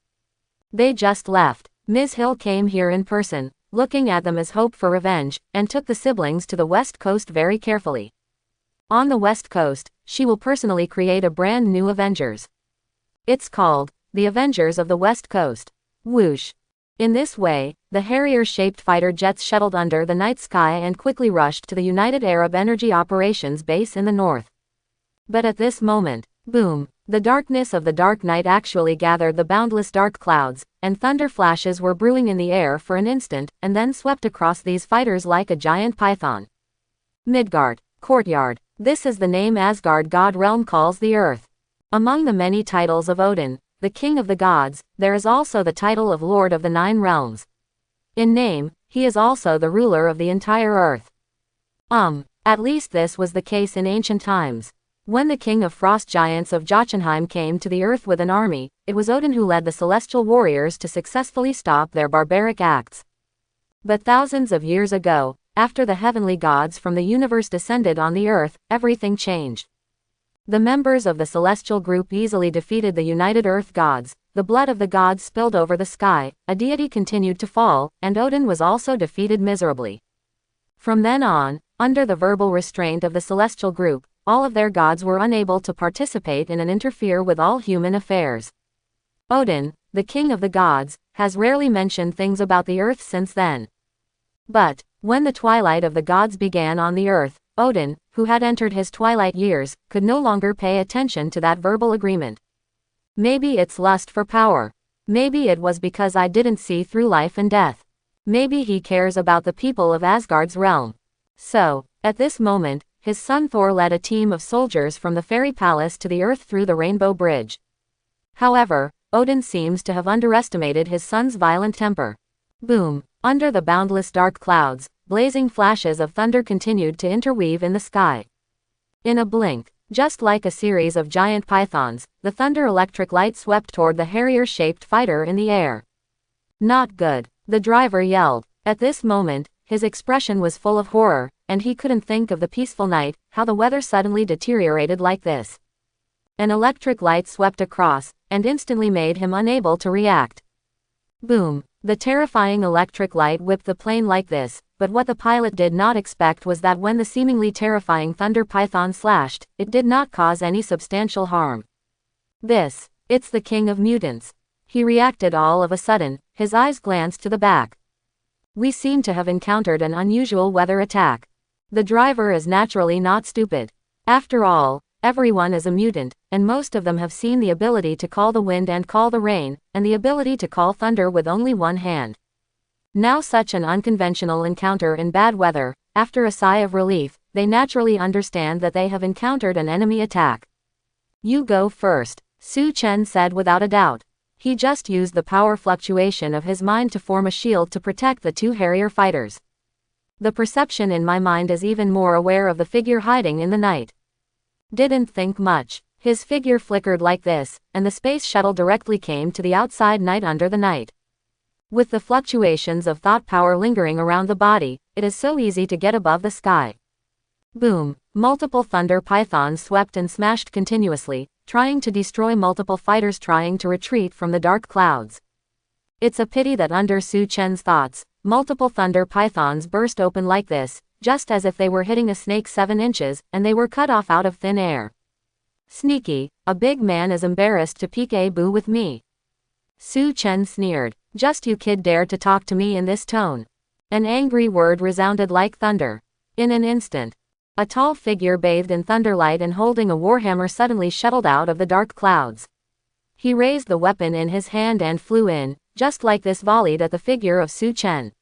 They just left. Ms. Hill came here in person, looking at them as hope for revenge, and took the siblings to the West Coast very carefully. On the West Coast, she will personally create a brand new Avengers. It's called the Avengers of the West Coast. Whoosh. In this way, the Harrier-shaped fighter jets shuttled under the night sky and quickly rushed to the United Arab Energy Operations Base in the north. But at this moment, boom, the darkness of the dark night actually gathered the boundless dark clouds, and thunder flashes were brewing in the air for an instant, and then swept across these fighters like a giant python. Midgard, courtyard. This is the name Asgard god realm calls the earth. Among the many titles of Odin, the king of the gods, there is also the title of Lord of the Nine Realms. In name, he is also the ruler of the entire earth. At least this was the case in ancient times. When the king of frost giants of Jotunheim came to the earth with an army, it was Odin who led the celestial warriors to successfully stop their barbaric acts. But thousands of years ago, after the heavenly gods from the universe descended on the earth, everything changed. The members of the celestial group easily defeated the united earth gods, the blood of the gods spilled over the sky, a deity continued to fall, and Odin was also defeated miserably. From then on, under the verbal restraint of the celestial group, all of their gods were unable to participate in and interfere with all human affairs. Odin, the king of the gods, has rarely mentioned things about the earth since then. But, when the twilight of the gods began on the earth, Odin, who had entered his twilight years, could no longer pay attention to that verbal agreement. Maybe it's lust for power. Maybe it was because I didn't see through life and death. Maybe he cares about the people of Asgard's realm. So, at this moment, his son Thor led a team of soldiers from the fairy palace to the earth through the Rainbow Bridge. However, Odin seems to have underestimated his son's violent temper. Boom! Under the boundless dark clouds, blazing flashes of thunder continued to interweave in the sky. In a blink, just like a series of giant pythons, the thunder-electric light swept toward the Harrier-shaped fighter in the air. Not good, the driver yelled. At this moment, his expression was full of horror, and he couldn't think of the peaceful night, how the weather suddenly deteriorated like this. An electric light swept across, and instantly made him unable to react. Boom! The terrifying electric light whipped the plane like this, but what the pilot did not expect was that when the seemingly terrifying thunder python slashed, it did not cause any substantial harm. It's the king of mutants. He reacted all of a sudden, his eyes glanced to the back. We seem to have encountered an unusual weather attack. The driver is naturally not stupid. After all, everyone is a mutant, and most of them have seen the ability to call the wind and call the rain, and the ability to call thunder with only one hand. Now such an unconventional encounter in bad weather, after a sigh of relief, they naturally understand that they have encountered an enemy attack. You go first, Su Chen said without a doubt. He just used the power fluctuation of his mind to form a shield to protect the two Harrier fighters. The perception in my mind is even more aware of the figure hiding in the night. Didn't think much. His figure flickered like this, and the space shuttle directly came to the outside night under the night. With the fluctuations of thought power lingering around the body, it is so easy to get above the sky. Boom! Multiple thunder pythons swept and smashed continuously, trying to destroy multiple fighters trying to retreat from the dark clouds. It's a pity that under Su Chen's thoughts, multiple thunder pythons burst open like this, just as if they were hitting a snake 7 inches, and they were cut off out of thin air. Sneaky, a big man is embarrassed to peek-a-boo with me. Su Chen sneered. Just you kid dared to talk to me in this tone. An angry word resounded like thunder. In an instant, a tall figure bathed in thunderlight and holding a warhammer suddenly shuttled out of the dark clouds. He raised the weapon in his hand and flew in, just like this volleyed at the figure of Su Chen.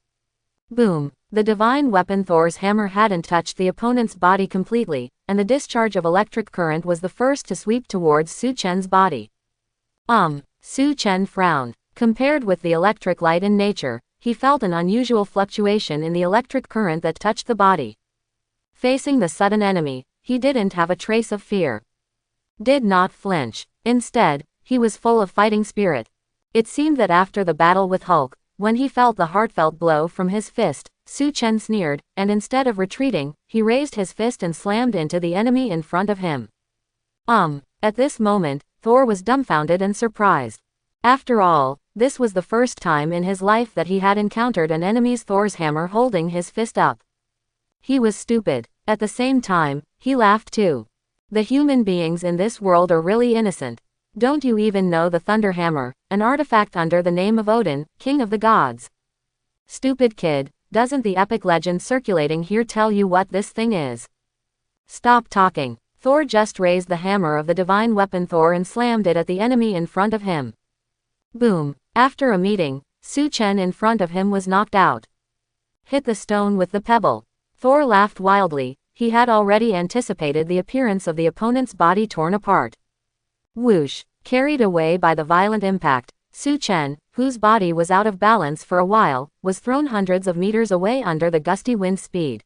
Boom! The divine weapon Thor's hammer hadn't touched the opponent's body completely, and the discharge of electric current was the first to sweep towards Su Chen's body. Su Chen frowned. Compared with the electric light in nature, he felt an unusual fluctuation in the electric current that touched the body. Facing the sudden enemy, he didn't have a trace of fear. Did not flinch. Instead, he was full of fighting spirit. It seemed that after the battle with Hulk, when he felt the heartfelt blow from his fist, Su Chen sneered, and instead of retreating, he raised his fist and slammed into the enemy in front of him. At this moment, Thor was dumbfounded and surprised. After all, this was the first time in his life that he had encountered an enemy's Thor's hammer holding his fist up. He was stupid. At the same time, he laughed too. The human beings in this world are really innocent. Don't you even know the Thunder Hammer, an artifact under the name of Odin, king of the gods? Stupid kid, doesn't the epic legend circulating here tell you what this thing is? Stop talking. Thor just raised the hammer of the divine weapon Thor and slammed it at the enemy in front of him. Boom! After a meeting, Su Chen in front of him was knocked out. Hit the stone with the pebble. Thor laughed wildly. He had already anticipated the appearance of the opponent's body torn apart. Whoosh! Carried away by the violent impact, Su Chen, whose body was out of balance for a while, was thrown hundreds of meters away under the gusty wind speed.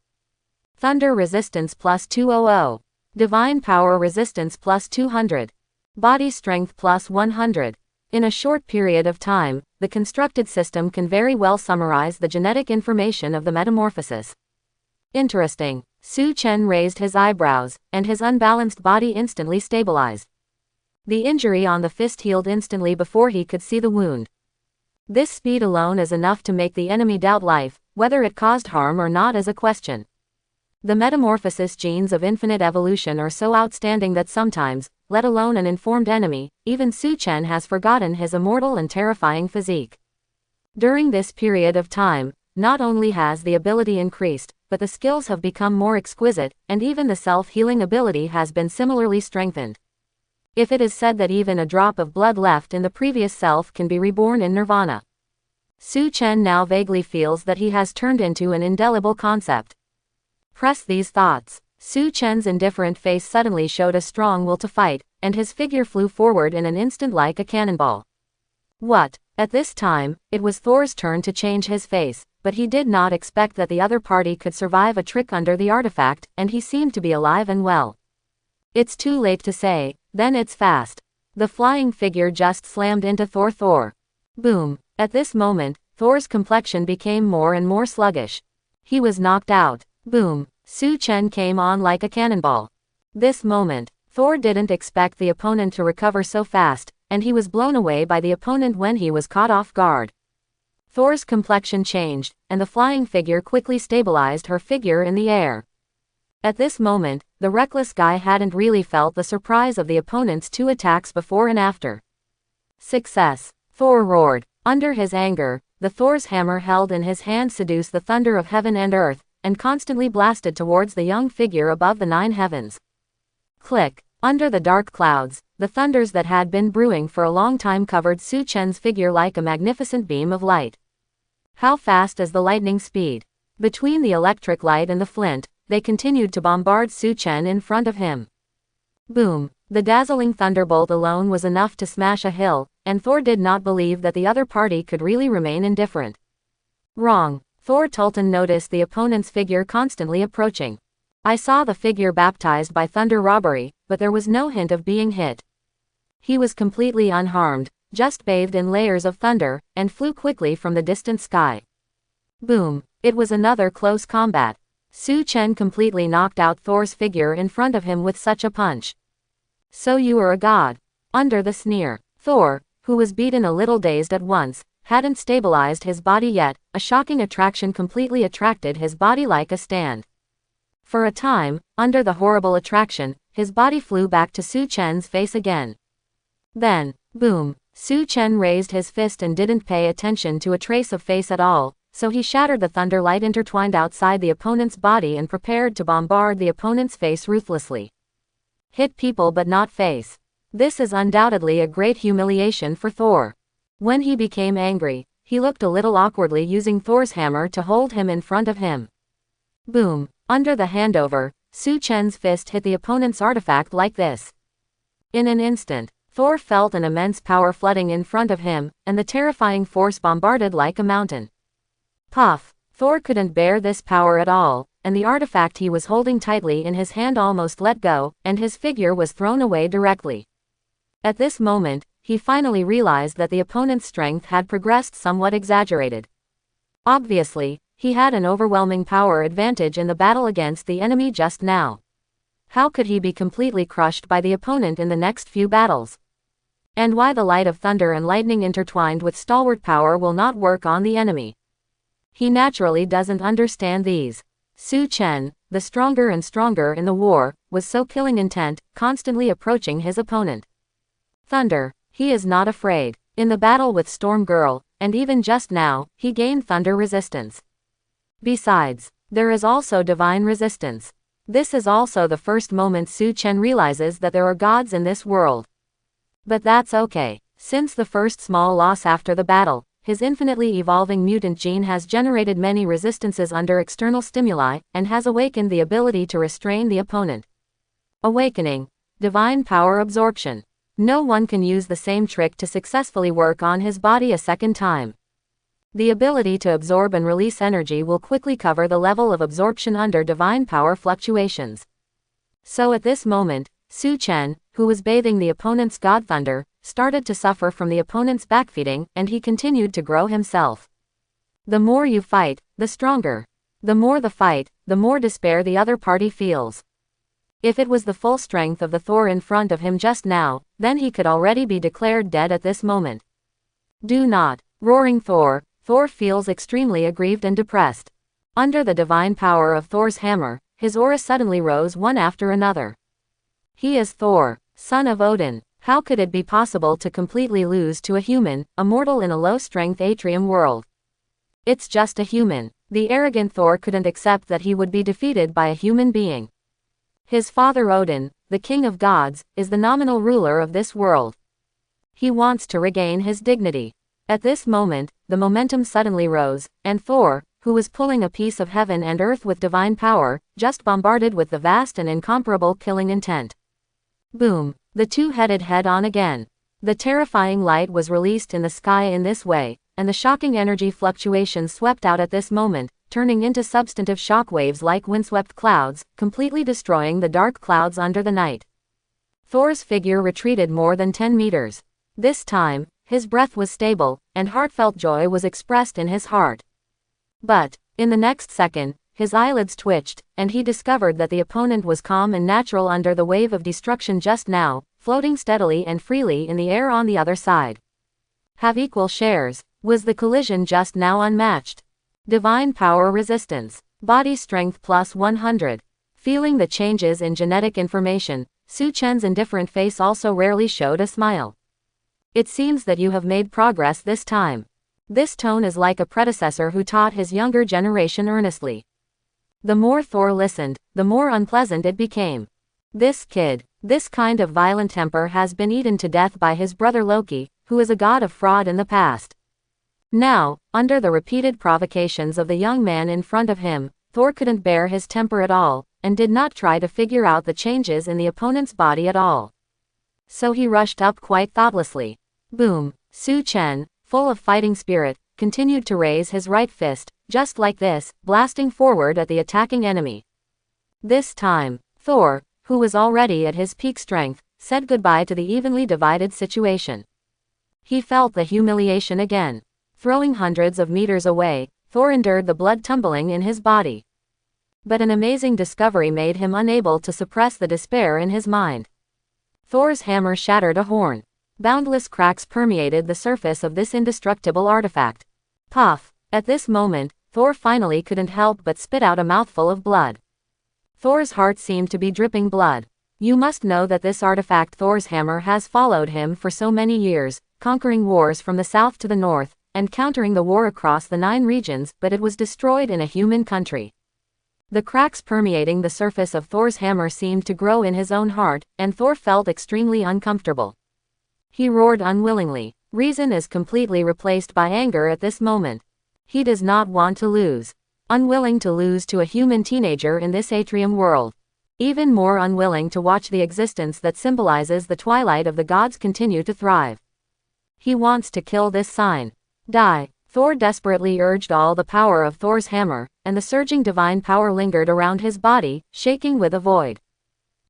Thunder resistance plus 200. Divine power resistance plus 200. Body strength plus 100. In a short period of time, the constructed system can very well summarize the genetic information of the metamorphosis. Interesting. Su Chen raised his eyebrows, and his unbalanced body instantly stabilized. The injury on the fist healed instantly before he could see the wound. This speed alone is enough to make the enemy doubt life, whether it caused harm or not is a question. The metamorphosis genes of infinite evolution are so outstanding that sometimes, let alone an informed enemy, even Su Chen has forgotten his immortal and terrifying physique. During this period of time, not only has the ability increased, but the skills have become more exquisite, and even the self-healing ability has been similarly strengthened. If it is said that even a drop of blood left in the previous self can be reborn in nirvana. Su Chen now vaguely feels that he has turned into an indelible concept. Press these thoughts. Su Chen's indifferent face suddenly showed a strong will to fight, and his figure flew forward in an instant like a cannonball. What? At this time, it was Thor's turn to change his face, but he did not expect that the other party could survive a trick under the artifact, and he seemed to be alive and well. It's too late to say, then it's fast. The flying figure just slammed into Thor. Boom. At this moment, Thor's complexion became more and more sluggish. He was knocked out. Boom. Su Chen came on like a cannonball. This moment, Thor didn't expect the opponent to recover so fast, and he was blown away by the opponent when he was caught off guard. Thor's complexion changed, and the flying figure quickly stabilized her figure in the air. At this moment, the reckless guy hadn't really felt the surprise of the opponent's two attacks before and after. Success! Thor roared. Under his anger, the Thor's hammer held in his hand seduced the thunder of heaven and earth, and constantly blasted towards the young figure above the 9 heavens. Click! Under the dark clouds, the thunders that had been brewing for a long time covered Su Chen's figure like a magnificent beam of light. How fast is the lightning speed? Between the electric light and the flint, they continued to bombard Su Chen in front of him. Boom! The dazzling thunderbolt alone was enough to smash a hill, and Thor did not believe that the other party could really remain indifferent. Wrong. Thor Tulton noticed the opponent's figure constantly approaching. I saw the figure baptized by thunder robbery, but there was no hint of being hit. He was completely unharmed, just bathed in layers of thunder, and flew quickly from the distant sky. Boom! It was another close combat. Su Chen completely knocked out Thor's figure in front of him with such a punch. So you are a god. Under the sneer, Thor, who was beaten a little dazed at once, hadn't stabilized his body yet. A shocking attraction completely attracted his body like a stand. For a time, under the horrible attraction, his body flew back to Su Chen's face again. Then, boom, Su Chen raised his fist and didn't pay attention to a trace of face at all, so he shattered the thunder light intertwined outside the opponent's body and prepared to bombard the opponent's face ruthlessly. Hit people but not face. This is undoubtedly a great humiliation for Thor. When he became angry, he looked a little awkwardly using Thor's hammer to hold him in front of him. Boom! Under the handover, Su Chen's fist hit the opponent's artifact like this. In an instant, Thor felt an immense power flooding in front of him, and the terrifying force bombarded like a mountain. Puff! Thor couldn't bear this power at all, and the artifact he was holding tightly in his hand almost let go, and his figure was thrown away directly. At this moment, he finally realized that the opponent's strength had progressed somewhat exaggerated. Obviously, he had an overwhelming power advantage in the battle against the enemy just now. How could he be completely crushed by the opponent in the next few battles? And why the light of thunder and lightning intertwined with stalwart power will not work on the enemy? He naturally doesn't understand these. Su Chen, the stronger and stronger in the war, was so killing intent, constantly approaching his opponent. Thunder. He is not afraid. In the battle with Storm Girl, and even just now, he gained thunder resistance. Besides, there is also divine resistance. This is also the first moment Su Chen realizes that there are gods in this world. But that's okay. Since the first small loss after the battle, his infinitely evolving mutant gene has generated many resistances under external stimuli, and has awakened the ability to restrain the opponent. Awakening. Divine power absorption. No one can use the same trick to successfully work on his body a second time. The ability to absorb and release energy will quickly cover the level of absorption under divine power fluctuations. So at this moment, Su Chen, who was bathing the opponent's god thunder, started to suffer from the opponent's backfeeding, and he continued to grow himself. The more you fight, the stronger. The more the fight, the more despair the other party feels. If it was the full strength of the Thor in front of him just now, then he could already be declared dead at this moment. Do not. Roaring Thor. Thor feels extremely aggrieved and depressed. Under the divine power of Thor's hammer, his aura suddenly rose one after another. He is Thor, son of Odin. How could it be possible to completely lose to a human, a mortal in a low-strength atrium world? It's just a human. The arrogant Thor couldn't accept that he would be defeated by a human being. His father Odin, the king of gods, is the nominal ruler of this world. He wants to regain his dignity. At this moment, the momentum suddenly rose, and Thor, who was pulling a piece of heaven and earth with divine power, just bombarded with the vast and incomparable killing intent. Boom! The two headed head-on again. The terrifying light was released in the sky in this way, and the shocking energy fluctuations swept out at this moment, turning into substantive shock waves like windswept clouds, completely destroying the dark clouds under the night. Thor's figure retreated more than 10 meters. This time, his breath was stable, and heartfelt joy was expressed in his heart. But, in the next second, his eyelids twitched, and he discovered that the opponent was calm and natural under the wave of destruction just now, floating steadily and freely in the air on the other side. Have equal shares. Was the collision just now unmatched? Divine power resistance. Body strength plus 100. Feeling the changes in genetic information, Su Chen's indifferent face also rarely showed a smile. It seems that you have made progress this time. This tone is like a predecessor who taught his younger generation earnestly. The more Thor listened, the more unpleasant it became. This kid, this kind of violent temper has been eaten to death by his brother Loki, who is a god of fraud in the past. Now, under the repeated provocations of the young man in front of him, Thor couldn't bear his temper at all, and did not try to figure out the changes in the opponent's body at all. So he rushed up quite thoughtlessly. Boom! Su Chen, full of fighting spirit, continued to raise his right fist, just like this, blasting forward at the attacking enemy. This time, Thor, who was already at his peak strength, said goodbye to the evenly divided situation. He felt the humiliation again. Throwing hundreds of meters away, Thor endured the blood tumbling in his body. But an amazing discovery made him unable to suppress the despair in his mind. Thor's hammer shattered a horn. Boundless cracks permeated the surface of this indestructible artifact. Puff! At this moment, Thor finally couldn't help but spit out a mouthful of blood. Thor's heart seemed to be dripping blood. You must know that this artifact, Thor's hammer, has followed him for so many years, conquering wars from the south to the north, and countering the war across the 9 regions, but it was destroyed in a human country. The cracks permeating the surface of Thor's hammer seemed to grow in his own heart, and Thor felt extremely uncomfortable. He roared unwillingly. Reason is completely replaced by anger at this moment. He does not want to lose. Unwilling to lose to a human teenager in this atrium world. Even more unwilling to watch the existence that symbolizes the twilight of the gods continue to thrive. He wants to kill this sign. Die! Thor desperately urged all the power of Thor's hammer, and the surging divine power lingered around his body, shaking with a void.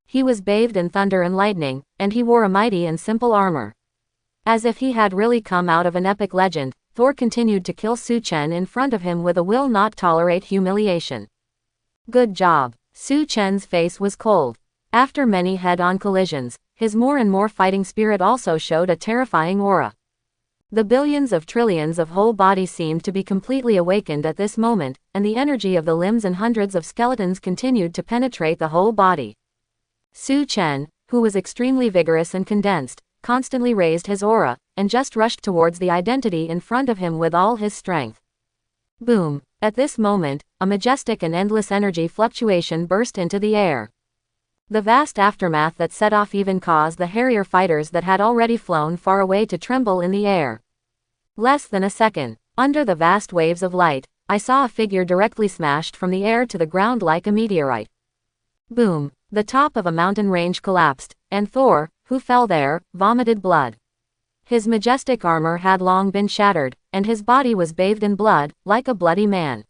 He was bathed in thunder and lightning, and he wore a mighty and simple armor. As if he had really come out of an epic legend, Thor continued to kill Su Chen in front of him with a will not tolerate humiliation. Good job. Su Chen's face was cold. After many head-on collisions, his more and more fighting spirit also showed a terrifying aura. The billions of trillions of whole bodies seemed to be completely awakened at this moment, and the energy of the limbs and hundreds of skeletons continued to penetrate the whole body. Su Chen, who was extremely vigorous and condensed, constantly raised his aura, and just rushed towards the identity in front of him with all his strength. Boom! At this moment, a majestic and endless energy fluctuation burst into the air. The vast aftermath that set off even caused the Harrier fighters that had already flown far away to tremble in the air. Less than a second, under the vast waves of light, I saw a figure directly smashed from the air to the ground like a meteorite. Boom! The top of a mountain range collapsed, and Thor, who fell there, vomited blood. His majestic armor had long been shattered, and his body was bathed in blood, like a bloody man.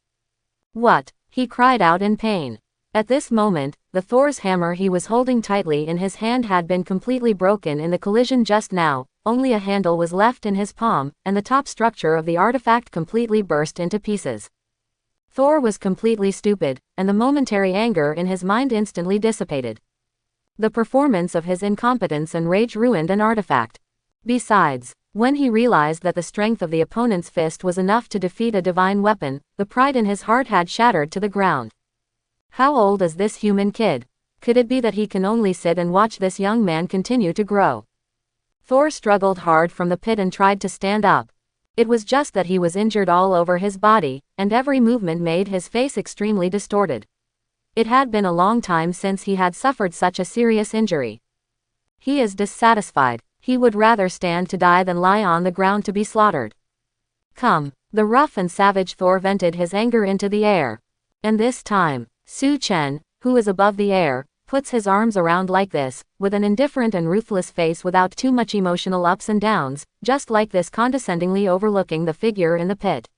What? He cried out in pain. At this moment, the Thor's hammer he was holding tightly in his hand had been completely broken in the collision just now, only a handle was left in his palm, and the top structure of the artifact completely burst into pieces. Thor was completely stupid, and the momentary anger in his mind instantly dissipated. The performance of his incompetence and rage ruined an artifact. Besides, when he realized that the strength of the opponent's fist was enough to defeat a divine weapon, the pride in his heart had shattered to the ground. How old is this human kid? Could it be that he can only sit and watch this young man continue to grow? Thor struggled hard from the pit and tried to stand up. It was just that he was injured all over his body, and every movement made his face extremely distorted. It had been a long time since he had suffered such a serious injury. He is dissatisfied. He would rather stand to die than lie on the ground to be slaughtered. Come, The rough and savage Thor vented his anger into the air. And this time, Su Chen, who is above the air, puts his arms around like this, with an indifferent and ruthless face without too much emotional ups and downs, just like this, condescendingly overlooking the figure in the pit.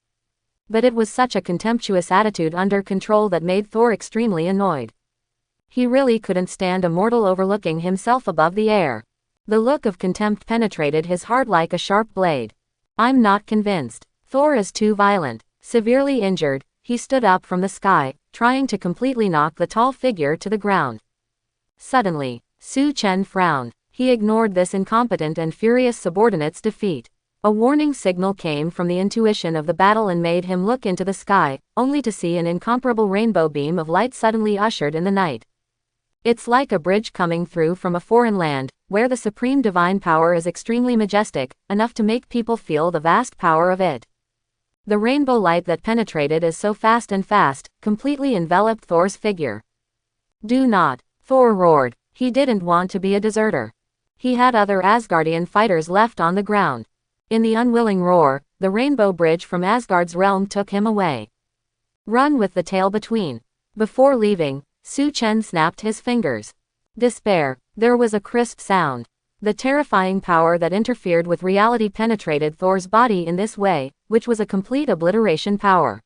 But it was such a contemptuous attitude under control that made Thor extremely annoyed. He really couldn't stand a mortal overlooking himself above the air. The look of contempt penetrated his heart like a sharp blade. I'm not convinced. Thor is too violent. Severely injured, he stood up from the sky, trying to completely knock the tall figure to the ground. Suddenly, Su Chen frowned. He ignored this incompetent and furious subordinate's defeat. A warning signal came from the intuition of the battle and made him look into the sky, only to see an incomparable rainbow beam of light suddenly ushered in the night. It's like a bridge coming through from a foreign land, where the supreme divine power is extremely majestic, enough to make people feel the vast power of it. The rainbow light that penetrated is so fast and completely enveloped Thor's figure. Do not, Thor roared. He didn't want to be a deserter. He had other Asgardian fighters left on the ground. In the unwilling roar, the rainbow bridge from Asgard's realm took him away. Run with the tail between. Before leaving, Su Chen snapped his fingers. Despair. There was a crisp sound. The terrifying power that interfered with reality penetrated Thor's body in this way, which was a complete obliteration power.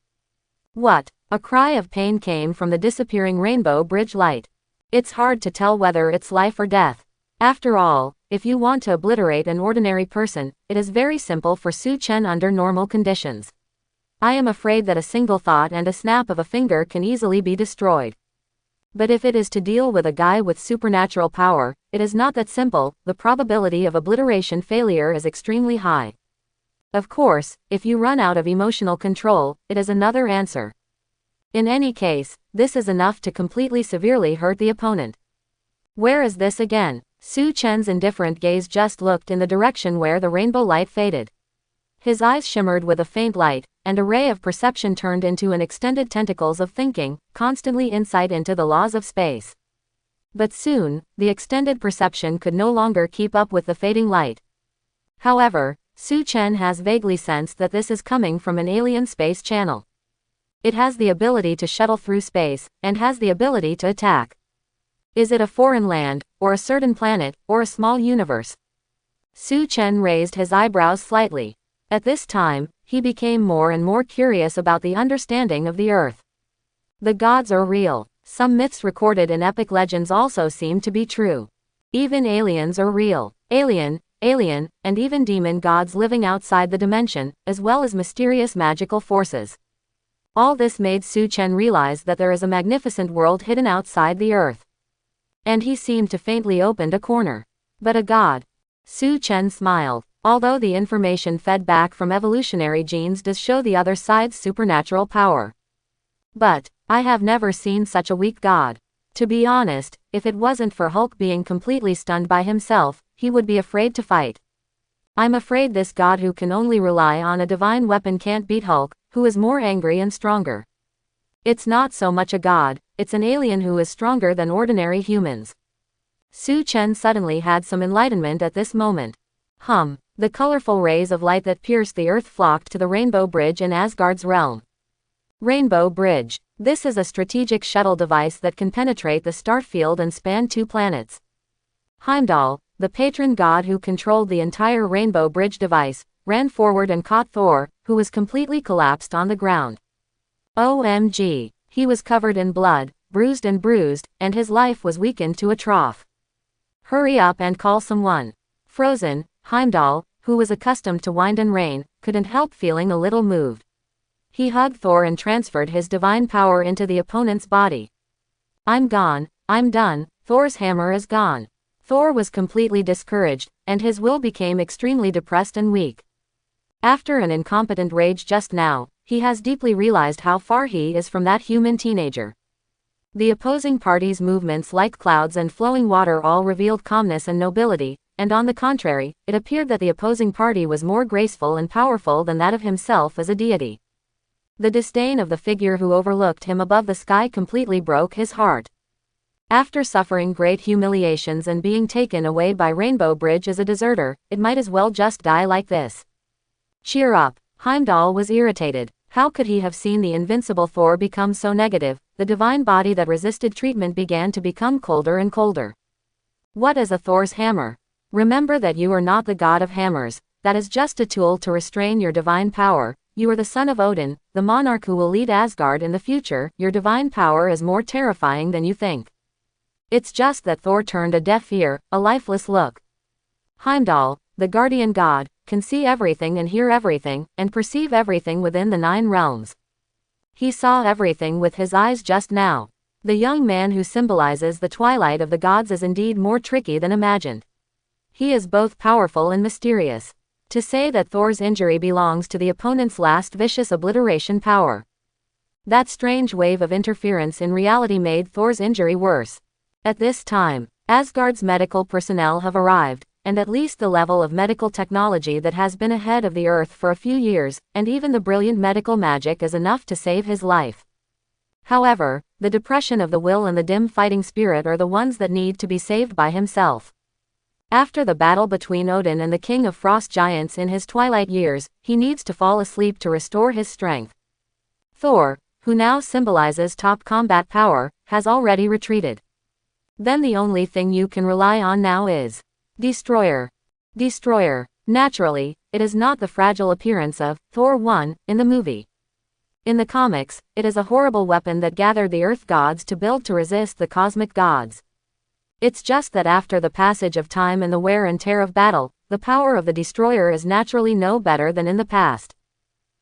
What? A cry of pain came from the disappearing rainbow bridge light. It's hard to tell whether it's life or death. After all, if you want to obliterate an ordinary person, it is very simple for Su Chen under normal conditions. I am afraid that a single thought and a snap of a finger can easily be destroyed. But if it is to deal with a guy with supernatural power, it is not that simple. The probability of obliteration failure is extremely high. Of course, if you run out of emotional control, it is another answer. In any case, this is enough to completely severely hurt the opponent. Where is this again? Su Chen's indifferent gaze just looked in the direction where the rainbow light faded. His eyes shimmered with a faint light, and a ray of perception turned into an extended tentacles of thinking, constantly insight into the laws of space. But soon, the extended perception could no longer keep up with the fading light. However, Su Chen has vaguely sensed that this is coming from an alien space channel. It has the ability to shuttle through space, and has the ability to attack. Is it a foreign land, or a certain planet, or a small universe? Su Chen raised his eyebrows slightly. At this time, he became more and more curious about the understanding of the Earth. The gods are real. Some myths recorded in epic legends also seem to be true. Even aliens are real. Alien, and even demon gods living outside the dimension, as well as mysterious magical forces. All this made Su Chen realize that there is a magnificent world hidden outside the Earth. And he seemed to faintly open a corner. But a god. Su Chen smiled. Although the information fed back from evolutionary genes does show the other side's supernatural power. But, I have never seen such a weak god. To be honest, if it wasn't for Hulk being completely stunned by himself, he would be afraid to fight. I'm afraid this god who can only rely on a divine weapon can't beat Hulk, who is more angry and stronger. It's not so much a god, it's an alien who is stronger than ordinary humans. Su Chen suddenly had some enlightenment at this moment. The colorful rays of light that pierced the earth flocked to the Rainbow Bridge in Asgard's realm. Rainbow Bridge. This is a strategic shuttle device that can penetrate the star field and span 2 planets. Heimdall, the patron god who controlled the entire Rainbow Bridge device, ran forward and caught Thor, who was completely collapsed on the ground. OMG. He was covered in blood, bruised, and his life was weakened to a trough. Hurry up and call someone. Frozen, Heimdall, who was accustomed to wind and rain, couldn't help feeling a little moved. He hugged Thor and transferred his divine power into the opponent's body. I'm gone, I'm done, Thor's hammer is gone. Thor was completely discouraged, and his will became extremely depressed and weak. After an incompetent rage just now, he has deeply realized how far he is from that human teenager. The opposing party's movements like clouds and flowing water all revealed calmness and nobility, and on the contrary, it appeared that the opposing party was more graceful and powerful than that of himself as a deity. The disdain of the figure who overlooked him above the sky completely broke his heart. After suffering great humiliations and being taken away by Rainbow Bridge as a deserter, it might as well just die like this. Cheer up, Heimdall was irritated. How could he have seen the invincible Thor become so negative? The divine body that resisted treatment began to become colder and colder. What is a Thor's hammer? Remember that you are not the god of hammers. That is just a tool to restrain your divine power. You are the son of Odin, the monarch who will lead Asgard in the future. Your divine power is more terrifying than you think. It's just that Thor turned a deaf ear, a lifeless look. Heimdall, the guardian god, can see everything and hear everything, and perceive everything within the 9 realms. He saw everything with his eyes just now. The young man who symbolizes the twilight of the gods is indeed more tricky than imagined. He is both powerful and mysterious. To say that Thor's injury belongs to the opponent's last vicious obliteration power. That strange wave of interference in reality made Thor's injury worse. At this time, Asgard's medical personnel have arrived, and at least the level of medical technology that has been ahead of the Earth for a few years, and even the brilliant medical magic is enough to save his life. However, the depression of the will and the dim fighting spirit are the ones that need to be saved by himself. After the battle between Odin and the King of Frost Giants in his twilight years, he needs to fall asleep to restore his strength. Thor, who now symbolizes top combat power, has already retreated. Then the only thing you can rely on now is Destroyer. Destroyer. Naturally, it is not the fragile appearance of Thor 1 in the movie. In the comics, it is a horrible weapon that gathered the Earth gods to build to resist the cosmic gods. It's just that after the passage of time and the wear and tear of battle, the power of the Destroyer is naturally no better than in the past.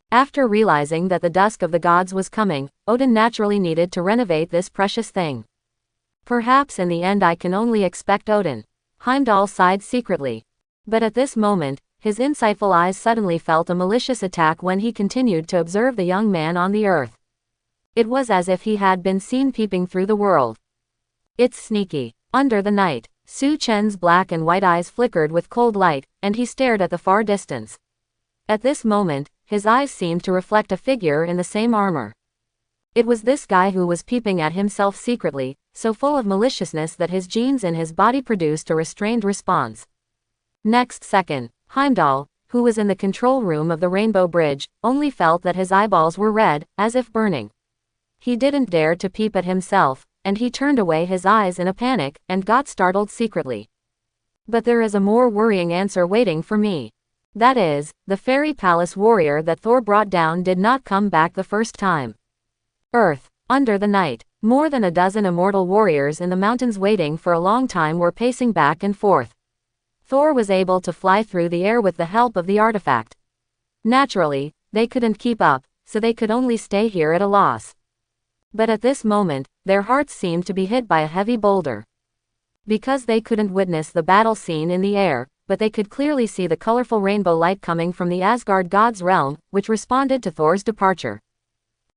After realizing that the dusk of the gods was coming, Odin naturally needed to renovate this precious thing. Perhaps in the end I can only expect Odin. Heimdall sighed secretly. But at this moment, his insightful eyes suddenly felt a malicious attack when he continued to observe the young man on the earth. It was as if he had been seen peeping through the world. It's sneaky. Under the night, Su Chen's black and white eyes flickered with cold light, and he stared at the far distance. At this moment, his eyes seemed to reflect a figure in the same armor. It was this guy who was peeping at himself secretly, so full of maliciousness that his genes in his body produced a restrained response. Next second, Heimdall, who was in the control room of the Rainbow Bridge, only felt that his eyeballs were red, as if burning. He didn't dare to peep at himself, and he turned away his eyes in a panic, and got startled secretly. But there is a more worrying answer waiting for me. That is, the fairy palace warrior that Thor brought down did not come back the first time. Earth. Under the night, more than a dozen immortal warriors in the mountains waiting for a long time were pacing back and forth. Thor was able to fly through the air with the help of the artifact. Naturally, they couldn't keep up, so they could only stay here at a loss. But at this moment, their hearts seemed to be hit by a heavy boulder. Because they couldn't witness the battle scene in the air, but they could clearly see the colorful rainbow light coming from the Asgard god's realm, which responded to Thor's departure.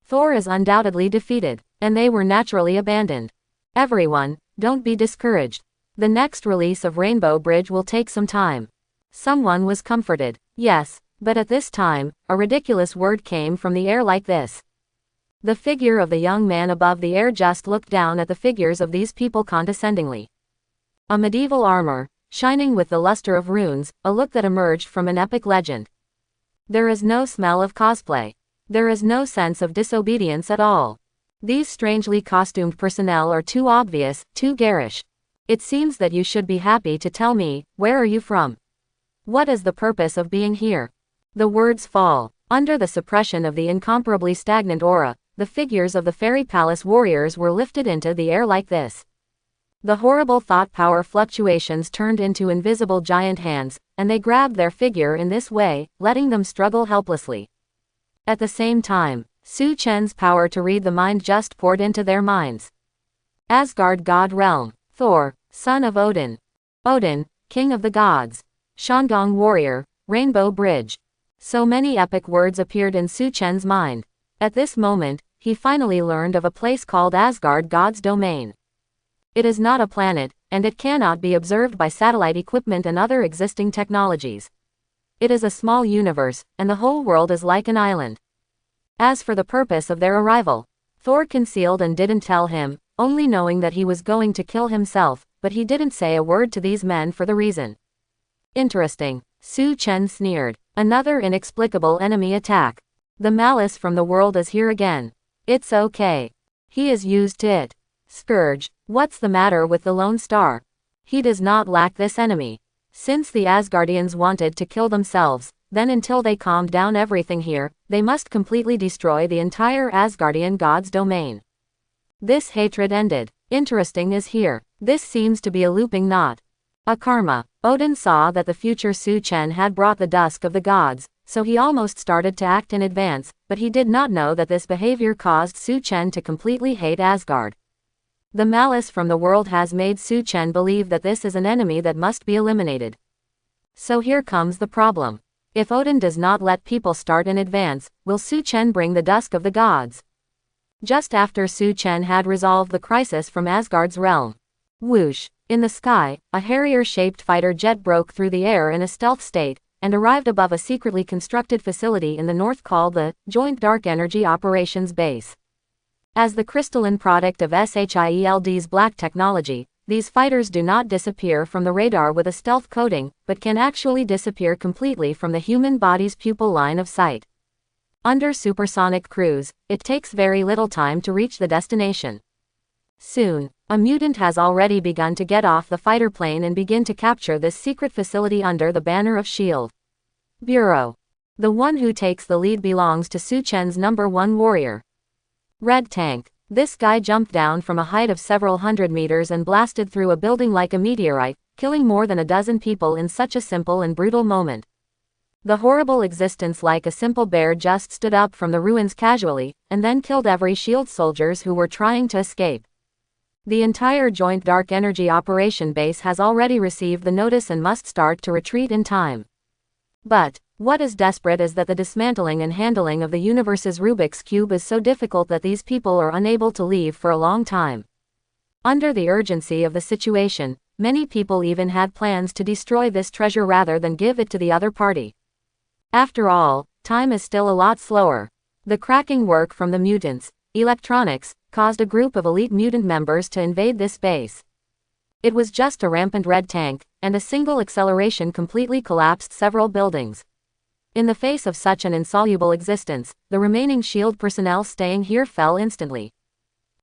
Thor is undoubtedly defeated, and they were naturally abandoned. Everyone, don't be discouraged. The next release of Rainbow Bridge will take some time. Someone was comforted. Yes, but at this time, a ridiculous word came from the air like this. The figure of the young man above the air just looked down at the figures of these people condescendingly. A medieval armor, shining with the luster of runes, a look that emerged from an epic legend. There is no smell of cosplay. There is no sense of disobedience at all. These strangely costumed personnel are too obvious, too garish. It seems that you should be happy to tell me, where are you from? What is the purpose of being here? The words fall. Under the suppression of the incomparably stagnant aura, the figures of the fairy palace warriors were lifted into the air like this. The horrible thought power fluctuations turned into invisible giant hands, and they grabbed their figure in this way, letting them struggle helplessly. At the same time, Su Chen's power to read the mind just poured into their minds. Asgard God Realm. Thor, son of Odin. Odin, king of the gods. Shandong warrior, Rainbow Bridge. So many epic words appeared in Su Chen's mind. At this moment, he finally learned of a place called Asgard God's Domain. It is not a planet, and it cannot be observed by satellite equipment and other existing technologies. It is a small universe, and the whole world is like an island. As for the purpose of their arrival, Thor concealed and didn't tell him, only knowing that he was going to kill himself, but he didn't say a word to these men for the reason. Interesting, Su Chen sneered. Another inexplicable enemy attack. The malice from the world is here again. It's okay. He is used to it. Scourge, what's the matter with the Lone Star? He does not lack this enemy. Since the Asgardians wanted to kill themselves, then until they calmed down everything here, they must completely destroy the entire Asgardian god's domain. This hatred ended. Interesting is here. This seems to be a looping knot. A karma. Odin saw that the future Su Chen had brought the dusk of the gods, so he almost started to act in advance, but he did not know that this behavior caused Su Chen to completely hate Asgard. The malice from the world has made Su Chen believe that this is an enemy that must be eliminated. So here comes the problem. If Odin does not let people start in advance, will Su Chen bring the dusk of the gods? Just after Su Chen had resolved the crisis from Asgard's realm. Whoosh! In the sky, a Harrier-shaped fighter jet broke through the air in a stealth state, and arrived above a secretly constructed facility in the north called the Joint Dark Energy Operations Base. As the crystalline product of SHIELD's black technology, these fighters do not disappear from the radar with a stealth coating, but can actually disappear completely from the human body's pupil line of sight. Under supersonic cruise, it takes very little time to reach the destination. Soon, a mutant has already begun to get off the fighter plane and begin to capture this secret facility under the banner of S.H.I.E.L.D. Bureau. The one who takes the lead belongs to Su Chen's #1 warrior. Red Tank. This guy jumped down from a height of several hundred meters and blasted through a building like a meteorite, killing more than a dozen people in such a simple and brutal moment. The horrible existence like a simple bear just stood up from the ruins casually, and then killed every S.H.I.E.L.D. soldiers who were trying to escape. The entire Joint Dark Energy Operation Base has already received the notice and must start to retreat in time. But, what is desperate is that the dismantling and handling of the universe's Rubik's Cube is so difficult that these people are unable to leave for a long time. Under the urgency of the situation, many people even had plans to destroy this treasure rather than give it to the other party. After all, time is still a lot slower. The cracking work from the mutants, electronics, caused a group of elite mutant members to invade this base. It was just a rampant red tank, and a single acceleration completely collapsed several buildings. In the face of such an insoluble existence, the remaining S.H.I.E.L.D. personnel staying here fell instantly.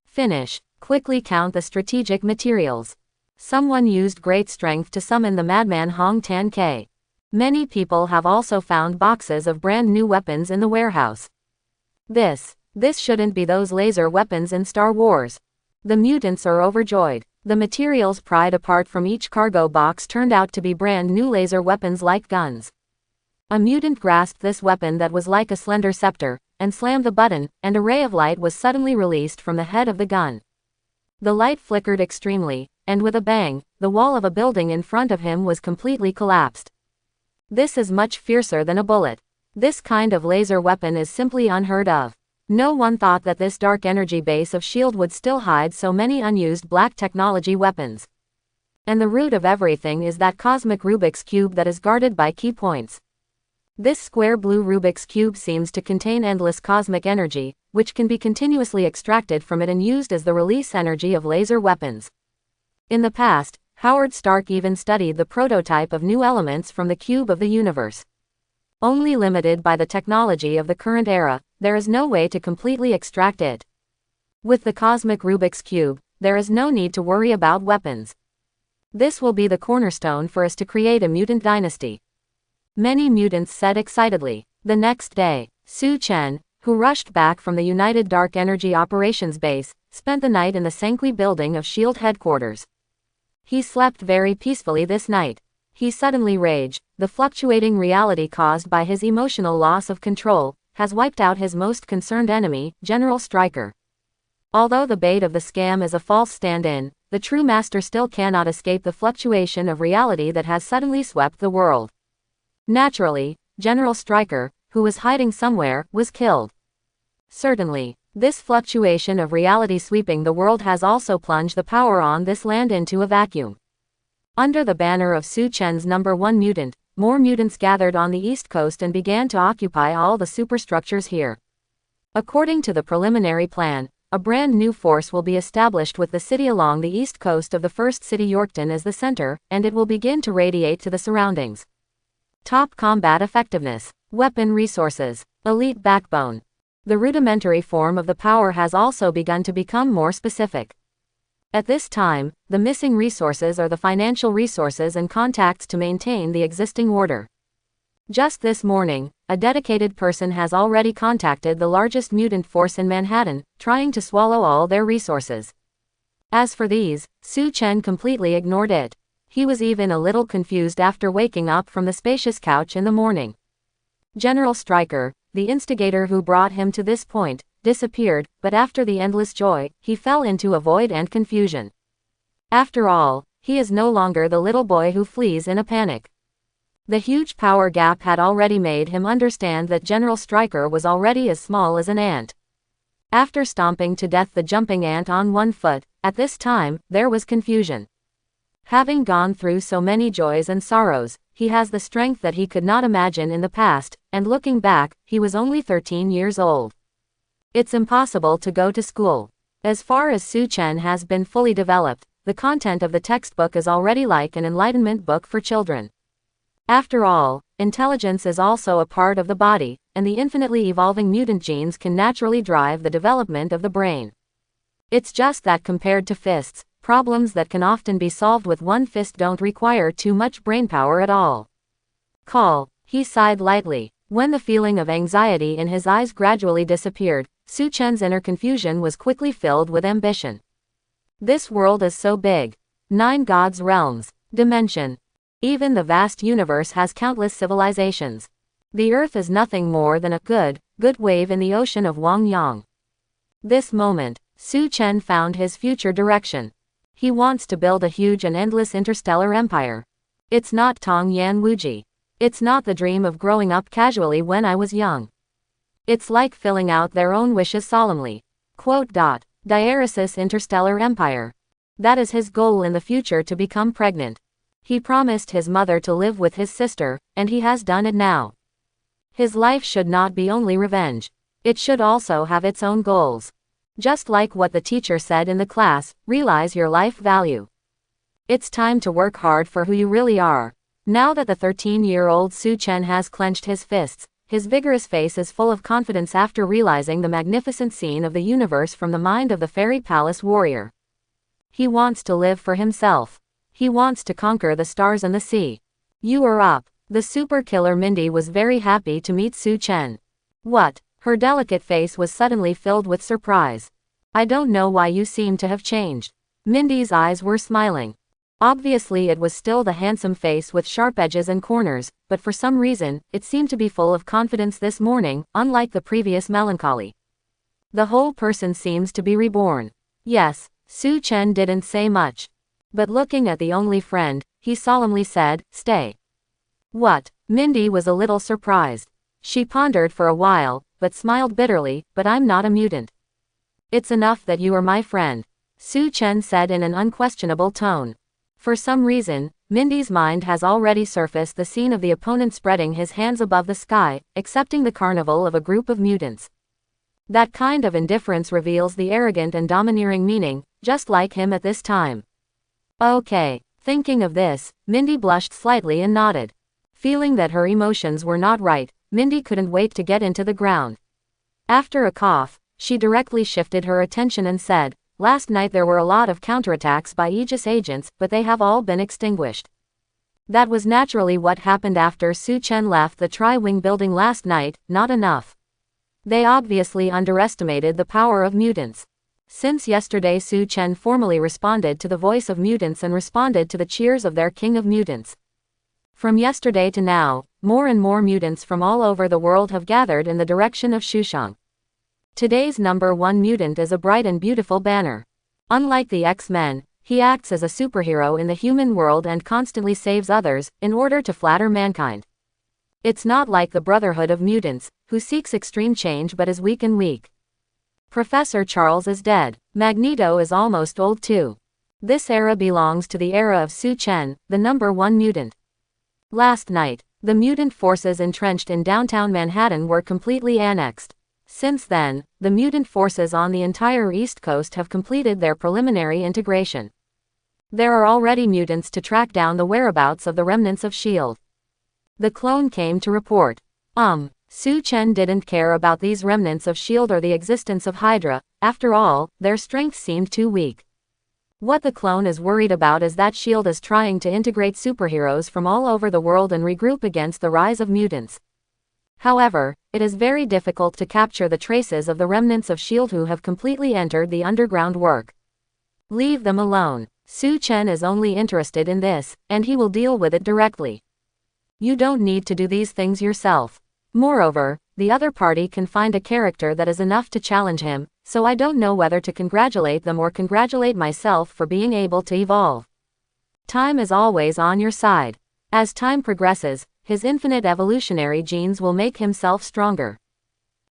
Finish. Quickly count the strategic materials. Someone used great strength to summon the madman Hong Tan K. Many people have also found boxes of brand new weapons in the warehouse. This shouldn't be those laser weapons in Star Wars. The mutants are overjoyed. The materials pried apart from each cargo box turned out to be brand new laser weapons like guns. A mutant grasped this weapon that was like a slender scepter, and slammed the button, and a ray of light was suddenly released from the head of the gun. The light flickered extremely, and with a bang, the wall of a building in front of him was completely collapsed. This is much fiercer than a bullet. This kind of laser weapon is simply unheard of. No one thought that this dark energy base of S.H.I.E.L.D. would still hide so many unused black technology weapons. And the root of everything is that cosmic Rubik's Cube that is guarded by key points. This square blue Rubik's Cube seems to contain endless cosmic energy, which can be continuously extracted from it and used as the release energy of laser weapons. In the past, Howard Stark even studied the prototype of new elements from the cube of the universe. Only limited by the technology of the current era, there is no way to completely extract it. With the cosmic Rubik's Cube, there is no need to worry about weapons. This will be the cornerstone for us to create a mutant dynasty. Many mutants said excitedly. The next day, Su Chen, who rushed back from the United Dark Energy Operations Base, spent the night in the Sanqui building of S.H.I.E.L.D. headquarters. He slept very peacefully this night. He suddenly raged. The fluctuating reality caused by his emotional loss of control has wiped out his most concerned enemy, General Stryker. Although the bait of the scam is a false stand-in, the true master still cannot escape the fluctuation of reality that has suddenly swept the world. Naturally, General Stryker, who was hiding somewhere, was killed. Certainly, this fluctuation of reality sweeping the world has also plunged the power on this land into a vacuum. Under the banner of Su Chen's #1 mutant, more mutants gathered on the East Coast and began to occupy all the superstructures here. According to the preliminary plan, a brand new force will be established with the city along the east coast of the first city Yorkton as the center, and it will begin to radiate to the surroundings. Top combat effectiveness. Weapon resources. Elite backbone. The rudimentary form of the power has also begun to become more specific. At this time, the missing resources are the financial resources and contacts to maintain the existing order. Just this morning, a dedicated person has already contacted the largest mutant force in Manhattan, trying to swallow all their resources. As for these, Su Chen completely ignored it. He was even a little confused after waking up from the spacious couch in the morning. General Stryker, the instigator who brought him to this point, disappeared, but after the endless joy, he fell into a void and confusion. After all, he is no longer the little boy who flees in a panic. The huge power gap had already made him understand that General Stryker was already as small as an ant. After stomping to death the jumping ant on one foot, at this time, there was confusion. Having gone through so many joys and sorrows, he has the strength that he could not imagine in the past, and looking back, he was only 13 years old. It's impossible to go to school. As far as Su Chen has been fully developed, the content of the textbook is already like an enlightenment book for children. After all, intelligence is also a part of the body, and the infinitely evolving mutant genes can naturally drive the development of the brain. It's just that compared to fists, problems that can often be solved with one fist don't require too much brainpower at all. He sighed lightly. When the feeling of anxiety in his eyes gradually disappeared, Su Chen's inner confusion was quickly filled with ambition. This world is so big. 9 gods' realms. Dimension. Even the vast universe has countless civilizations. The Earth is nothing more than a good wave in the ocean of Wang Yang. This moment, Su Chen found his future direction. He wants to build a huge and endless interstellar empire. It's not Tong Yan Wuji. It's not the dream of growing up casually when I was young. It's like filling out their own wishes solemnly. Diaresis Interstellar Empire. That is his goal in the future, to become pregnant. He promised his mother to live with his sister, and he has done it now. His life should not be only revenge. It should also have its own goals. Just like what the teacher said in the class, realize your life value. It's time to work hard for who you really are. Now that the 13-year-old Su Chen has clenched his fists, his vigorous face is full of confidence after realizing the magnificent scene of the universe from the mind of the fairy palace warrior. He wants to live for himself. He wants to conquer the stars and the sea. You are up. The super killer Mindy was very happy to meet Su Chen. What? Her delicate face was suddenly filled with surprise. I don't know why you seem to have changed. Mindy's eyes were smiling. Obviously it was still the handsome face with sharp edges and corners, but for some reason, it seemed to be full of confidence this morning, unlike the previous melancholy. The whole person seems to be reborn. Yes, Su Chen didn't say much. But looking at the only friend, he solemnly said, "Stay." What? Mindy was a little surprised. She pondered for a while, but smiled bitterly, "But I'm not a mutant." "It's enough that you are my friend," Su Chen said in an unquestionable tone. For some reason, Mindy's mind has already surfaced the scene of the opponent spreading his hands above the sky, accepting the carnival of a group of mutants. That kind of indifference reveals the arrogant and domineering meaning, just like him at this time. Okay. Thinking of this, Mindy blushed slightly and nodded. Feeling that her emotions were not right, Mindy couldn't wait to get into the ground. After a cough, she directly shifted her attention and said, "Last night there were a lot of counterattacks by Aegis agents, but they have all been extinguished." That was naturally what happened after Su Chen left the Tri-Wing building last night. Not enough. They obviously underestimated the power of mutants. Since yesterday Su Chen formally responded to the voice of mutants and responded to the cheers of their king of mutants. From yesterday to now, more and more mutants from all over the world have gathered in the direction of Xushang. Today's #1 mutant is a bright and beautiful Banner. Unlike the X-Men, he acts as a superhero in the human world and constantly saves others, in order to flatter mankind. It's not like the Brotherhood of Mutants, who seeks extreme change but is weak and weak. Professor Charles is dead. Magneto is almost old too. This era belongs to the era of Su Chen, the #1 mutant. Last night, the mutant forces entrenched in downtown Manhattan were completely annexed. Since then, the mutant forces on the entire East Coast have completed their preliminary integration. There are already mutants to track down the whereabouts of the remnants of S.H.I.E.L.D. The clone came to report. Su Chen didn't care about these remnants of S.H.I.E.L.D. or the existence of Hydra. After all, their strength seemed too weak. What the clone is worried about is that S.H.I.E.L.D. is trying to integrate superheroes from all over the world and regroup against the rise of mutants. However, it is very difficult to capture the traces of the remnants of S.H.I.E.L.D. who have completely entered the underground work. Leave them alone. Su Chen is only interested in this, and he will deal with it directly. You don't need to do these things yourself. Moreover, the other party can find a character that is enough to challenge him, so I don't know whether to congratulate them or congratulate myself for being able to evolve. Time is always on your side. As time progresses, his infinite evolutionary genes will make himself stronger.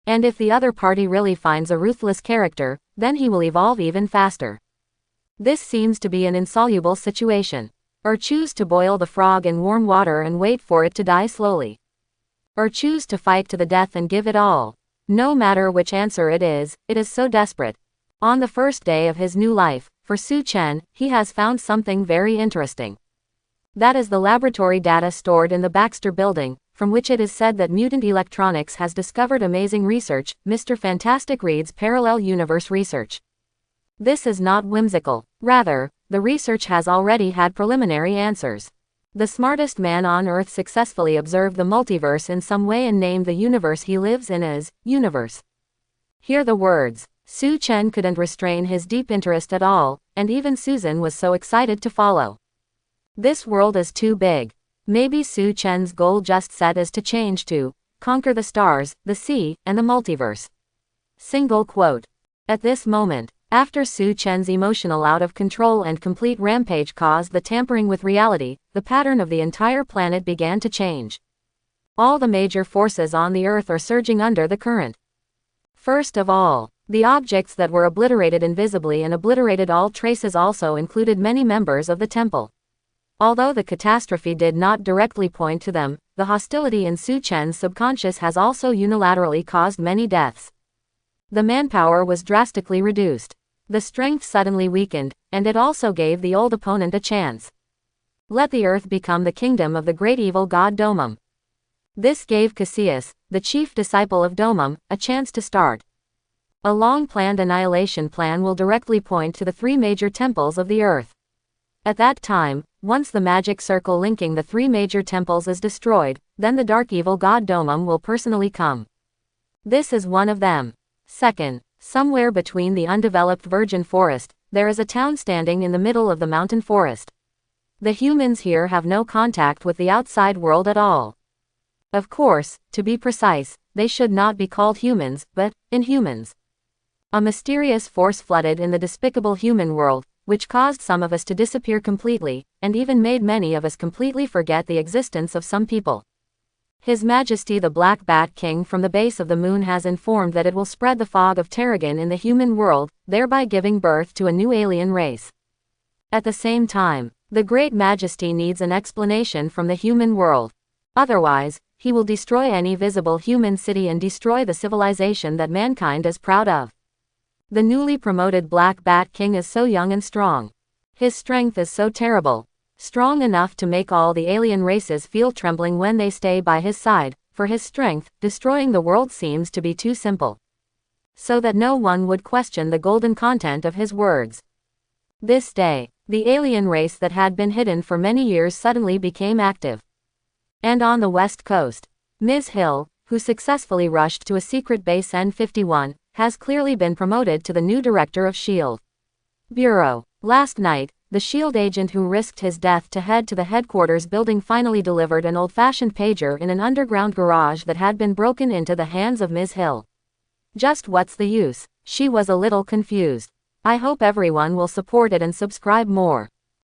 And if the other party really finds a ruthless character, then he will evolve even faster. This seems to be an insoluble situation. Or choose to boil the frog in warm water and wait for it to die slowly. Or choose to fight to the death and give it all. No matter which answer it is so desperate. On the first day of his new life, for Su Chen, he has found something very interesting. That is the laboratory data stored in the Baxter building, from which it is said that Mutant Electronics has discovered amazing research. Mr. Fantastic reads Parallel Universe Research. This is not whimsical. Rather, the research has already had preliminary answers. The smartest man on Earth successfully observed the multiverse in some way and named the universe he lives in as Universe. Hear the words. Su Chen couldn't restrain his deep interest at all, and even Susan was so excited to follow. This world is too big. Maybe Su Chen's goal just set is to change to conquer the stars, the sea, and the multiverse. Single quote. At this moment, after Su Chen's emotional out-of-control and complete rampage caused the tampering with reality, the pattern of the entire planet began to change. All the major forces on the Earth are surging under the current. First of all, the objects that were obliterated invisibly and obliterated all traces also included many members of the temple. Although the catastrophe did not directly point to them, the hostility in Su Chen's subconscious has also unilaterally caused many deaths. The manpower was drastically reduced. The strength suddenly weakened, and it also gave the old opponent a chance. Let the Earth become the kingdom of the great evil god Domum. This gave Cassius, the chief disciple of Domum, a chance to start. A long-planned annihilation plan will directly point to the three major temples of the Earth. At that time, once the magic circle linking the three major temples is destroyed, then the dark evil god Domum will personally come. This is one of them. Second, somewhere between the undeveloped virgin forest, there is a town standing in the middle of the mountain forest. The humans here have no contact with the outside world at all. Of course, to be precise, they should not be called humans, but inhumans. A mysterious force flooded in the despicable human world, which caused some of us to disappear completely, and even made many of us completely forget the existence of some people. His Majesty the Black Bat King from the base of the moon has informed that it will spread the fog of Terrigen in the human world, thereby giving birth to a new alien race. At the same time, the Great Majesty needs an explanation from the human world. Otherwise, he will destroy any visible human city and destroy the civilization that mankind is proud of. The newly promoted Black Bat King is so young and strong. His strength is so terrible. Strong enough to make all the alien races feel trembling when they stay by his side. For his strength, destroying the world seems to be too simple. So that no one would question the golden content of his words. This day, the alien race that had been hidden for many years suddenly became active. And on the west coast, Ms. Hill, who successfully rushed to a secret base N-51, has clearly been promoted to the new director of S.H.I.E.L.D. Bureau. Last night, the S.H.I.E.L.D. agent who risked his death to head to the headquarters building finally delivered an old-fashioned pager in an underground garage that had been broken into the hands of Ms. Hill. Just what's the use? She was a little confused. I hope everyone will support it and subscribe more.